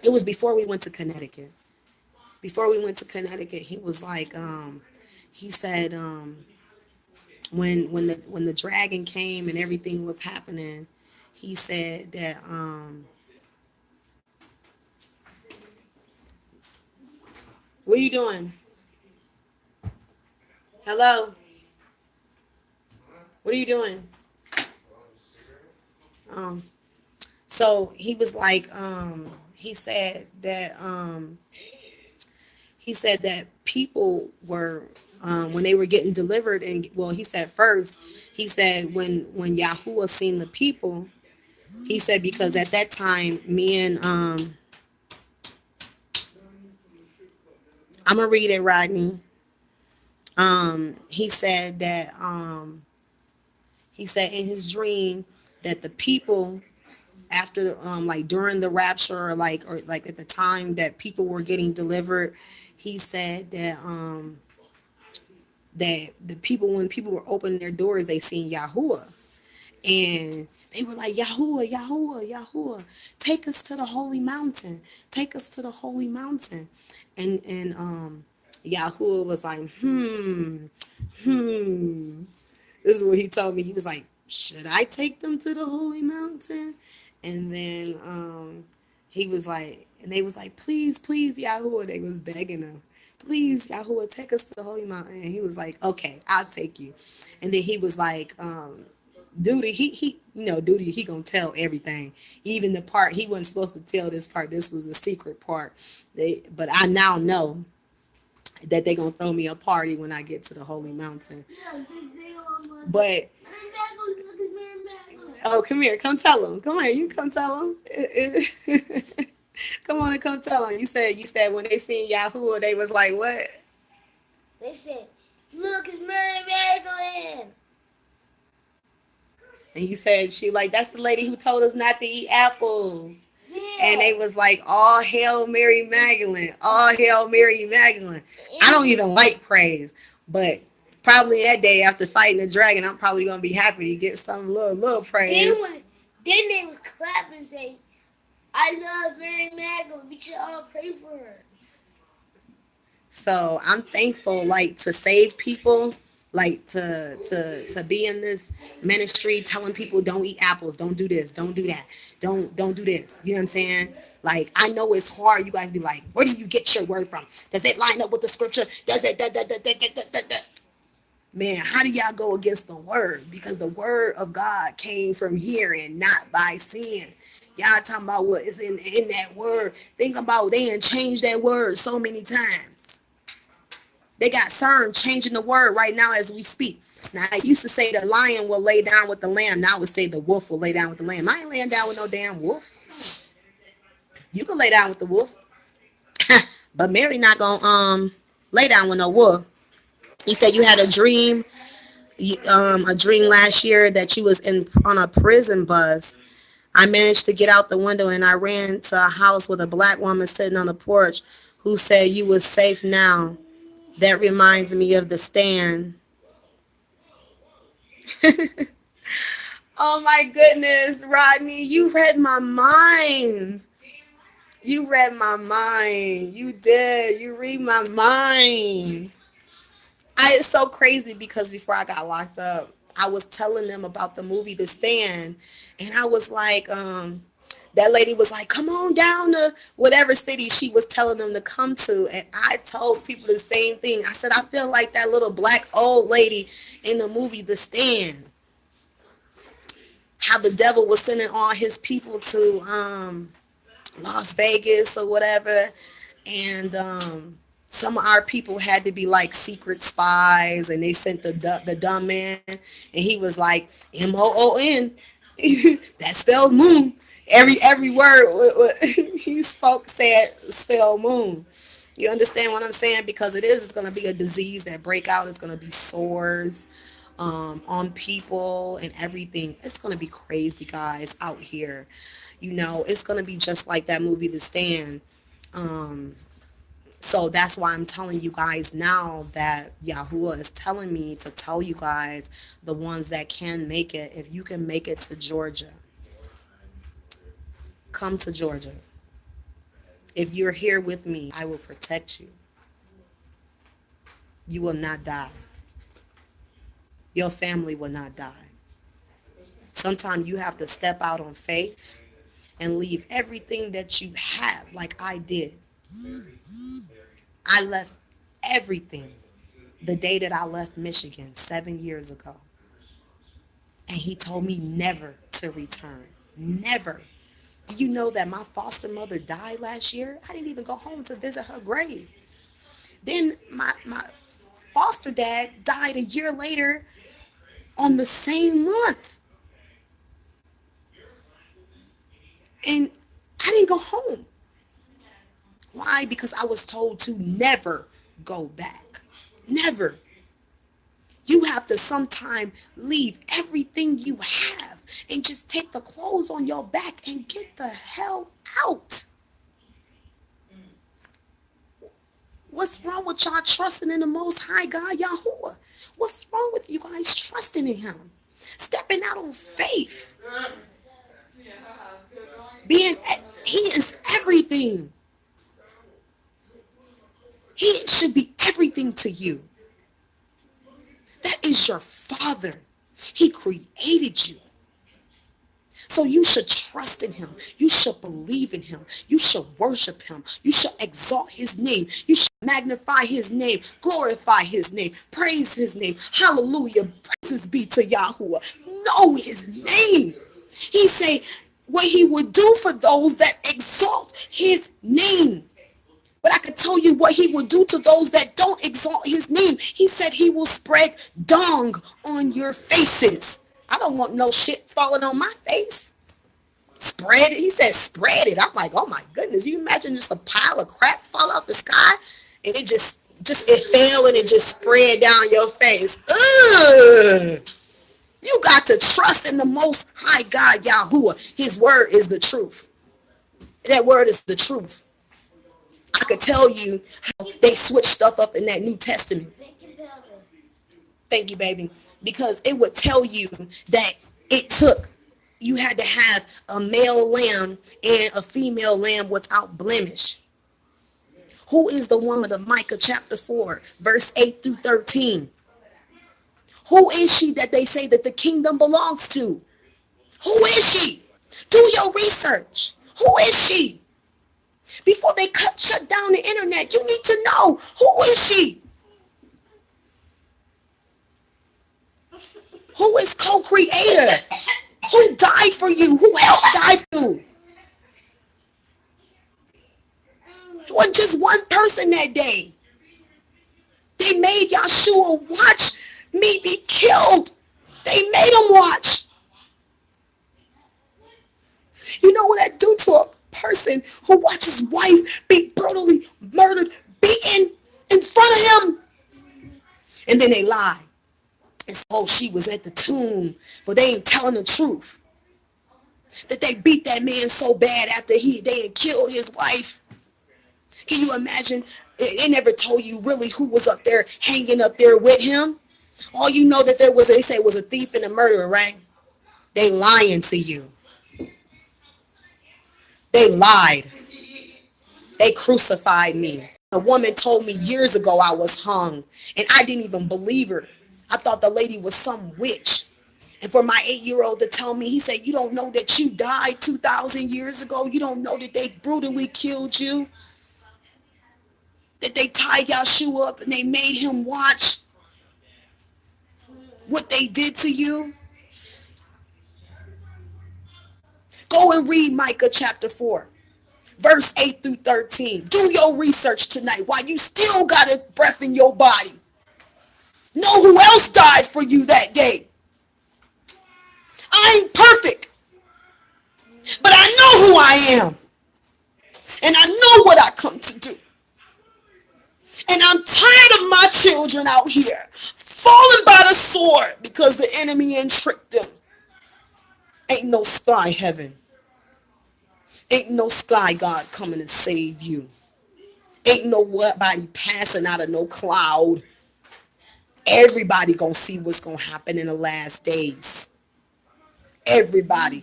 S2: it was before we went to Connecticut. Before we went to Connecticut, he was like, he said, when the dragon came and everything was happening, he said that, what are you doing? Hello? What are you doing? Um, so he was like, he said that people were when they were getting delivered, and well, he said first, he said when Yahuwah seen the people, he said because at that time me and I'm gonna read it, Rodney. He said that he said in his dream that the people after like during the rapture or like at the time that people were getting delivered, he said that the people when people were opening their doors they seen Yahuwah and they were like Yahuwah, Yahuwah, Yahuwah, take us to the holy mountain, take us to the holy mountain, and Yahuwah was like hmm. This is what he told me. He was like, should I take them to the holy mountain? And then he was like, and they was like, please, please, Yahuwah. They was begging him, please, Yahuwah, take us to the holy mountain. And he was like, okay, I'll take you. And then he was like, Duty, Duty, he gonna tell everything, even the part he wasn't supposed to tell. This part, this was a secret part. But I now know that they gonna throw me a party when I get to the holy mountain. But oh, come here, come tell them. Come here, you come tell them. Come on and come tell them. You said when they seen Yahuwah, they was like, what?
S3: They said, look, it's Mary Magdalene.
S2: And you said she like that's the lady who told us not to eat apples.
S3: Yeah.
S2: And they was like, all hail Mary Magdalene, all hail Mary Magdalene. I don't even like praise, but probably that day after fighting the dragon, I'm probably gonna be happy to get some little praise.
S3: Then they would clap and say, I love Mary Magdalene. We should all pray for her.
S2: So I'm thankful, like to save people, like to be in this ministry, telling people don't eat apples, don't do this, don't do that, don't do this. You know what I'm saying? Like I know it's hard. You guys be like, where do you get your word from? Does it line up with the scripture? Does it? Man, how do y'all go against the word? Because the word of God came from hearing, not by seeing. Y'all talking about what is in that word. Think about they done changed that word so many times. They got CERN changing the word right now as we speak. Now, I used to say the lion will lay down with the lamb. Now I would say the wolf will lay down with the lamb. I ain't laying down with no damn wolf. You can lay down with the wolf. But Mary not gonna lay down with no wolf. You said you had a dream last year that you was in on a prison bus. I managed to get out the window and I ran to a house with a black woman sitting on the porch who said you was safe now. That reminds me of The Stand. Oh my goodness, Rodney, you read my mind. You read my mind. You did. You read my mind. It's so crazy because before I got locked up, I was telling them about the movie The Stand, and I was like, that lady was like, come on down to whatever city she was telling them to come to. And I told people the same thing. I said, I feel like that little black old lady in the movie The Stand. How the devil was sending all his people to Las Vegas or whatever. And some of our people had to be like secret spies, and they sent the dumb man, and he was like MOON. That spelled moon. Every word he spoke said spell moon. You understand what I'm saying? Because it's going to be a disease that break out. It's going to be sores on people and everything. It's going to be crazy, guys, out here. It's going to be just like that movie The Stand. So that's why I'm telling you guys now that Yahuwah is telling me to tell you guys, the ones that can make it, if you can make it to Georgia, come to Georgia. If you're here with me, I will protect you. You will not die. Your family will not die. Sometimes you have to step out on faith and leave everything that you have, like I did. I left everything the day that I left Michigan 7 years ago. And he told me never to return. Never. Do you know that my foster mother died last year? I didn't even go home to visit her grave. Then my foster dad died a year later on the same month. And I didn't go home. Why? Because I was told to never go back. Never. You have to sometime leave everything you have and just take the clothes on your back and get the hell out. What's wrong with y'all trusting in the Most High God, Yahuwah? What's wrong with you guys trusting in Him? Stepping out on faith. He is everything. He should be everything to you. That is your Father. He created you. So you should trust in Him. You should believe in Him. You should worship Him. You should exalt His name. You should magnify His name. Glorify His name. Praise His name. Hallelujah. Praises be to Yahuwah. Know His name. He say what He would do for those that exalt His name. But I can tell you what He will do to those that don't exalt His name. He said He will spread dung on your faces. I don't want no shit falling on my face. Spread it. He said spread it. I'm like, oh my goodness. You imagine just a pile of crap fall out the sky and it just it fell and it just spread down your face. Ugh. You got to trust in the Most High God, Yahuwah. His word is the truth. That word is the truth. I could tell you how they switched stuff up in that New Testament. Thank you, baby. Because it would tell you that you had to have a male lamb and a female lamb without blemish. Who is the woman of Micah chapter 4, verse 8 through 13? Who is she that they say that the kingdom belongs to? Who is she? Do your research. Who is she? Before they shut down the internet, you need to know, who is she? Who is co-creator? Who died for you? Who helped die for you? It wasn't just one person that day. They made Yahshua watch me be killed. They made him watch. You know what that do to a person who watches his wife be brutally murdered, beaten in front of him? And then they lie. And say, oh, she was at the tomb, but they ain't telling the truth. That they beat that man so bad after they had killed his wife. Can you imagine? They never told you really who was up there, hanging up there with him. All you know that they say was a thief and a murderer, right? They lying to you. They lied. They crucified me. A woman told me years ago I was hung, and I didn't even believe her. I thought the lady was some witch. And for my 8-year-old to tell me, he said, you don't know that you died 2,000 years ago? You don't know that they brutally killed you? That they tied Yahshua up and they made him watch what they did to you? Go and read Micah chapter 4, verse 8 through 13. Do your research tonight while you still got a breath in your body. Know who else died for you that day. I ain't perfect, but I know who I am. And I know what I come to do. And I'm tired of my children out here falling by the sword because the enemy ain't tricked them. Ain't no sky heaven. Ain't no sky God coming to save you. Ain't nobody passing out of no cloud. Everybody gonna see what's gonna happen in the last days. Everybody.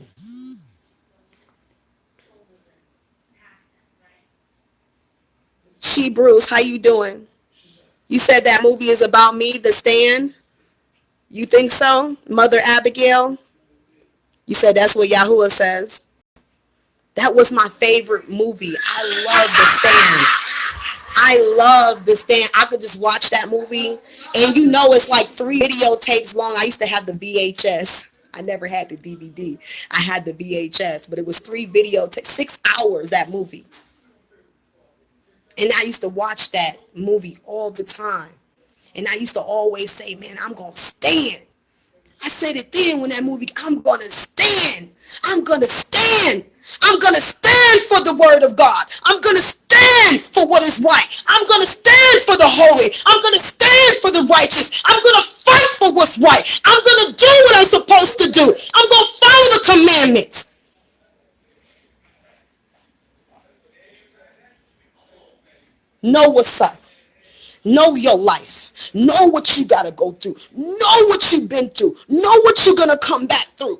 S2: She Bruce, how you doing? You said that movie is about me, The Stand? You think so? Mother Abigail? You said that's what Yahuwah says. That was my favorite movie. I love The Stand. I love The Stand. I could just watch that movie. And you know it's like 3 videotapes long. I used to have the VHS. I never had the DVD. I had the VHS. But it was 3 videotapes. 6 hours, that movie. And I used to watch that movie all the time. And I used to always say, man, I'm going to stand. I said it then when that movie, I'm going to stand. I'm going to stand. I'm going to stand for the word of God. I'm going to stand for what is right. I'm going to stand for the holy. I'm going to stand for the righteous. I'm going to fight for what's right. I'm going to do what I'm supposed to do. I'm going to follow the commandments. Know what's up. Know your life. Know what you got to go through. Know what you've been through. Know what you're going to come back through.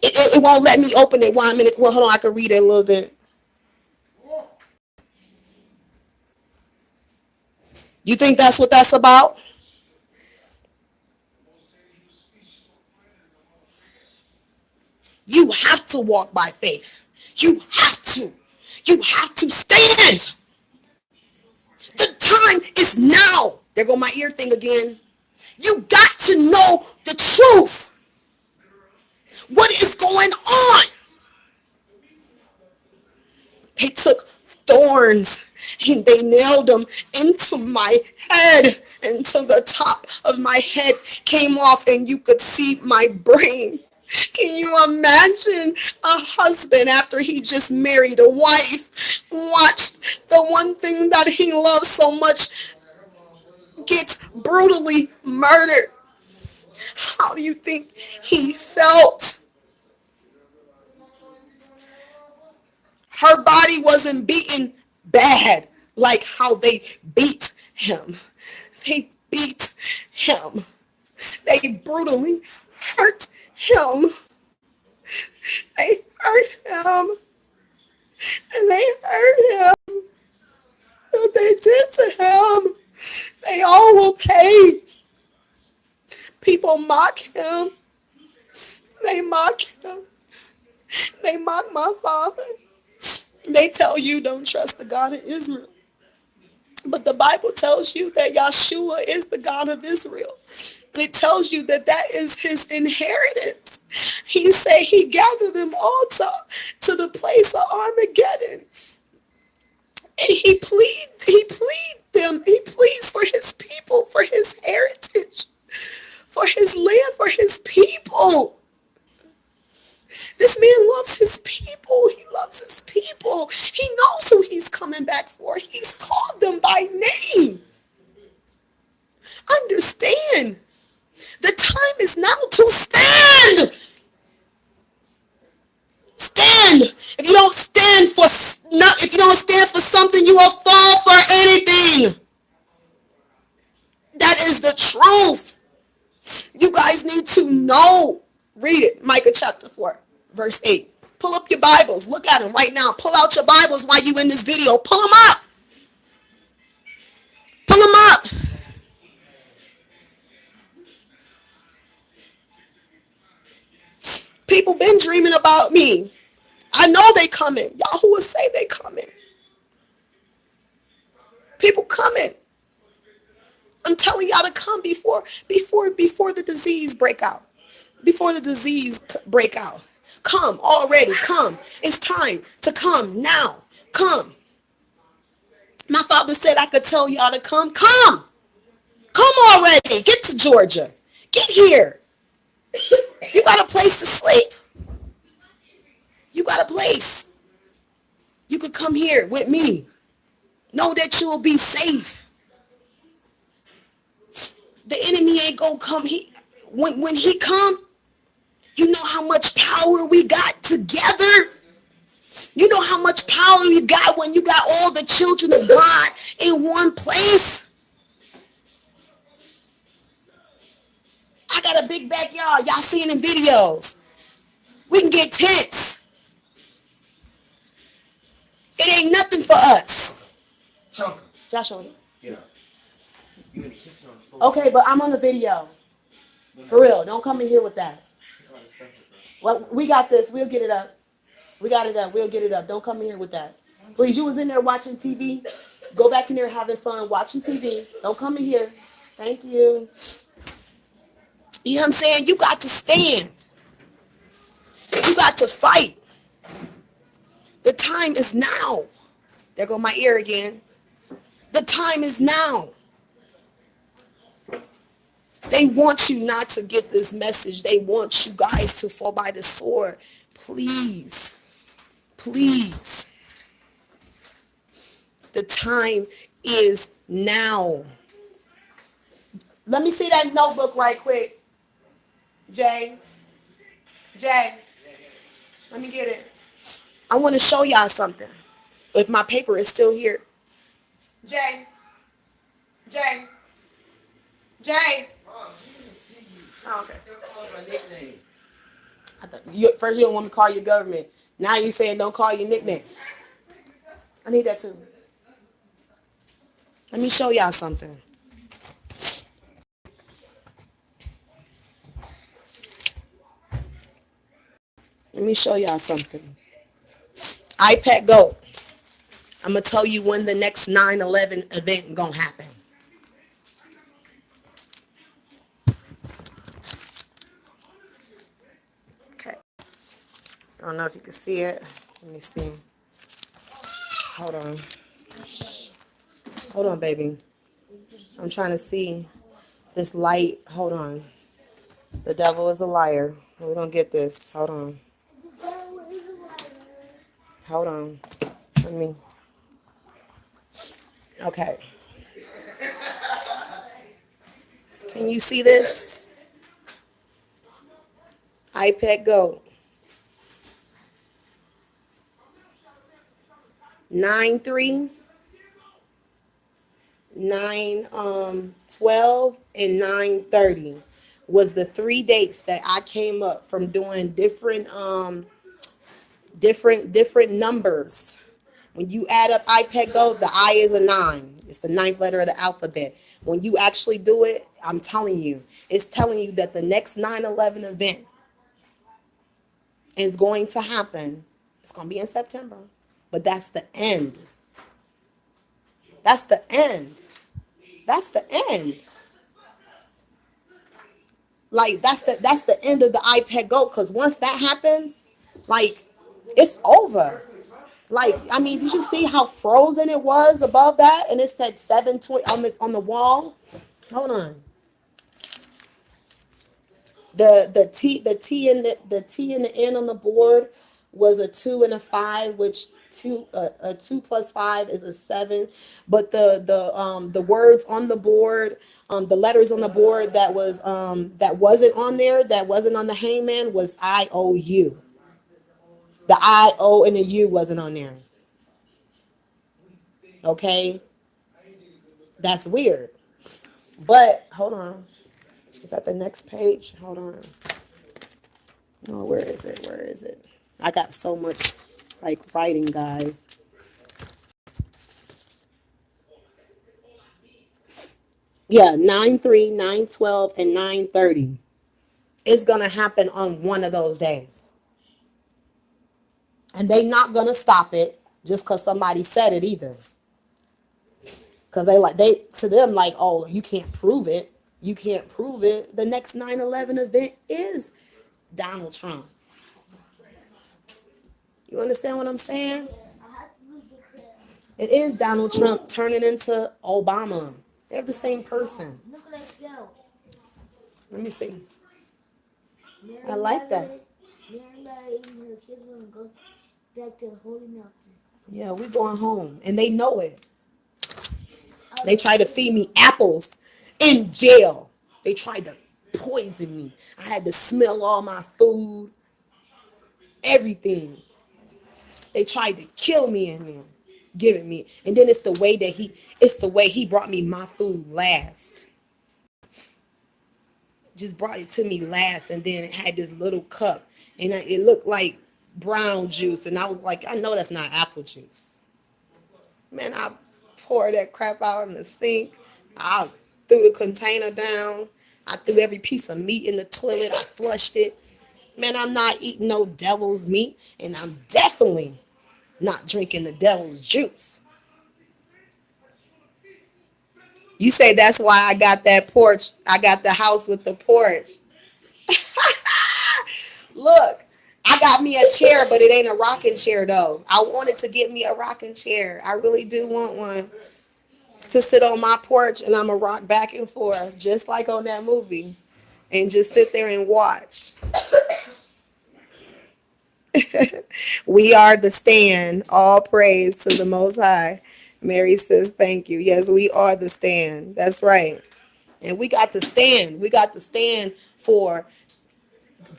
S2: It won't let me open it 1 minute. Well, hold on. I can read it a little bit. You think that's what that's about? You have to walk by faith. You have to. You have to stand. The time is now. There go my ear thing again. You got to know the truth. What is going on? They took thorns and they nailed them into my head, until the top of my head came off and you could see my brain. Can you imagine a husband after he just married a wife, watched the one thing that he loves so much gets brutally murdered? How do you think he felt? Her body wasn't beaten bad like how they beat him. They beat him. They brutally hurt him. They hurt him. And they hurt him. What they did to him, they all will pay. People mock him. They mock him. They mock my father. They tell you don't trust the God of Israel. But the Bible tells you that Yahshua is the God of Israel. It tells you that that is his inheritance. He said he gathered them all to the place of Armageddon. And he pleads for his people, for his heritage, for his land, for his people. This man loves his people. He loves his people. He knows who he's coming back for. He's called them by name. Understand. The time is now to stand. Stand. If you don't stand for something, you will fall for anything. That is the truth. You guys need to know. Read it. Micah chapter 4, verse 8. Pull up your Bibles. Look at them right now. Pull out your Bibles while you in this video. Pull them up. Pull them up. People been dreaming about me. I know they coming. Y'all who will say they coming. People coming. I'm telling y'all to come before the disease break out. Before the disease break out. Come already. Come. It's time to come now. Come. My father said I could tell y'all to come. Come. Come already. Get to Georgia. Get here. You got a place to sleep. You got a place. You could come here with me. Know that you'll be safe. The enemy ain't gonna come. When he come, you know how much power we got together. You know how much power you got when you got all the children of God in one place. I got a big backyard. Y'all seen in videos. We can get tents. It ain't nothing for us. Joshua. Yeah. You in the kitchen on the phone. Okay, but I'm on the video. For real. Don't come in here with that. Well, we got this. We'll get it up. We got it up. We'll get it up. Don't come in here with that. Please, you was in there watching TV. Go back in there having fun watching TV. Don't come in here. Thank you. You know what I'm saying? You got to stand. You got to fight. The time is now. There go my ear again. The time is now. They want you not to get this message. They want you guys to fall by the sword. Please. Please. The time is now. Let me see that notebook right quick. Jay. Let me get it. I want to show y'all something. If my paper is still here. Jay. Oh, okay. First you don't want me to call your government. Now you saying don't call your nickname. I need that too. Let me show y'all something. Let me show y'all something. iPad Go. I'm going to tell you when the next 9/11 event going to happen. Okay. I don't know if you can see it. Let me see. Hold on, baby. I'm trying to see this light. Hold on. The devil is a liar. We're going to get this. Hold on. Let me. Okay. Can you see this? iPad Go. 9/3, 9/12, and 9/30 was the 3 dates that I came up from doing different numbers. When you add up iPad Go, the I is a 9. It's the 9th letter of the alphabet. When you actually do it, I'm telling you, it's telling you that the next 9/11 event is going to happen. It's going to be in September. But that's the end. That's the end. That's the end. Like, that's the end of the iPad Go. Because once that happens, like, it's over. Like, I mean, did you see how frozen it was above that? And it said 720 on the wall. Hold on. The T and the N on the board was a 2 and a 5, which a 2 plus 5 is a 7. But the words on the board, the letters on the board that wasn't on there, that wasn't on the hangman, was IOU. The I, O, and the U wasn't on there. Okay? That's weird. But, hold on. Is that the next page? Hold on. Oh, where is it? I got so much, like, writing, guys. Yeah, 9/3, 9/12, and 9/30. It's going to happen on one of those days. And they not gonna stop it just because somebody said it either. Because they to them like, oh, you can't prove it. You can't prove it. The next 9/11 event is Donald Trump. You understand what I'm saying? It is Donald Trump turning into Obama. They're the same person. Let me see. I like that.
S3: Back to the holy mountain.
S2: Yeah, we going home. And they know it. They tried to feed me apples in jail. They tried to poison me. I had to smell all my food. Everything. They tried to kill me in there. Giving me. And then it's the way he brought me my food last. Just brought it to me last, and then it had this little cup. And it looked like brown juice. And I was like, I know that's not apple juice. Man, I poured that crap out in the sink. I threw the container down. I threw every piece of meat in the toilet. I flushed it. Man, I'm not eating no devil's meat, and I'm definitely not drinking the devil's juice. You say that's why I got that porch. I got the house with the porch. Look, I got me a chair, but it ain't a rocking chair though. I wanted to get me a rocking chair. I really do want one to sit on my porch, and I'm a rock back and forth, just like on that movie, and just sit there and watch. We are the stand. All praise to the Most High. Mary says, thank you. Yes, we are the stand. That's right. And we got to stand. We got to stand for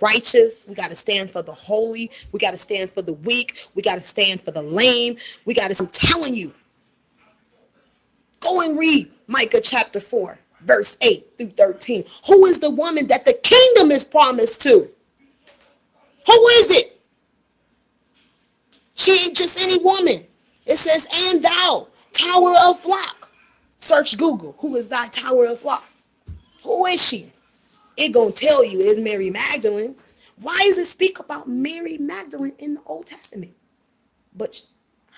S2: righteous. We got to stand for the holy. We got to stand for the weak. We got to stand for the lame. I'm telling you, go and read Micah chapter 4, verse 8 through 13. Who is the woman that the kingdom is promised to? Who is it? She ain't just any woman. It says, and thou, tower of flock. Search Google. Who is thy tower of flock? Who is she? It gonna tell you it's Mary Magdalene. Why does it speak about Mary Magdalene in the Old Testament? But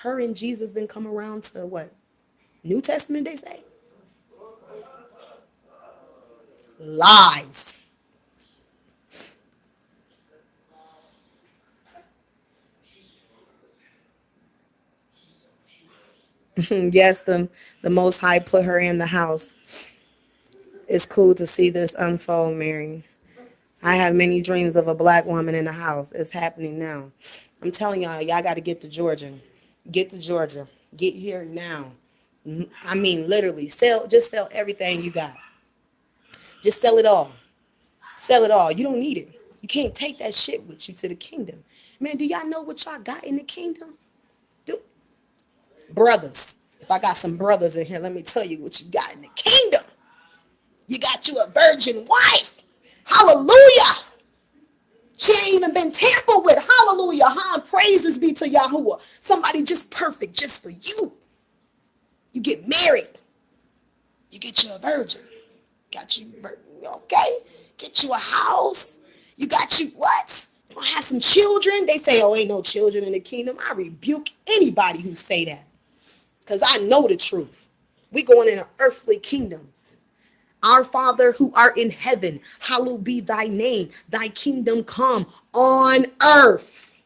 S2: her and Jesus didn't come around to what? New Testament, they say? Lies. Yes, the Most High put her in the house. It's cool to see this unfold, Mary. I have many dreams of a black woman in the house. It's happening now. I'm telling y'all got to get to Georgia. Get to Georgia. Get here now. I mean, literally, just sell everything you got. Just sell it all. Sell it all. You don't need it. You can't take that shit with you to the kingdom. Man, do y'all know what y'all got in the kingdom? Brothers. If I got some brothers in here, let me tell you what you got in the kingdom. You got you a virgin wife. Hallelujah. She ain't even been tampered with. Hallelujah. Praises be to Yahuwah. Somebody just perfect just for you. You get married. You get you a virgin. Got you, okay? Get you a house. You got you what? Gonna have some children. They say, oh, ain't no children in the kingdom. I rebuke anybody who say that. Because I know the truth. We going in an earthly kingdom. Our Father who art in heaven, hallowed be thy name. Thy kingdom come on earth.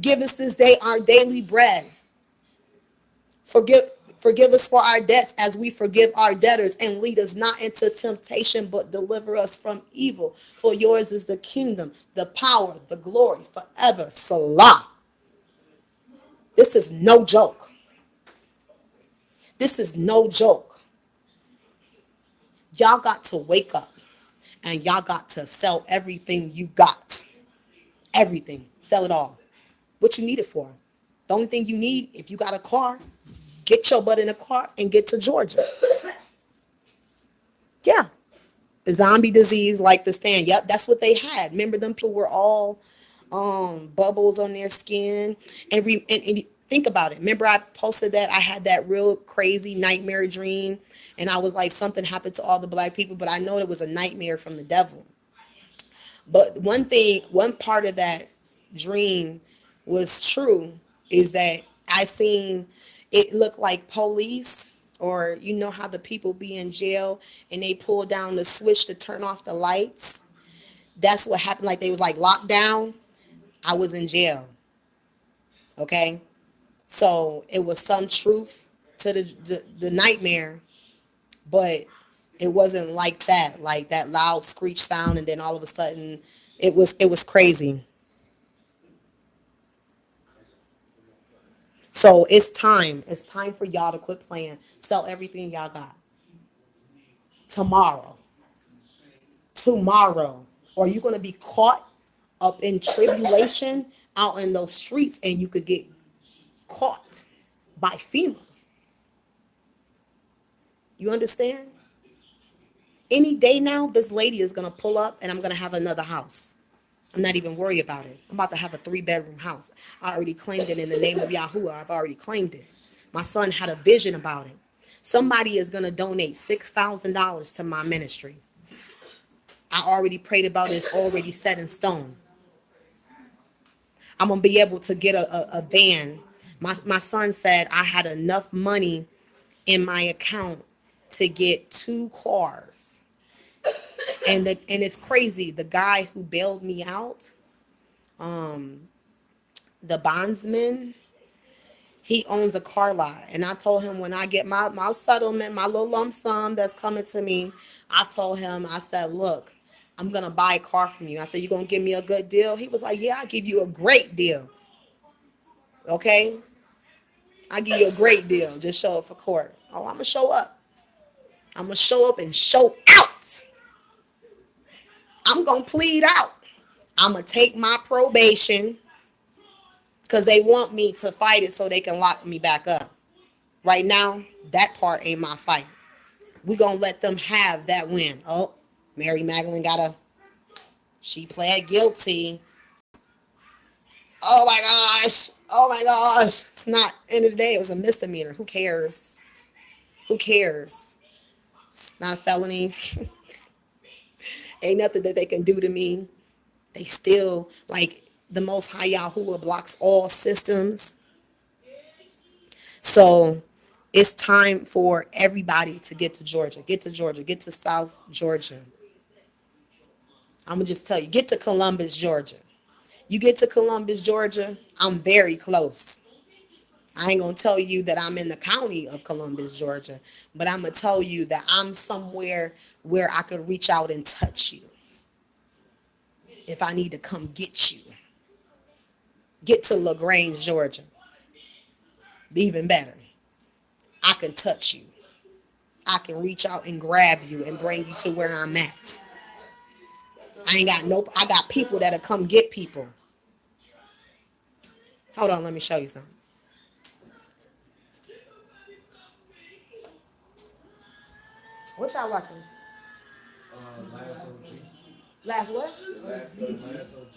S2: Give us this day our daily bread. Forgive us for our debts as we forgive our debtors, and lead us not into temptation, but deliver us from evil. For yours is the kingdom, the power, the glory forever. Salah. This is no joke. This is no joke. Y'all got to wake up, and y'all got to sell everything you got. Everything. Sell it all. What you need it for? The only thing you need, if you got a car, get your butt in a car and get to Georgia. Yeah. The zombie disease like the stand. Yep, that's what they had. Remember them people were all bubbles on their skin. And think about it. Remember I posted that I had that real crazy nightmare dream, and I was like, something happened to all the black people, but I know it was a nightmare from the devil. But one part of that dream was true is that I seen it look like police, or you know how the people be in jail and they pull down the switch to turn off the lights. That's what happened. Like they was like locked down. I was in jail. Okay, so it was some truth to the nightmare, but it wasn't like that loud screech sound, and then all of a sudden it was crazy. So it's time for y'all to quit playing, sell everything y'all got tomorrow. Tomorrow, or you're going to be caught up in tribulation out in those streets, and you could get caught by FEMA. You understand? Any day now, this lady is going to pull up and I'm going to have another house. I'm not even worried about it. I'm about to have a 3-bedroom house. I already claimed it in the name of Yahuwah. I've already claimed it. My son had a vision about it. Somebody is going to donate $6,000 to my ministry. I already prayed about it. It's already set in stone. I'm going to be able to get a van. My son said I had enough money in my account to get 2 cars. And it's crazy. The guy who bailed me out, the bondsman, he owns a car lot. And I told him when I get my settlement, my little lump sum that's coming to me, I told him, I said, look, I'm going to buy a car from you. I said, you going to give me a good deal? He was like, yeah, I'll give you a great deal. Okay? I give you a great deal. Just show up for court. Oh, I'm going to show up. I'm going to show up and show out. I'm going to plead out. I'm going to take my probation because they want me to fight it so they can lock me back up. Right now, that part ain't my fight. We going to let them have that win. Oh, Mary Magdalene she pled guilty. Oh my gosh. Oh my gosh. It's not, end of the day, it was a misdemeanor. Who cares? Who cares? It's not a felony. Ain't nothing that they can do to me. They still, like, the Most High Yahuwah blocks all systems. So it's time for everybody to get to Georgia. Get to Georgia. Get to South Georgia. I'm going to just tell you, get to Columbus, Georgia. You get to Columbus, Georgia, I'm very close. I ain't going to tell you that I'm in the county of Columbus, Georgia, but I'm going to tell you that I'm somewhere where I could reach out and touch you if I need to come get you. Get to LaGrange, Georgia. Even better. I can touch you. I can reach out and grab you and bring you to where I'm at. I got people that'll come get people. Hold on, let me show you something. What y'all watching?
S4: Last OG.
S2: Last what?
S4: Last OG.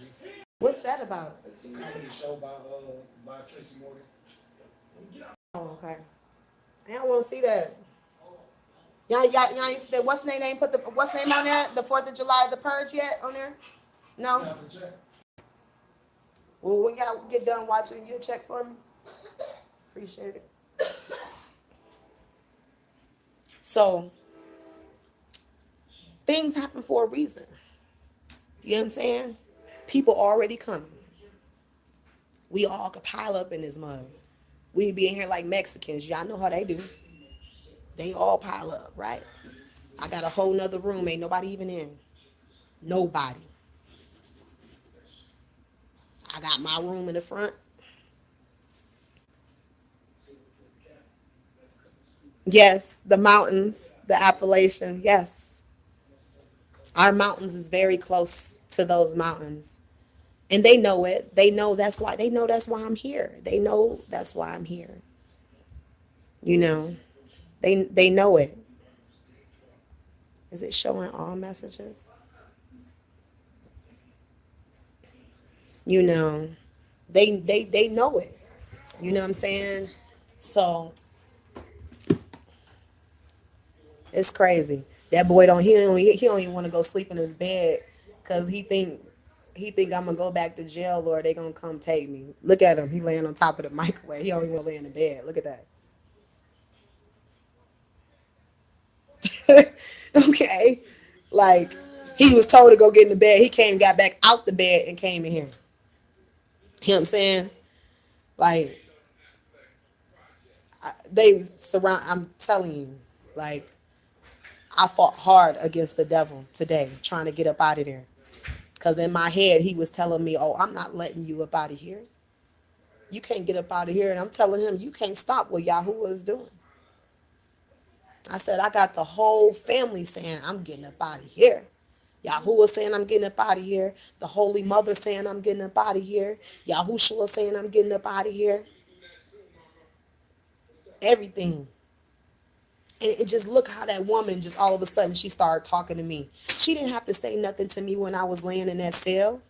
S2: What's that about?
S4: It's a comedy show by Tracy Morgan.
S2: Oh, okay. I don't want to see that. Y'all ain't see that. What's name? They ain't put the what's name on there? The 4th of July, the purge yet on there? No.
S4: You have to check.
S2: Well, when y'all get done watching, you'll check for me. Appreciate it. So things happen for a reason. You know what I'm saying? People already coming. We all could pile up in this mud. We be in here like Mexicans. Y'all know how they do. They all pile up, right? I got a whole nother room. Ain't nobody even in. Nobody. I got my room in the front. Yes, the mountains, the Appalachian. Yes. Our mountains is very close to those mountains. And they know it. They know that's why I'm here. They know that's why I'm here. You know. They know it. Is it showing all messages? You know. They know it. You know what I'm saying? So it's crazy. That boy he don't even want to go sleep in his bed because he think he think I'm gonna go back to jail or they gonna come take me. Look at him. He laying on top of the microwave. He don't even want to lay in the bed. Look at that. Okay. Like he was told to go get in the bed. He came, got back out the bed and came in here. You know what I'm saying? Like they surround. I'm telling you, like I fought hard against the devil today, trying to get up out of there. Cause in my head he was telling me, "Oh, I'm not letting you up out of here. You can't get up out of here." And I'm telling him, "You can't stop what Yahuwah is doing." I said, "I got the whole family saying I'm getting up out of here. Yahuwah saying I'm getting up out of here. The Holy Mother saying I'm getting up out of here. Yahushua saying I'm getting up out of here. Everything." And just look how that woman just all of a sudden she started talking to me. She didn't have to say nothing to me when I was laying in that cell.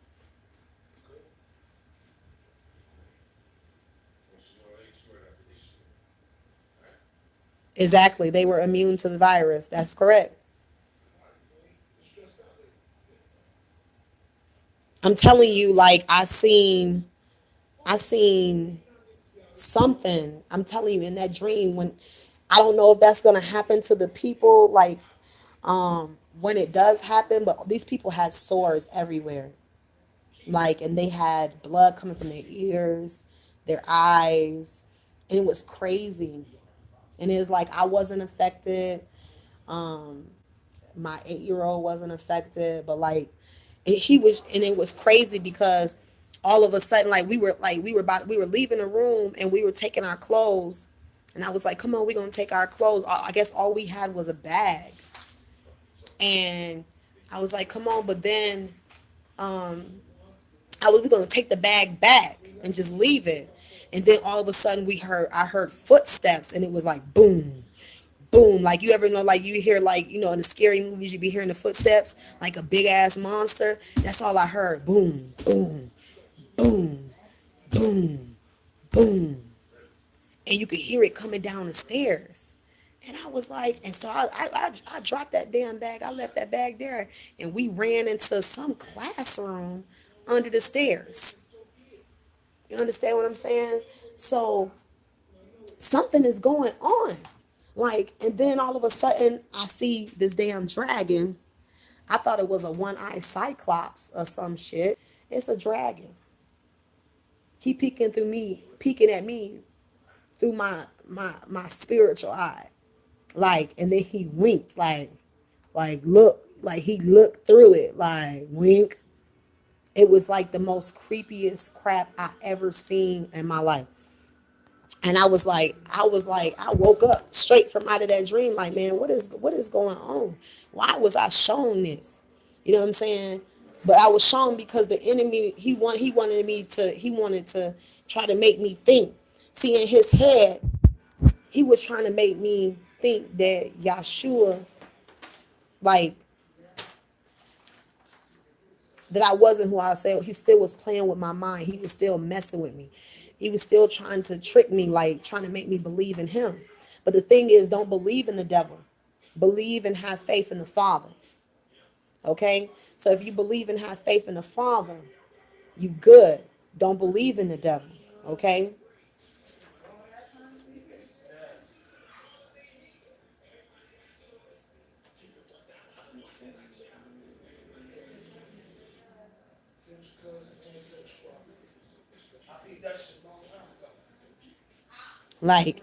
S2: Exactly. They were immune to the virus. That's correct. I'm telling you, like I seen something. I'm telling you in that dream when I don't know if that's gonna happen to the people like when it does happen, but these people had sores everywhere. Like and they had blood coming from their ears, their eyes, and it was crazy. And it's like I wasn't affected. Um my 8-year old wasn't affected, but like he was, and it was crazy because all of a sudden we were leaving the room and we were taking our clothes, and I was like, come on, we're gonna take our clothes. I guess all we had was a bag, and I was like, come on, but then um we're gonna take the bag back and just leave it. And then all of a sudden I heard footsteps, and it was like boom, boom. Like you ever know, like you hear, like, you know, in the scary movies you be hearing the footsteps like a big ass monster. That's all I heard. Boom, boom, boom, boom, boom. And you could hear it coming down the stairs. And I was like, and so I dropped that damn bag. I left that bag there, and we ran into some classroom under the stairs. You understand what I'm saying? So something is going on. Like, and then all of a sudden I see this damn dragon. I thought it was a one-eyed cyclops or some shit. It's a dragon. He peeking at me through my spiritual eye. Like, and then he winked, like look, like he looked through it, like wink. It was like the most creepiest crap I ever seen in my life. And I woke up straight from out of that dream, like, man, what is going on? Why was I shown this? You know what I'm saying? But I was shown because the enemy, he wanted to try to make me think. See, in his head, he was trying to make me think that Yahshua, like, that I wasn't who I said. He still was playing with my mind. He was still messing with me. He was still trying to trick me, like trying to make me believe in him. But the thing is, don't believe in the devil. Believe and have faith in the Father. Okay? So if you believe and have faith in the Father, you good. Don't believe in the devil. Okay? Like,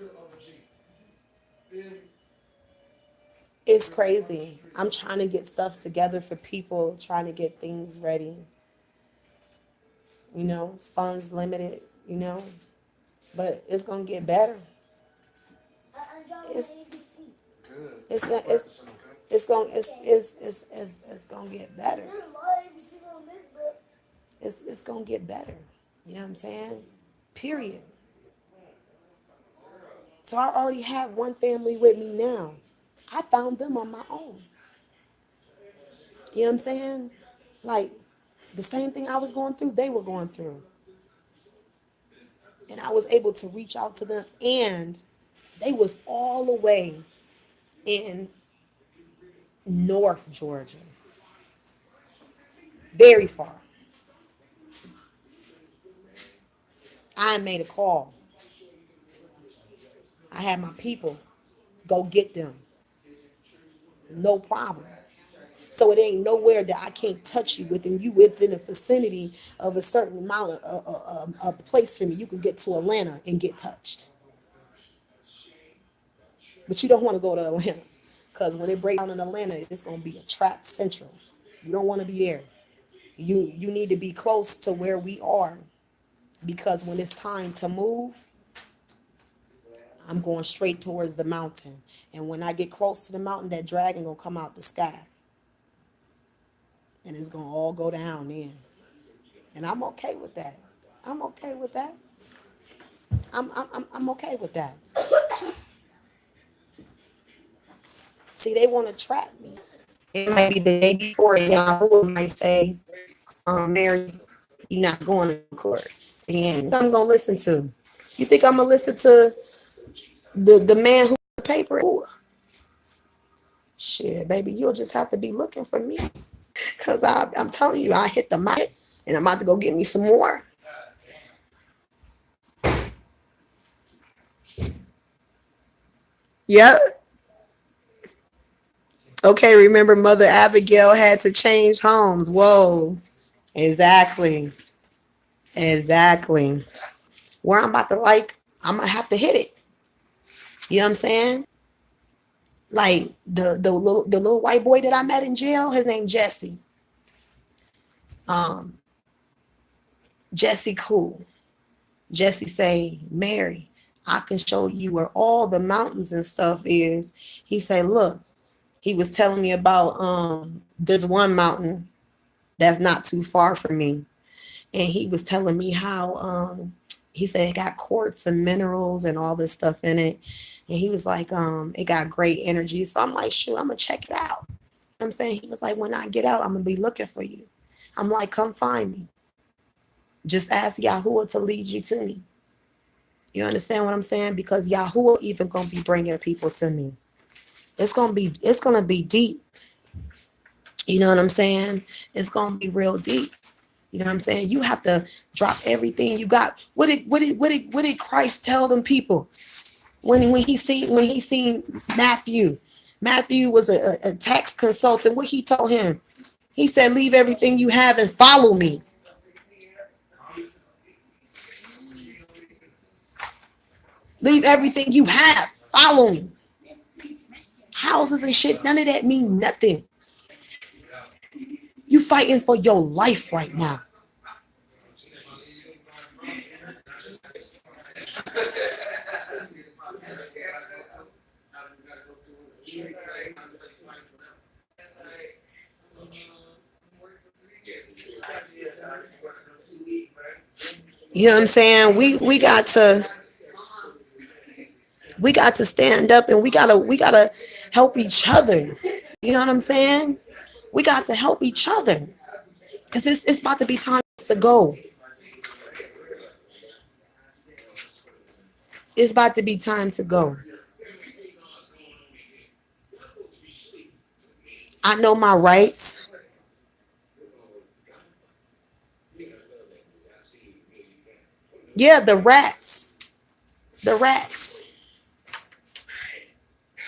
S2: it's crazy. I'm trying to get stuff together for people, trying to get things ready. Funds limited, but it's gonna get better. It's it's gonna it's gonna get better. It's gonna get better. You know what I'm saying? Period. So I already have one family with me now. I found them on my own. You know what I'm saying? Like the same thing I was going through, they were going through. And I was able to reach out to them, and they was all the way in North Georgia. Very far. I made a call. I had my people go get them. No problem. So it ain't nowhere that I can't touch you within within a vicinity of a certain amount of place for me. You can get to Atlanta and get touched. But you don't want to go to Atlanta. Because when it breaks down in Atlanta, it's gonna be a trap central. You don't want to be there. You need to be close to where we are. Because when it's time to move, I'm going straight towards the mountain. And when I get close to the mountain, that dragon gonna come out the sky. And it's gonna all go down then. And I'm okay with that. I'm okay with that. I'm okay with that. See, they want to trap me. It might be the day before, and Yahoo might say, Mary, you're not going to court. And I'm gonna listen to. You think I'm gonna listen to the man who the paper? Ooh, shit, baby, you'll just have to be looking for me. Cause I'm telling you, I hit the mic and I'm about to go get me some more. Yep. Okay, remember Mother Abigail had to change homes. Whoa. Exactly. Exactly. Where I'm about to I'm gonna have to hit it. You know what I'm saying? Like the little white boy that I met in jail, his name Jesse. Um, Jesse cool. Jesse say, Mary, I can show you where all the mountains and stuff is. He say, look, he was telling me about this one mountain that's not too far from me. And he was telling me how he said it got quartz and minerals and all this stuff in it. And he was like, it got great energy. So I'm like, shoot, I'm gonna check it out. I'm saying, he was like, when I get out, I'm gonna be looking for you. I'm like, come find me. Just ask Yahuwah to lead you to me. You understand what I'm saying? Because Yahuwah even gonna be bringing people to me. It's gonna be deep. You know what I'm saying? It's gonna be real deep. You know what I'm saying? You have to drop everything you got. What did Christ tell them people when he seen Matthew? Matthew was a tax consultant. What he told him? He said, "Leave everything you have and follow me." Leave everything you have. Follow me. Houses and shit, none of that mean nothing. You fighting for your life right now. You know what I'm saying? We got to stand up and we gotta help each other. You know what I'm saying? We got to help each other. Because it's about to be time to go. It's about to be time to go. I know my rights. Yeah, the rats. The rats.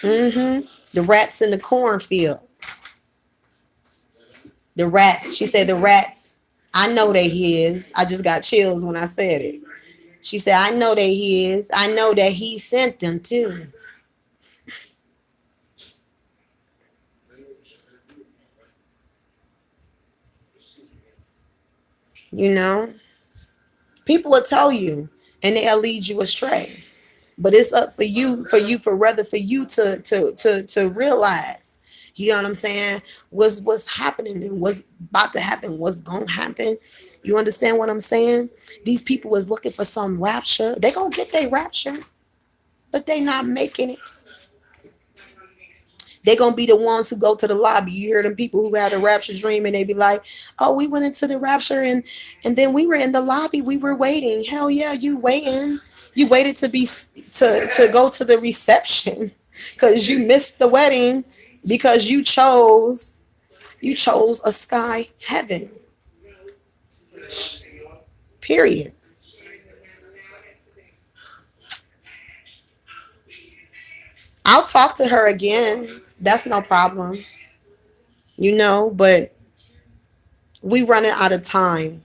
S2: The rats in the cornfield. The rats. She said the rats. I know they his. I just got chills when I said it. She said, I know they his. I know that he sent them too. You know? People will tell you and they'll lead you astray. But it's up for you to realize, you know what I'm saying, what's happening and what's about to happen, what's gonna happen. You understand what I'm saying? These people is looking for some rapture. They gonna get their rapture, but they not making it. They gonna be the ones who go to the lobby. You hear them people who had a rapture dream and they be like, oh, we went into the rapture and then we were in the lobby, we were waiting. Hell yeah, you waiting. You waited to go to the reception because you missed the wedding because you chose a sky heaven. Period. I'll talk to her again. That's no problem. But we running out of time.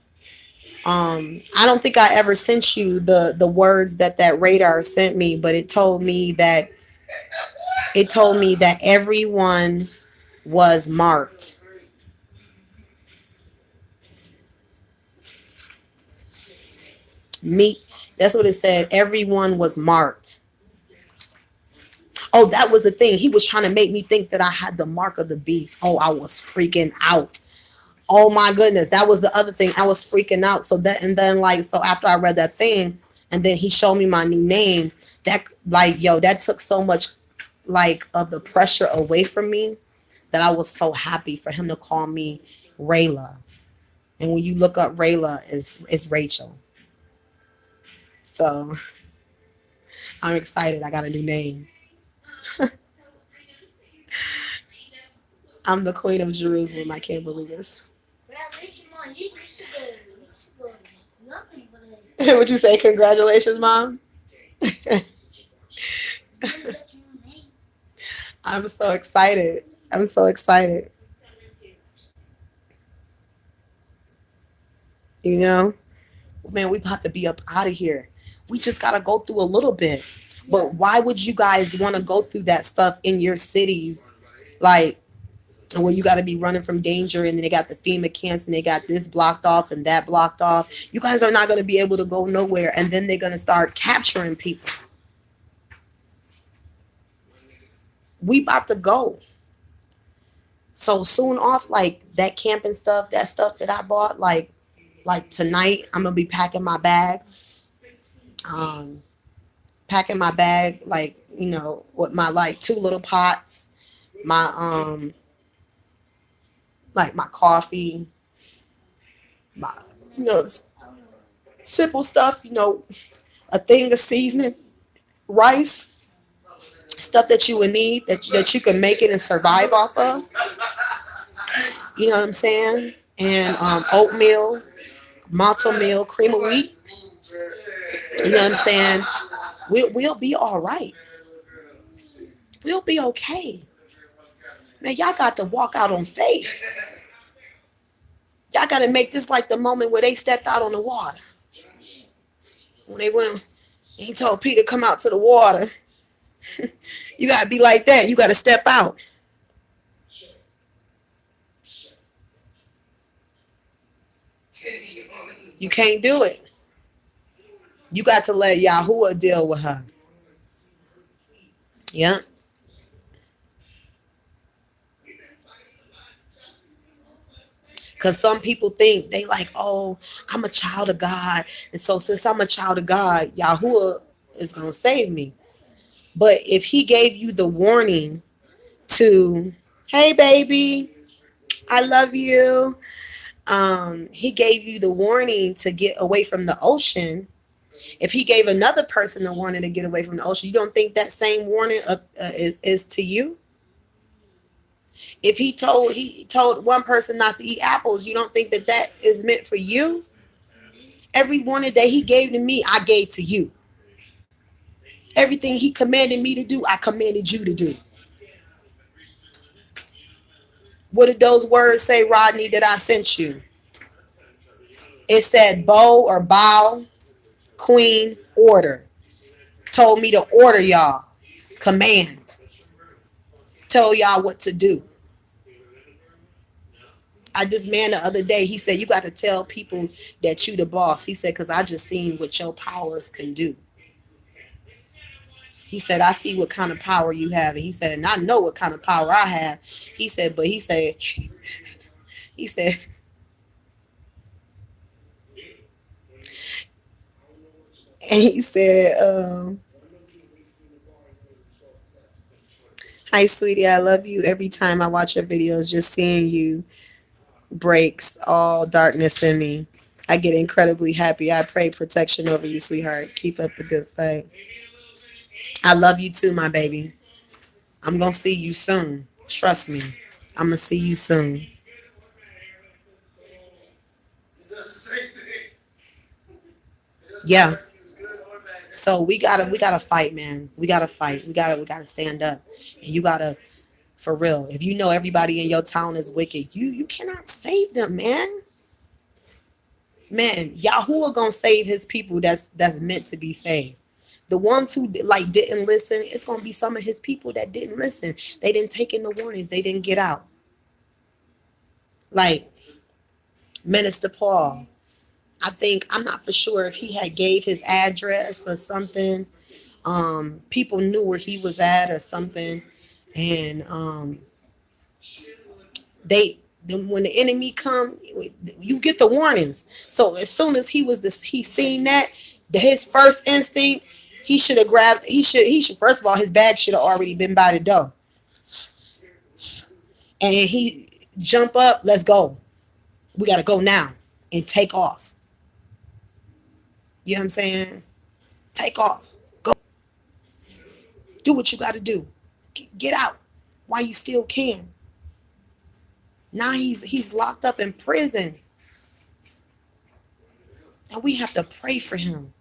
S2: I don't think I ever sent you the words that radar sent me, but it told me that everyone was marked. Me, that's what it said. Everyone was marked. Oh, that was the thing. He was trying to make me think that I had the mark of the beast. Oh, I was freaking out. Oh my goodness, that was the other thing. I was freaking out. So that, and then like, so after I read that thing, and then he showed me my new name. That, like, yo, that took so much like of the pressure away from me, that I was so happy for him to call me Rayla. And when you look up Rayla, it's Rachel. So I'm excited. I got a new name. I'm the Queen of Jerusalem. I can't believe this.
S3: But at least, Mom, you used to go nothing but
S2: What you say? Congratulations, mom. I'm so excited. I'm so excited. You know, man, we have to be up out of here. We just gotta go through a little bit. But why would you guys want to go through that stuff in your cities? Like, where you got to be running from danger, and then they got the FEMA camps, and they got this blocked off and that blocked off. You guys are not going to be able to go nowhere, and then they're going to start capturing people. We about to go. So soon off, like that camping stuff, that stuff that I bought, like tonight, I'm gonna be packing my bag. Um, Packing my bag, like, with my like two little pots, my like my coffee, my you know simple stuff, a thing of seasoning, rice, stuff that you would need, that you can make it and survive off of. You know what I'm saying? And oatmeal, malto meal, cream of wheat. You know what I'm saying? We'll be all right. We'll be okay. Man, y'all got to walk out on faith. Y'all got to make this like the moment where they stepped out on the water. When they went, he told Peter, come out to the water. You got to be like that. You got to step out. You can't do it. You got to let Yahuwah deal with her. Yeah. Because some people think they like, oh, I'm a child of God. And so since I'm a child of God, Yahuwah is going to save me. But if he gave you the warning to, hey, baby, I love you. He gave you the warning to get away from the ocean. If he gave another person the warning to get away from the ocean, you don't think that same warning is to you? If he told one person not to eat apples, you don't think that is meant for you? Every warning that he gave to me, I gave to you. Everything he commanded me to do, I commanded you to do. What did those words say, Rodney, that I sent you? It said bow or bow, queen, order. Told me to order y'all. Command. Tell y'all what to do. This man the other day, he said, you got to tell people that you the boss. He said, because I just seen what your powers can do. He said, I see what kind of power you have. And he said, and I know what kind of power I have. He said, but he said, and he said, hi, sweetie, I love you. Every time I watch your videos, just seeing you breaks all darkness in me. I get incredibly happy. I pray protection over you, sweetheart. Keep up the good fight. I love you too, my baby. I'm going to see you soon. Trust me. I'm going to see you soon. Yeah. So we gotta fight, man. We gotta fight. We gotta stand up. And you gotta, for real. If you know everybody in your town is wicked, you cannot save them, man. Man, Yahuwah gonna save his people that's meant to be saved. The ones who like didn't listen, it's gonna be some of his people that didn't listen. They didn't take in the warnings. They didn't get out. Like Minister Paul, I'm not for sure if he had gave his address or something. People knew where he was at or something, and when the enemy come, you get the warnings. So as soon as he seen that, his first instinct, he should have grabbed. He should first of all, his bag should have already been by the door, and he jump up. Let's go. We gotta go now and take off. You know what I'm saying? Take off. Go. Do what you gotta do. Get out while you still can. Now he's locked up in prison. And we have to pray for him.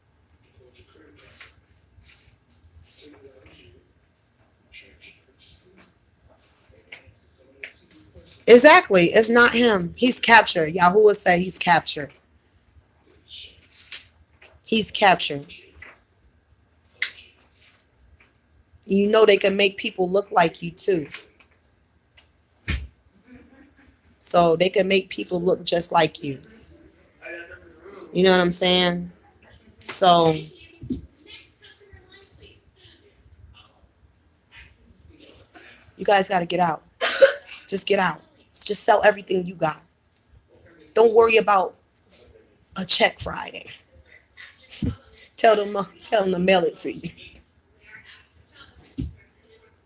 S2: Exactly. It's not him. He's captured. Yahuwah said he's captured. He's captured. You know they can make people look like you too. So they can make people look just like you. You know what I'm saying? So you guys got to get out. Just get out. Just sell everything you got. Don't worry about a check Friday. Tell them to mail it to you.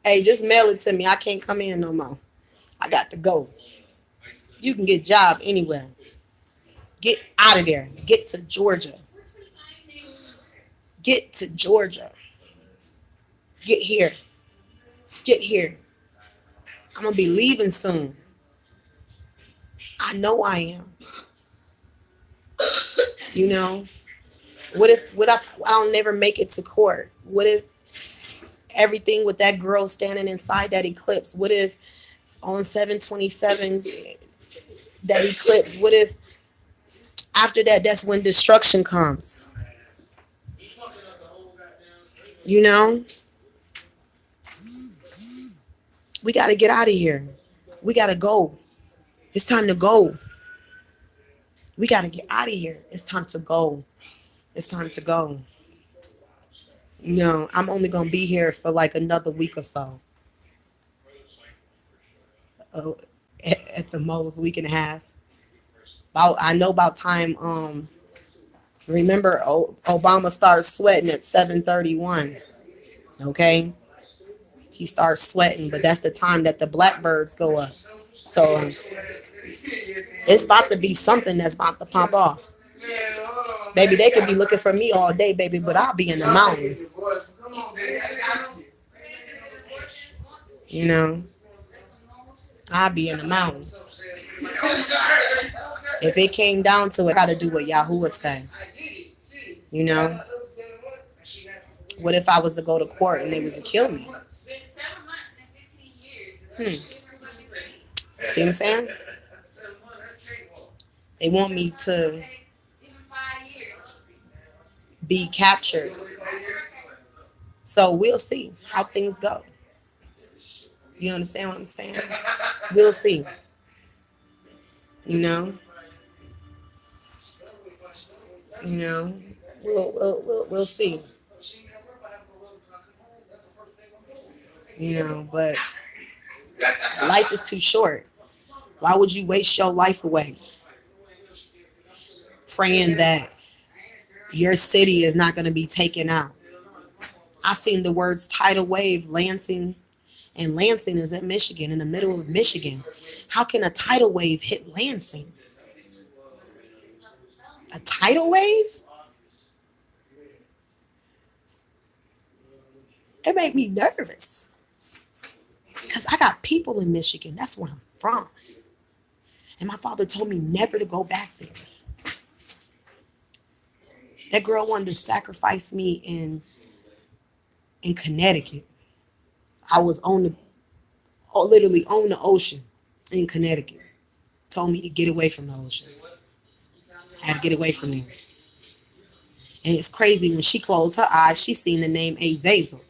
S2: Hey, just mail it to me. I can't come in no more. I got to go. You can get a job anywhere. Get out of there. Get to Georgia. Get to Georgia. Get here. Get here. I'm going to be leaving soon. I know I am. You know? What if I don't never make it to court? What if everything with that girl standing inside that eclipse? What if on 7/27 that eclipse? What if after that, that's when destruction comes? You know? We got to get out of here. We got to go. It's time to go. We got to get out of here. It's time to go. It's time to go. No, I'm only going to be here for like another week or so. At the most, week and a half. I know about time. Remember, Obama started sweating at 7:31. Okay? He starts sweating, but that's the time that the blackbirds go up. So it's about to be something that's about to pop off. Baby, they could be looking for me all day, baby, but I'll be in the mountains. You know, I'll be in the mountains. If it came down to it, I gotta do what Yahuwah said. You know, what if I was to go to court and they was to kill me? See what I'm saying? They want me to be captured. So we'll see how things go. You understand what I'm saying? We'll see. You know? You know? We'll see. You know, but life is too short. Why would you waste your life away praying that your city is not going to be taken out? I seen the words tidal wave, Lansing, and Lansing is in Michigan, in the middle of Michigan. How can a tidal wave hit Lansing? A tidal wave? It made me nervous because I got people in Michigan. That's where I'm from. And my father told me never to go back there. That girl wanted to sacrifice me in Connecticut. I was on the literally on the ocean in Connecticut. Told me to get away from the ocean. I had to get away from there. And it's crazy when she closed her eyes, she seen the name Azazel.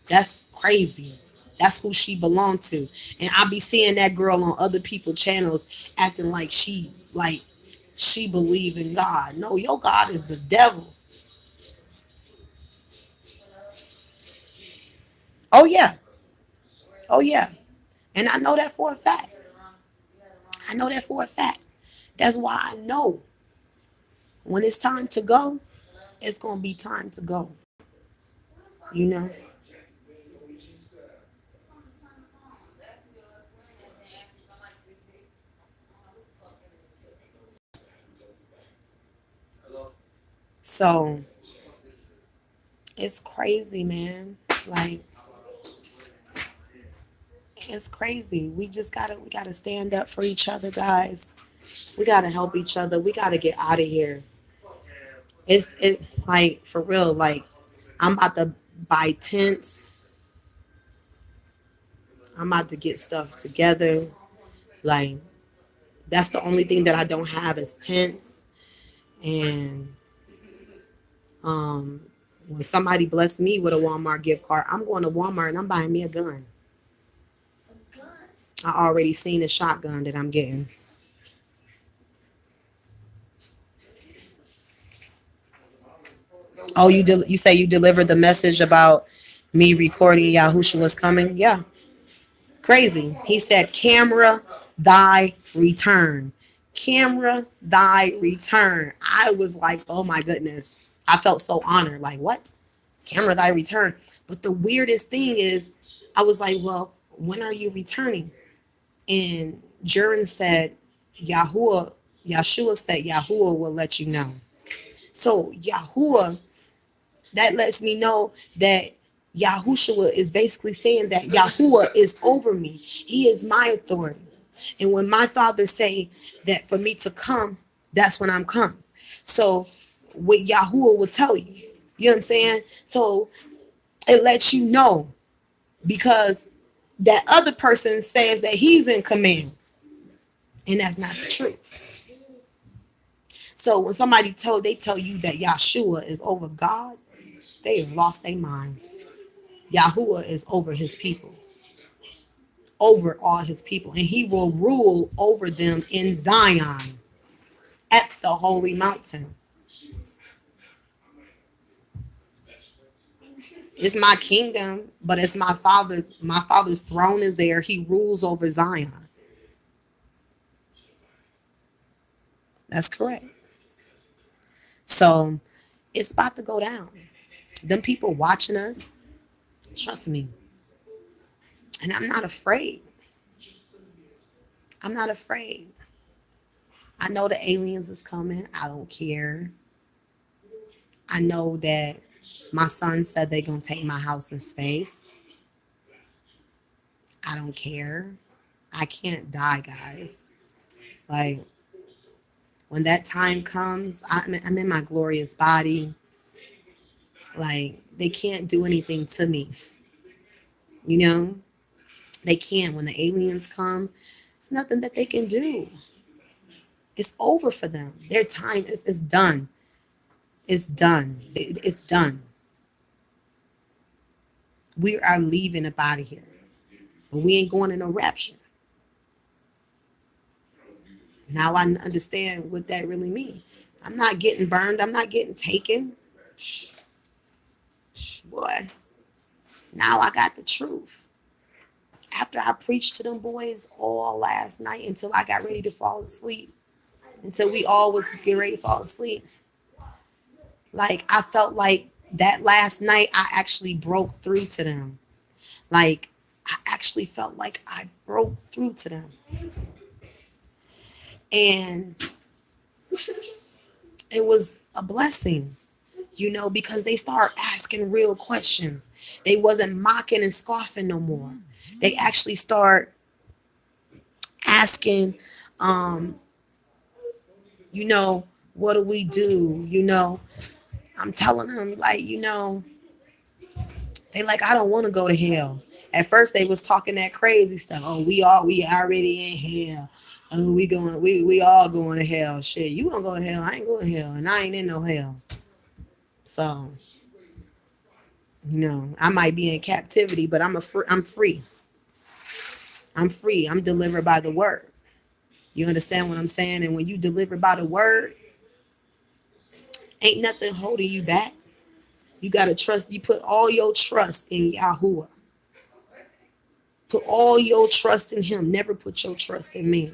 S2: That's crazy. That's who she belonged to. And I be seeing that girl on other people's channels acting like she believe in God. No, your God is the devil. Oh yeah. Oh yeah. And I know that for a fact. I know that for a fact. That's why I know when it's time to go, it's gonna be time to go. You know? So it's crazy, man. Like it's crazy. We gotta stand up for each other, guys. We gotta help each other. We gotta get out of here. It's like for real. Like I'm about to buy tents. I'm about to get stuff together. Like that's the only thing that I don't have is tents. And um, when somebody bless me with a Walmart gift card, I'm going to Walmart and I'm buying me a gun. I already seen a shotgun that I'm getting. Oh, you say you delivered the message about me recording Yahusha was coming? Yeah, crazy. He said, "Camera, thy return. Camera, thy return." I was like, oh my goodness. I felt so honored. Like, what? Camera, thy return. But the weirdest thing is, I was like, well, when are you returning? And Jurin said, Yahshua said, Yahuwah will let you know. So Yahuwah, that lets me know that Yahushua is basically saying that Yahuwah is over me. He is my authority. And when my father say that for me to come, that's when I'm come. So what Yahuwah will tell you. You know what I'm saying? So it lets you know because that other person says that he's in command. And that's not the truth. So when they tell you that Yahshua is over God, they have lost their mind. Yahuwah is over his people, over all his people, and he will rule over them in Zion at the holy mountain. It's my kingdom, but it's my father's throne is there. He rules over Zion. That's correct. So it's about to go down. Them people watching us, trust me. And I'm not afraid. I'm not afraid. I know the aliens is coming. I don't care. I know that my son said they're going to take my house in space. I don't care. I can't die, guys. Like, when that time comes, I'm in my glorious body. Like, they can't do anything to me. You know? They can't. When the aliens come, it's nothing that they can do. It's over for them. Their time is done. It's done. It's done. We are leaving up out of here. But we ain't going in no rapture. Now I understand what that really means. I'm not getting burned. I'm not getting taken. Boy, now I got the truth. After I preached to them boys all last night until I got ready to fall asleep, until we all was getting ready to fall asleep, like I felt like that last night I actually broke through to them. Like I actually felt like I broke through to them. And it was a blessing, because they start asking real questions. They wasn't mocking and scoffing no more. They actually start asking, you know, What do we do? I'm telling them, like, they like, I don't want to go to hell. At first they was talking that crazy stuff. Oh, we already in hell. Oh, we all going to hell. Shit, you gonna go to hell. I ain't going to hell. And I ain't in no hell. So, I might be in captivity, but I'm free. I'm free. I'm delivered by the word. You understand what I'm saying? And when you deliver by the word, ain't nothing holding you back. You gotta trust. You put all your trust in Yahuwah. Put all your trust in him. Never put your trust in man.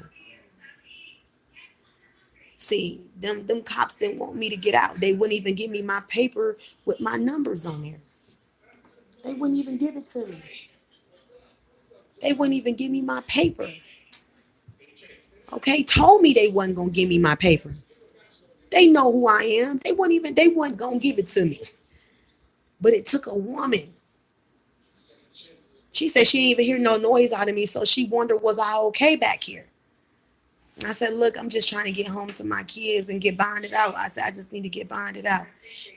S2: See, them cops didn't want me to get out. They wouldn't even give me my paper with my numbers on there. They wouldn't even give it to me. They wouldn't even give me my paper. Okay, told me they wasn't gonna give me my paper. They know who I am. They wasn't gonna give it to me. But it took a woman. She said she didn't even hear no noise out of me, so she wondered, was I okay back here? I said, look, I'm just trying to get home to my kids and get bonded out. I said, I just need to get bonded out.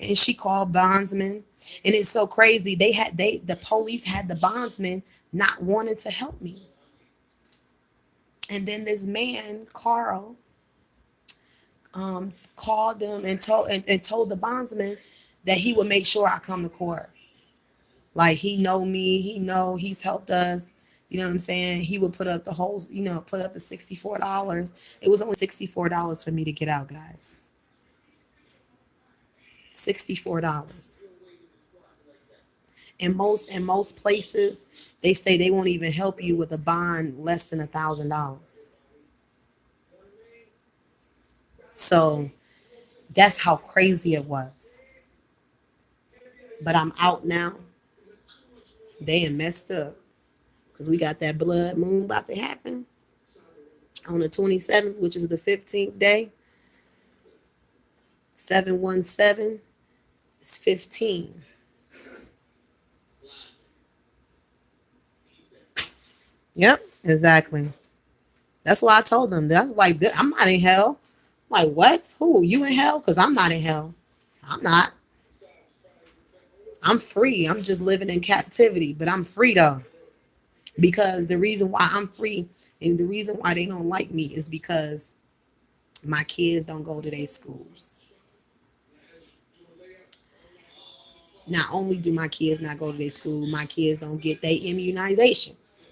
S2: And she called bondsmen. And it's so crazy. The police had the bondsmen not wanting to help me. And then this man, Carl, called them and told the bondsman that he would make sure I come to court. Like, he know me, he's helped us. You know what I'm saying? He would put up the whole, put up the $64. It was only $64 for me to get out, guys. $64. In most places, they say they won't even help you with a bond less than $1,000. So that's how crazy it was. But I'm out now. They ain't messed up. Because we got that blood moon about to happen on the 27th, which is the 15th day. 717 is 15. Yep, exactly. That's why I told them. That's like, I'm not in hell. I'm like, what? Who? You in hell? Because I'm not in hell. I'm not. I'm free. I'm just living in captivity, but I'm free though. Because the reason why I'm free and the reason why they don't like me is because my kids don't go to their schools. Not only do my kids not go to their school, my kids don't get their immunizations.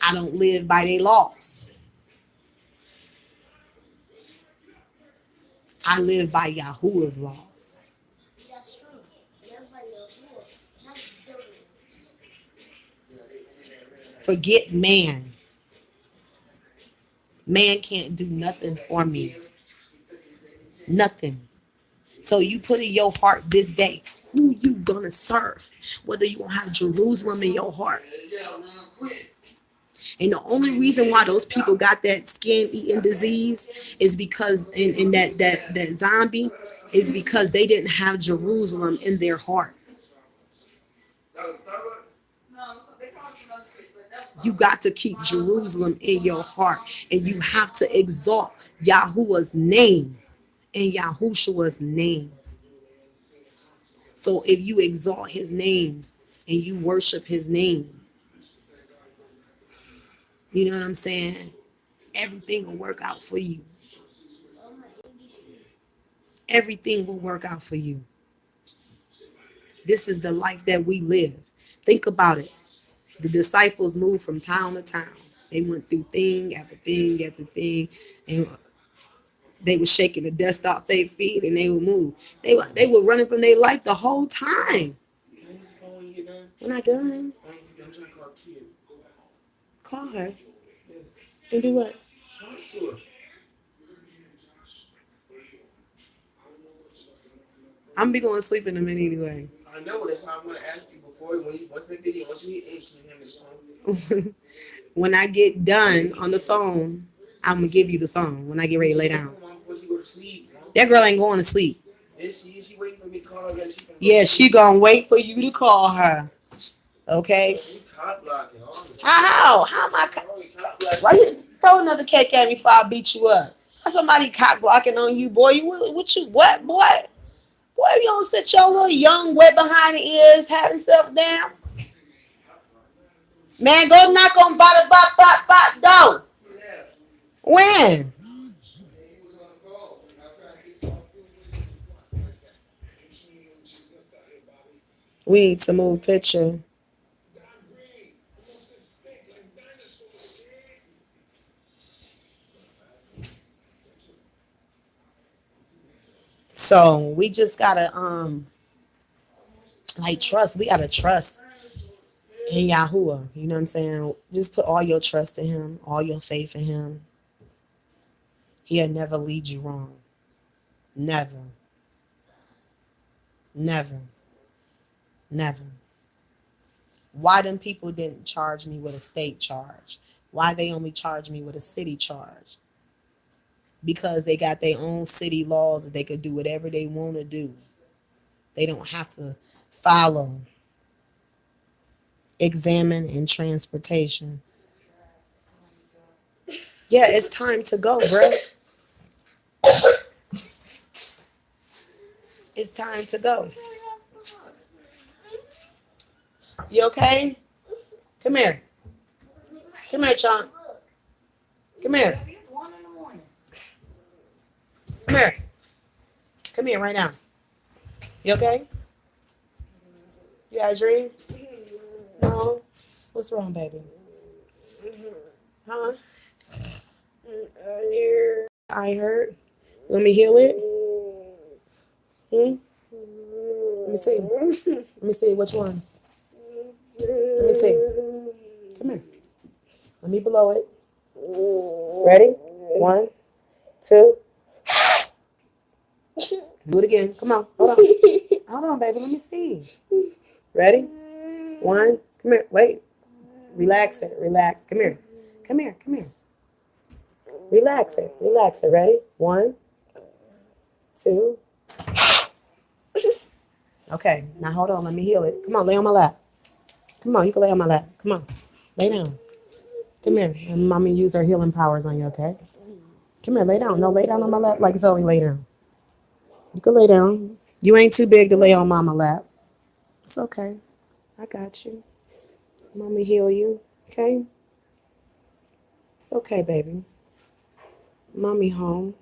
S2: I don't live by their laws. I live by Yahuwah's laws.
S3: That's true. Everybody will. Not doing
S2: Forget man. Man can't do nothing for me. Nothing. So you put in your heart this day who you gonna serve. Whether you gonna have Jerusalem in your heart. And the only reason why those people got that skin eating disease is because in that zombie is because they didn't have Jerusalem in their heart. You got to keep Jerusalem in your heart, and you have to exalt Yahuwah's name and Yahushua's name. So if you exalt his name and you worship his name, you know what I'm saying? Everything will work out for you. Everything will work out for you. This is the life that we live. Think about it. The disciples moved from town to town. They went through thing after thing after thing, and they were shaking the dust off their feet, and they would move. They were running from their life the whole time. We're not done. Call her. And do what?
S4: Talk to her.
S2: I'm gonna be going to sleep in a minute anyway.
S5: I know, that's why I'm gonna ask you before what's the video? Once you hit 8, him his phone.
S2: When I get done on the phone, I'm gonna give you the phone when I get ready to lay down.
S5: Before she go to sleep,
S2: That girl ain't going to sleep.
S5: is she waiting for me to call her that she can
S2: Yeah, she gonna wait for you to call her. Okay?
S5: You cop blocking all the
S2: How am I?
S5: cop blocking.
S2: Why you throw another cake at me before I beat you up? Somebody cock blocking on you, boy. What you what, boy? Boy, you don't sit your little young wet behind the ears having self down. Man, go knock on bot door. When? We need to move picture. So we just gotta like trust. We gotta trust in Yahuwah. You know what I'm saying? Just put all your trust in him, all your faith in him. He'll never lead you wrong. Never. Never. Never. Why them people didn't charge me with a state charge? Why they only charge me with a city charge? Because they got their own city laws that they could do whatever they want to do. They don't have to follow examine and transportation. Yeah, it's time to go, bro. It's time to go. You okay? Come here. Come here, Sean. Come here.
S1: It's 1 in the morning.
S2: Come here. Come here right now. You okay? You had a dream? No. What's wrong, baby? Huh? I heard. You want me to heal it? Let me see. Let me see. Which one? Let me see. Come here. Let me blow it. Ready? 1, 2. Do it again. Come on. Hold on. Hold on, baby. Let me see. Ready? 1. Come here. Wait. Relax it. Relax. Come here. Come here. Come here. Relax it. Relax it. Ready? 1, 2. Okay. Now hold on. Let me heal it. Come on. Lay on my lap. Come on. You can lay on my lap. Come on. Lay down. Come here. And mommy use her healing powers on you, okay? Come here. Lay down. No, lay down on my lap like Zoe lay down. You can lay down. You ain't too big to lay on mama's lap. It's okay. I got you. Mommy heal you, okay? It's okay, baby. Mommy home.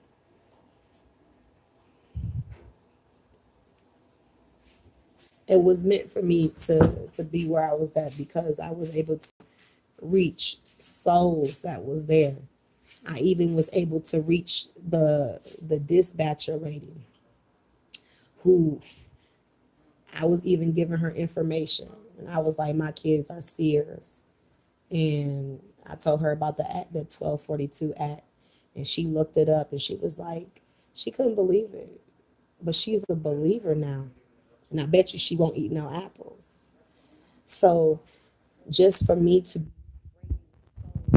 S2: It was meant for me to be where I was at because I was able to reach souls that was there. I even was able to reach the dispatcher lady who I was even giving her information. And I was like, my kids are seers. And I told her about the act, the 1242 act. And she looked it up and she was like, she couldn't believe it. But she's a believer now. And I bet you she won't eat no apples. So just for me to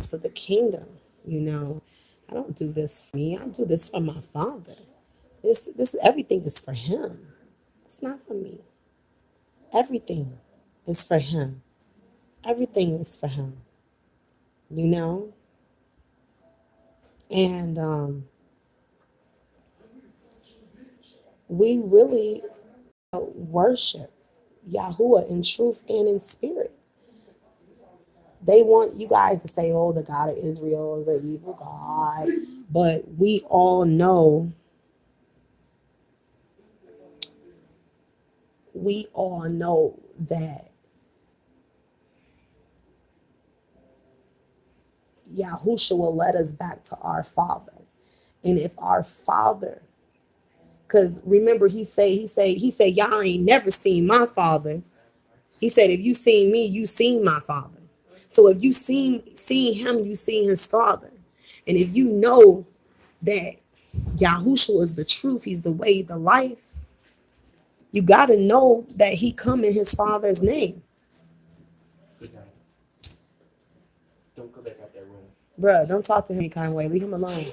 S2: for the kingdom, I don't do this for me. I do this for my Father. This everything is for him. It's not for me. Everything is for him. Everything is for him. And we really worship Yahuwah in truth and in spirit. They want you guys to say, oh, the God of Israel is an evil God. But we all know that Yahusha will let us back to our Father. And if our Father, because remember he said, y'all ain't never seen my Father. He said, if you seen me, you seen my Father. So if you seen him, you seen his Father. And if you know that Yahushua is the truth, he's the way, the life, you got to know that he come in his Father's name.
S5: Don't go back out that room.
S2: Bruh, don't talk to him any kind of way. Leave him alone.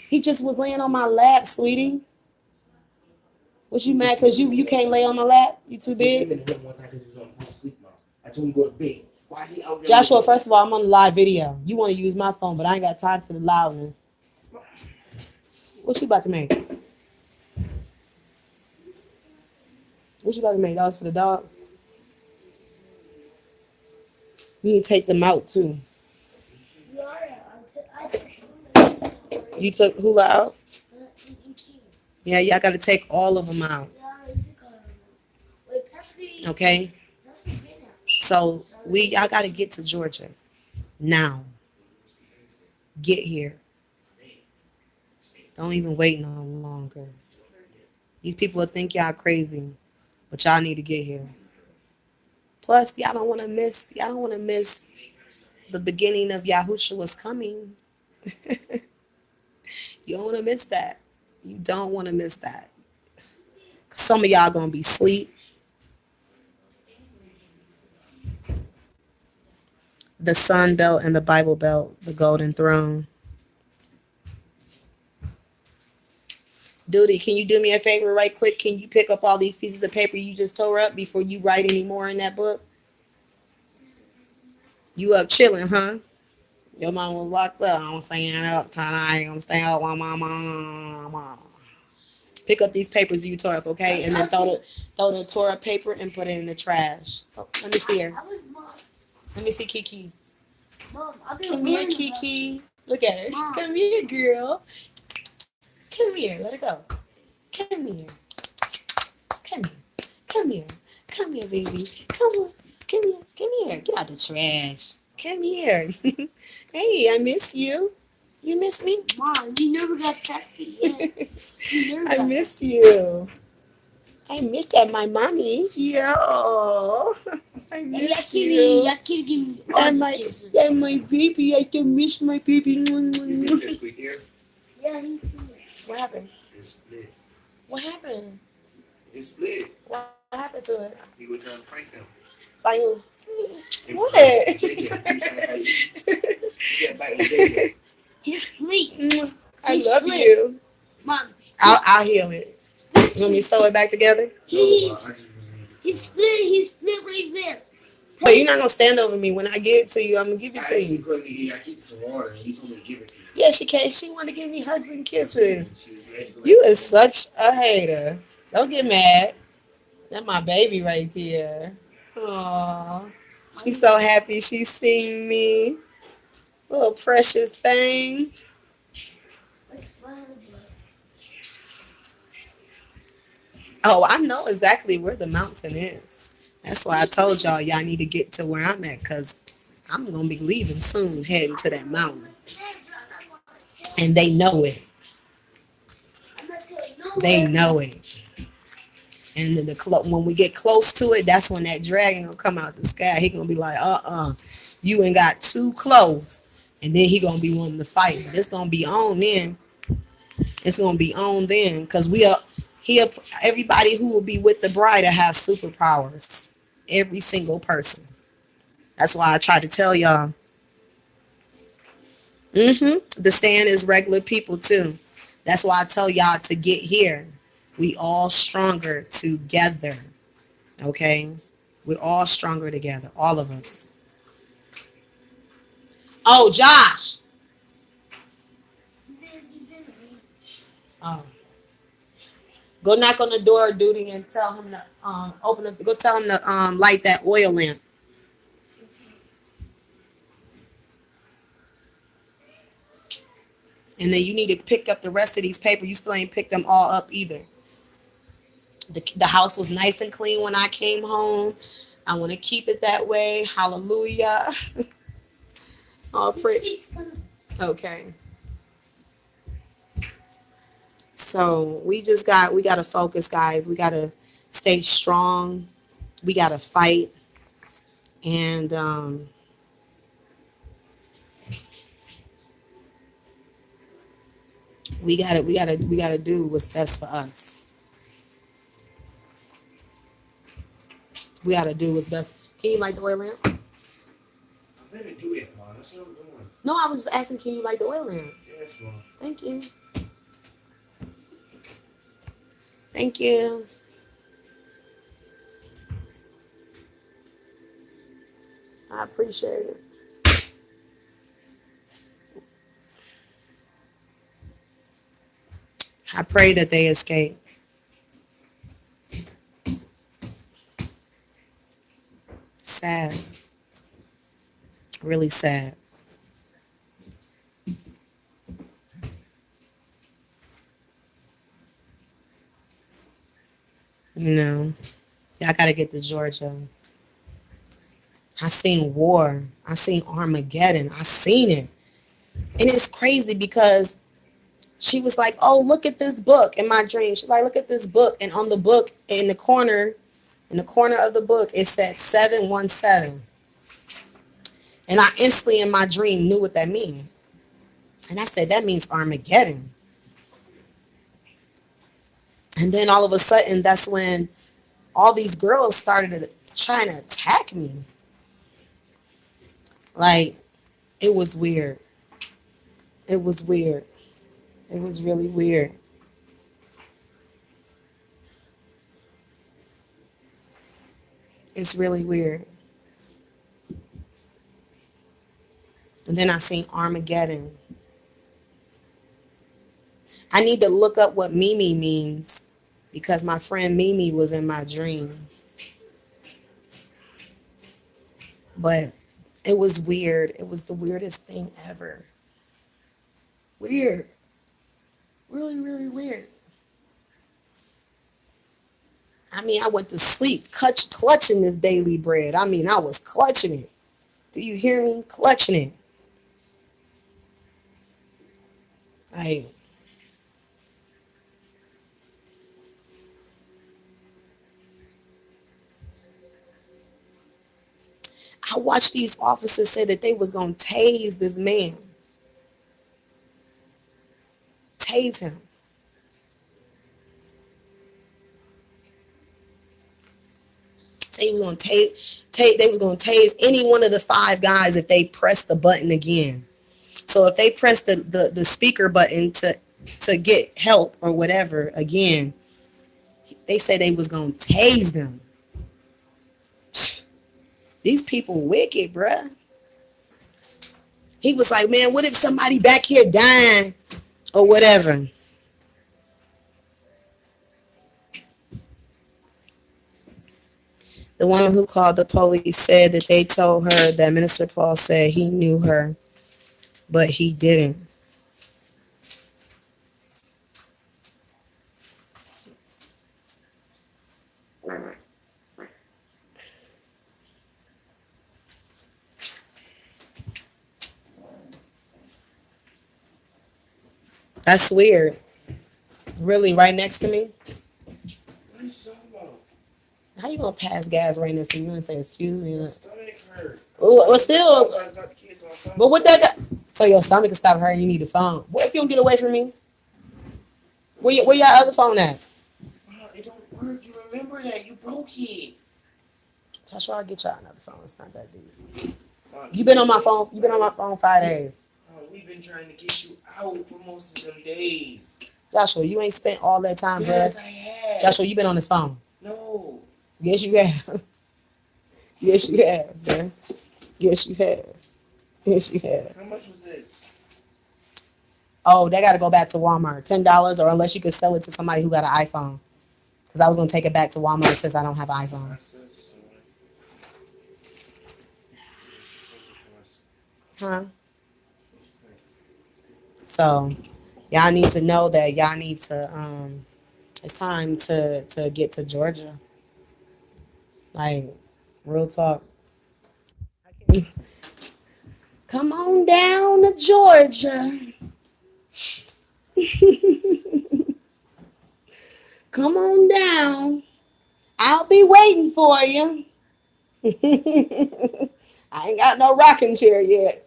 S2: He just was laying on my lap, sweetie. Was you mad because you can't lay on my lap? You too big?
S5: I told him to go to bed. Why is he out there?
S2: Joshua, first of all, I'm on a live video. You want to use my phone, but I ain't got time for the loudness. What you about to make? What you about to make? Dogs for the dogs? You need to take them out too. You took Hula out? Yeah, y'all got to take all of them out. Okay? So y'all got to get to Georgia now. Get here. Don't even wait no longer. These people will think y'all crazy, but y'all need to get here. Plus, y'all don't want to miss the beginning of Yahushua's coming. You don't want to miss that. You don't want to miss that. Some of y'all gonna be asleep. The Sun Belt and the Bible Belt, the Golden Throne. Duty, can you do me a favor right quick? Can you pick up all these pieces of paper you just tore up before you write any more in that book? You up chilling, huh? Your mom was locked up. I'm staying up tonight. I'm staying up with my mama. Pick up these papers you tore up, okay? And then throw the tore up paper and put it in the trash. Oh, let me see her. Let me see Kiki. Come here, Kiki. Look at her. Come here, girl. Come here. Let it go. Come here. Come here. Come here. Come here, baby. Come on. Come here. Come here. Get out the trash. Come here. Hey, I miss you. You miss me?
S3: Mom, you never got tested yet.
S2: I miss you. I miss that, my mommy. Yo. I miss you. And my baby. I can miss my baby.
S3: Yeah, he's seen it.
S2: What happened?
S5: It's split.
S2: What happened?
S5: It's split.
S2: What happened to it?
S5: You were trying to prank them.
S2: Like who? What?
S3: He's asleep.
S2: I love you.
S3: Mom.
S2: I'll heal it. You want me to sew it back together?
S3: He's split right there.
S2: But you're not gonna stand over me. When I give it to you, I'm gonna give it to you.
S5: I keep some water and you told me to give it to you.
S2: Yeah, she can't. She wanted to give me hugs and kisses. You is such a hater. Don't get mad. That's my baby right there. Aww. She's so happy she's seeing me. Little precious thing. Oh, I know exactly where the mountain is. That's why I told y'all need to get to where I'm at, because I'm going to be leaving soon, heading to that mountain. And they know it. They know it. And then when we get close to it, that's when that dragon going to come out the sky. He going to be like, you ain't got too close. And then he going to be wanting to fight. But it's going to be on then. It's going to be on then, because everybody who will be with the bride will have superpowers. Every single person. That's why I try to tell y'all. The stand is regular people too. That's why I tell y'all to get here. We all stronger together. Okay? We're all stronger together. All of us. Oh, Josh. Oh. Go knock on the door, Duty, and tell him to open up. Go tell him to light that oil lamp. And then you need to pick up the rest of these papers. You still ain't picked them all up either. The house was nice and clean when I came home. I want to keep it that way. Hallelujah. Oh, praise. Okay. So we got to focus, guys. We got to stay strong. We got to fight. And we gotta do what's best for us. We gotta do what's best. Can you light the oil lamp?
S5: I better do that, Mom. That's what I'm doing.
S2: No, I was just asking, can you light the oil lamp?
S5: Yes, Mom.
S2: Thank you. Thank you. I appreciate it. I pray that they escape. Sad. Really sad. You know, I gotta get to Georgia. I seen war. I seen Armageddon. I seen it. And it's crazy because she was like, oh, look at this book in my dream. She's like, look at this book. And on the book, in the corner of the book, it said 717. And I instantly in my dream knew what that meant. And I said, that means Armageddon. And then all of a sudden, that's when all these girls started trying to attack me. Like, it was weird. It was weird. It was really weird. It's really weird. And then I seen Armageddon. I need to look up what Mimi means because my friend Mimi was in my dream. But it was weird. It was the weirdest thing ever. Weird. Really, really weird. I mean, I went to sleep clutching this daily bread. I mean, I was clutching it. Do you hear me? Clutching it. Like, I watched these officers say that they was going to tase this man. Tase him. Say he was going to they was going to tase any one of the five guys if they pressed the button again. So if they pressed the speaker button to get help or whatever again, they said they was going to tase them. These people wicked, bruh. He was like, man, what if somebody back here dying or whatever? The woman who called the police said that they told her that Minister Paul said he knew her, but he didn't. That's weird. Really, right next to me?
S5: What are you talking about?
S2: How you gonna pass gas right next to you and say, excuse me?
S5: My stomach hurt.
S2: Well, still,
S5: I'm trying to talk to kids, so my stomach
S2: but what
S5: hurt.
S2: that got? So your stomach can stop hurting, you need a phone. What if you don't get away from me? Where your other phone at?
S5: It don't work. You remember that. You broke it.
S2: Joshua, I'll get y'all another phone. It's not that deep. You been on my phone. You been on my phone 5 days.
S5: We've been trying to get you out for most of them days.
S2: Joshua, you ain't spent all that time,
S5: Yes,
S2: bruh.
S5: I have.
S2: Joshua, you been on this phone.
S5: No.
S2: Yes, you have. Yes, you have, bruh. Yes, you have. Yes, you have.
S5: How much was this?
S2: Oh, they got to go back to Walmart. $10, or unless you could sell it to somebody who got an iPhone. Because I was going to take it back to Walmart since I don't have an iPhone.
S5: I said so.
S2: Huh? So, y'all need to know that y'all need to, it's time to get to Georgia. Like, real talk. Come on down to Georgia. Come on down. I'll be waiting for you. I ain't got no rocking chair yet.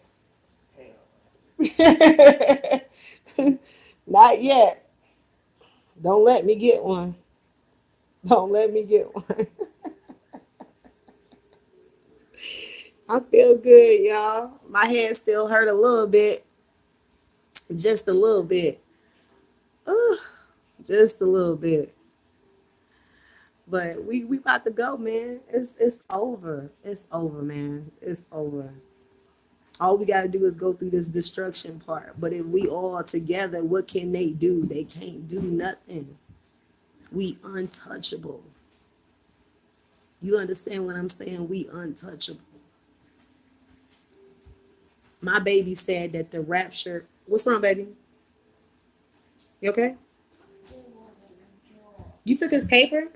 S2: Not yet. Don't let me get one. Don't let me get one. I feel good, y'all. My head still hurt a little bit. Just a little bit. Ugh, just a little bit. But we about to go, man. It's over. It's over, man. It's over. All we got to do is go through this destruction part. But if we all together, what can they do? They can't do nothing. We untouchable. You understand what I'm saying? We untouchable. My baby said that the rapture. What's wrong, baby? You okay? You took his paper?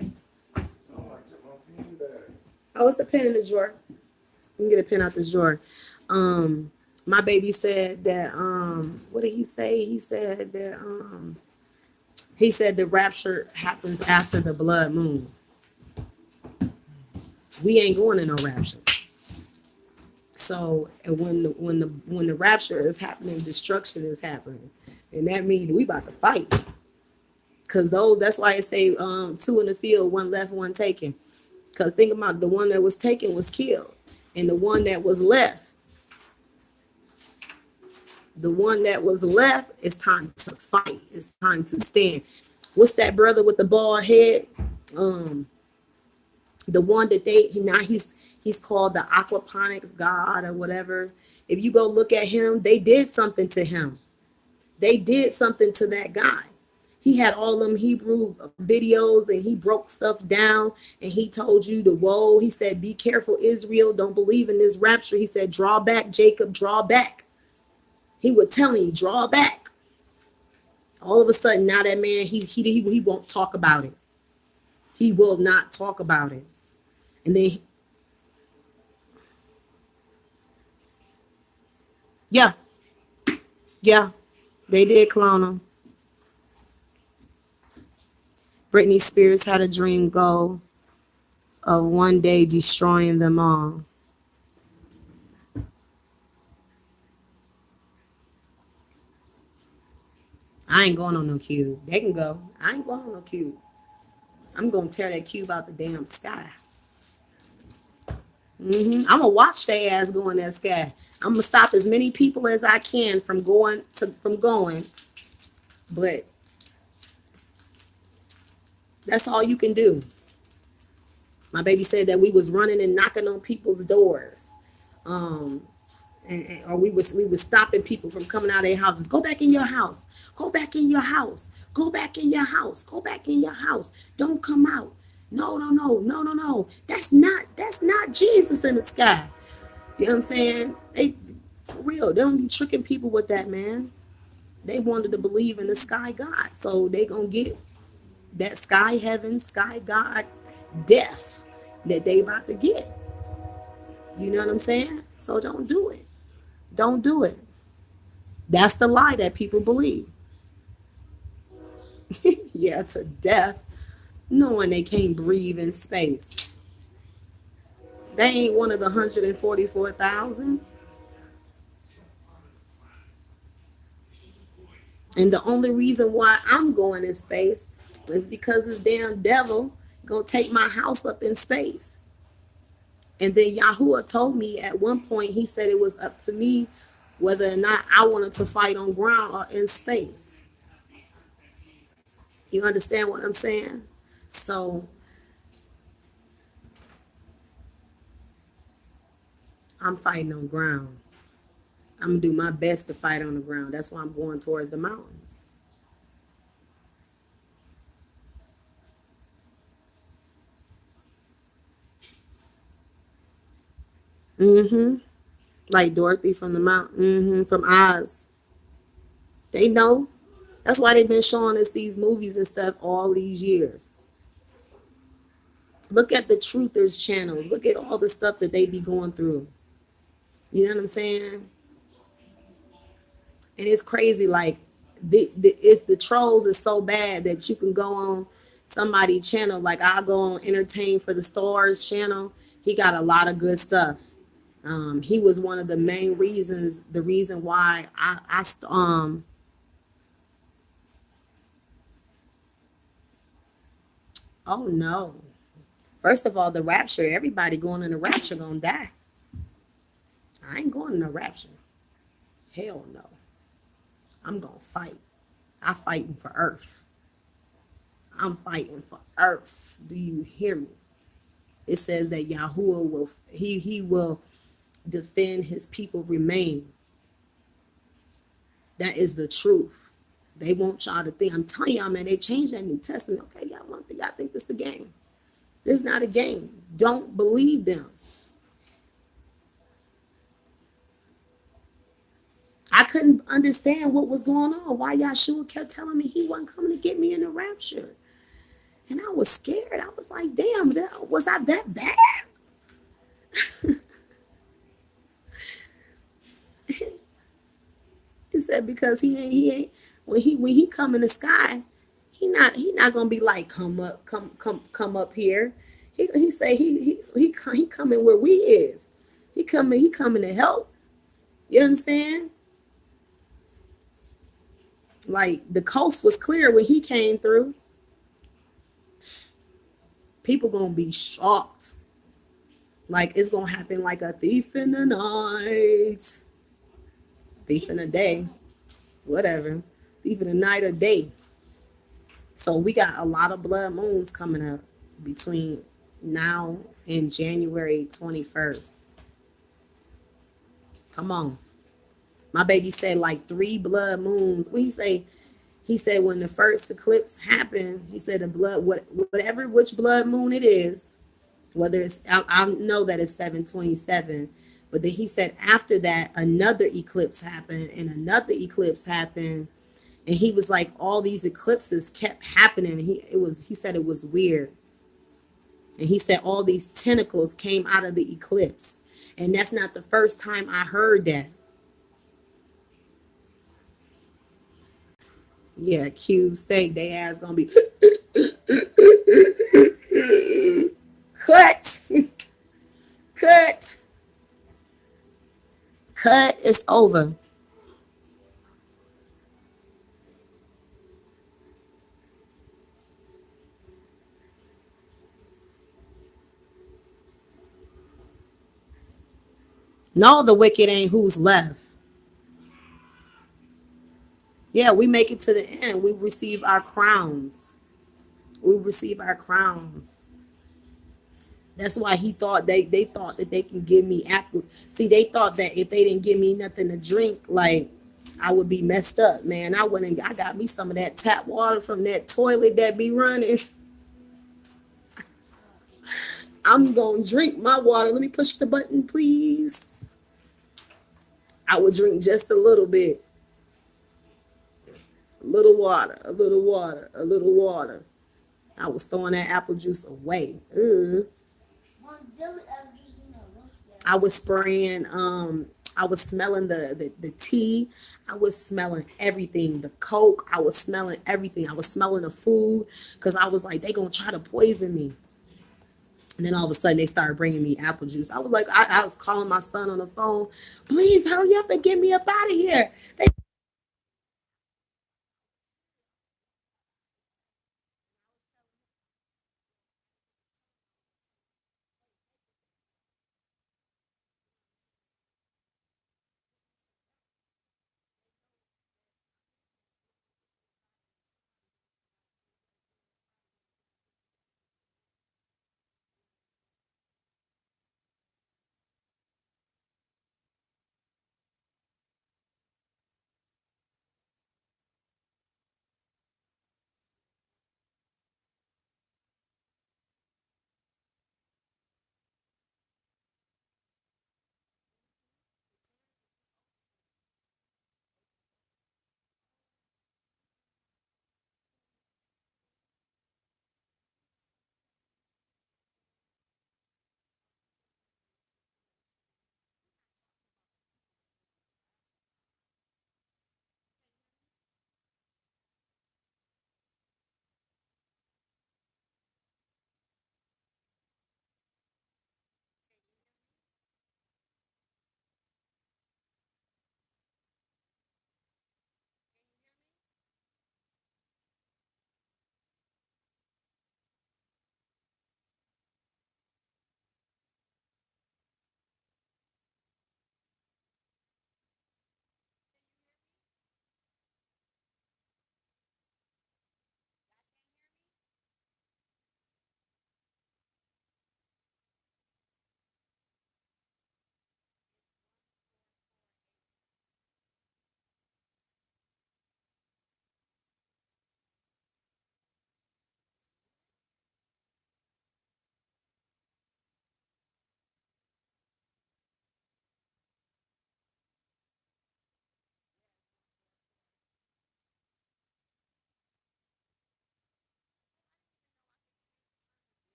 S2: Oh, it's a pen in the drawer. You can get a pen out this drawer. My baby said that. What did he say? He said that. He said the rapture happens after the blood moon. We ain't going to no rapture. So when the rapture is happening, destruction is happening, and that means we about to fight. Cause that's why it say two in the field, one left, one taken. Cause think about the one that was taken was killed, and the one that was left, it's time to fight. It's time to stand. What's that brother with the bald head? The one that he's called the aquaponics god or whatever. If you go look at him, they did something to him. They did something to that guy. He had all them Hebrew videos and he broke stuff down and he told you the woe. He said, be careful, Israel. Don't believe in this rapture. He said, draw back, Jacob, draw back. He was telling you, draw back. All of a sudden, now that man, he won't talk about it. He will not talk about it. And then, yeah, they did clone him. Britney Spears had a dream goal of one day destroying them all. I ain't going on no cube. They can go. I ain't going on no cube. I'm going to tear that cube out the damn sky. I'm going to watch their ass go in that sky. I'm going to stop as many people as I can from going. But that's all you can do. My baby said that we was running and knocking on people's doors. Or we was stopping people from coming out of their houses. Go back in your house. Go back in your house. Go back in your house. Go back in your house. Don't come out. No. That's not Jesus in the sky. You know what I'm saying? They, for real, they don't be tricking people with that, man. They wanted to believe in the sky God. So they gonna get that sky heaven, sky God death that they about to get. You know what I'm saying? So don't do it. Don't do it. That's the lie that people believe. Yeah, to death, knowing they can't breathe in space. They ain't one of the 144,000. And the only reason why I'm going in space is because this damn devil gonna take my house up in space. And then Yahuwah told me at one point, he said it was up to me whether or not I wanted to fight on ground or in space. You understand what I'm saying? So I'm fighting on ground. I'm gonna do my best to fight on the ground. That's why I'm going towards the mountains. Like Dorothy from the mountain, from Oz. They know. That's why they've been showing us these movies and stuff all these years. Look at the truthers channels. Look at all the stuff that they be going through. You know what I'm saying? And it's crazy. Like the trolls is so bad that you can go on somebody's channel. Like I'll go on Entertain for the Stars channel. He got a lot of good stuff. He was one of the main reasons. The reason why oh no. First of all, the rapture. Everybody going in the rapture gonna die. I ain't going in the rapture. Hell no. I'm gonna fight. I'm fighting for Earth. I'm fighting for Earth. Do you hear me? It says that Yahuwah will defend his people remain. That is the truth. They want y'all to think. I'm telling y'all, man, they changed that New Testament. Okay, y'all think this is a game. This is not a game. Don't believe them. I couldn't understand what was going on. Why Yahshua kept telling me he wasn't coming to get me in the rapture. And I was scared. I was like, damn, was I that bad? He said because he ain't when he come in the sky, he not gonna be like come up here. He say he coming where we is. He coming to help. You understand? Like the coast was clear when he came through. People gonna be shocked. Like it's gonna happen like a thief in the night. Thief in the day. Whatever. Thief in the night or day. So we got a lot of blood moons coming up between now and January 21st. Come on. My baby said like 3 blood moons. What he say? He said when the first eclipse happened, he said the blood, whatever which blood moon it is, whether it's, I know that it's 727, but then he said after that another eclipse happened and another eclipse happened, and he was like all these eclipses kept happening. He said it was weird, and he said all these tentacles came out of the eclipse, and that's not the first time I heard that. Yeah, Cube Steak, they ass gonna be cut, cut, cut. It's over. No, the wicked ain't who's left. Yeah, we make it to the end. We receive our crowns. We receive our crowns. That's why he thought they thought that they can give me apples. See, they thought that if they didn't give me nothing to drink, like I would be messed up, man. I got me some of that tap water from that toilet that be running. I'm gonna drink my water. Let me push the button, please. I would drink just a little bit. A little water, a little water, a little water. I was throwing that apple juice away. Ugh. I was spraying, I was smelling the tea. I was smelling everything. The Coke, I was smelling everything. I was smelling the food because I was like, they gonna try to poison me. And then all of a sudden they started bringing me apple juice. I was like, I was calling my son on the phone, please hurry up and get me up out of here. They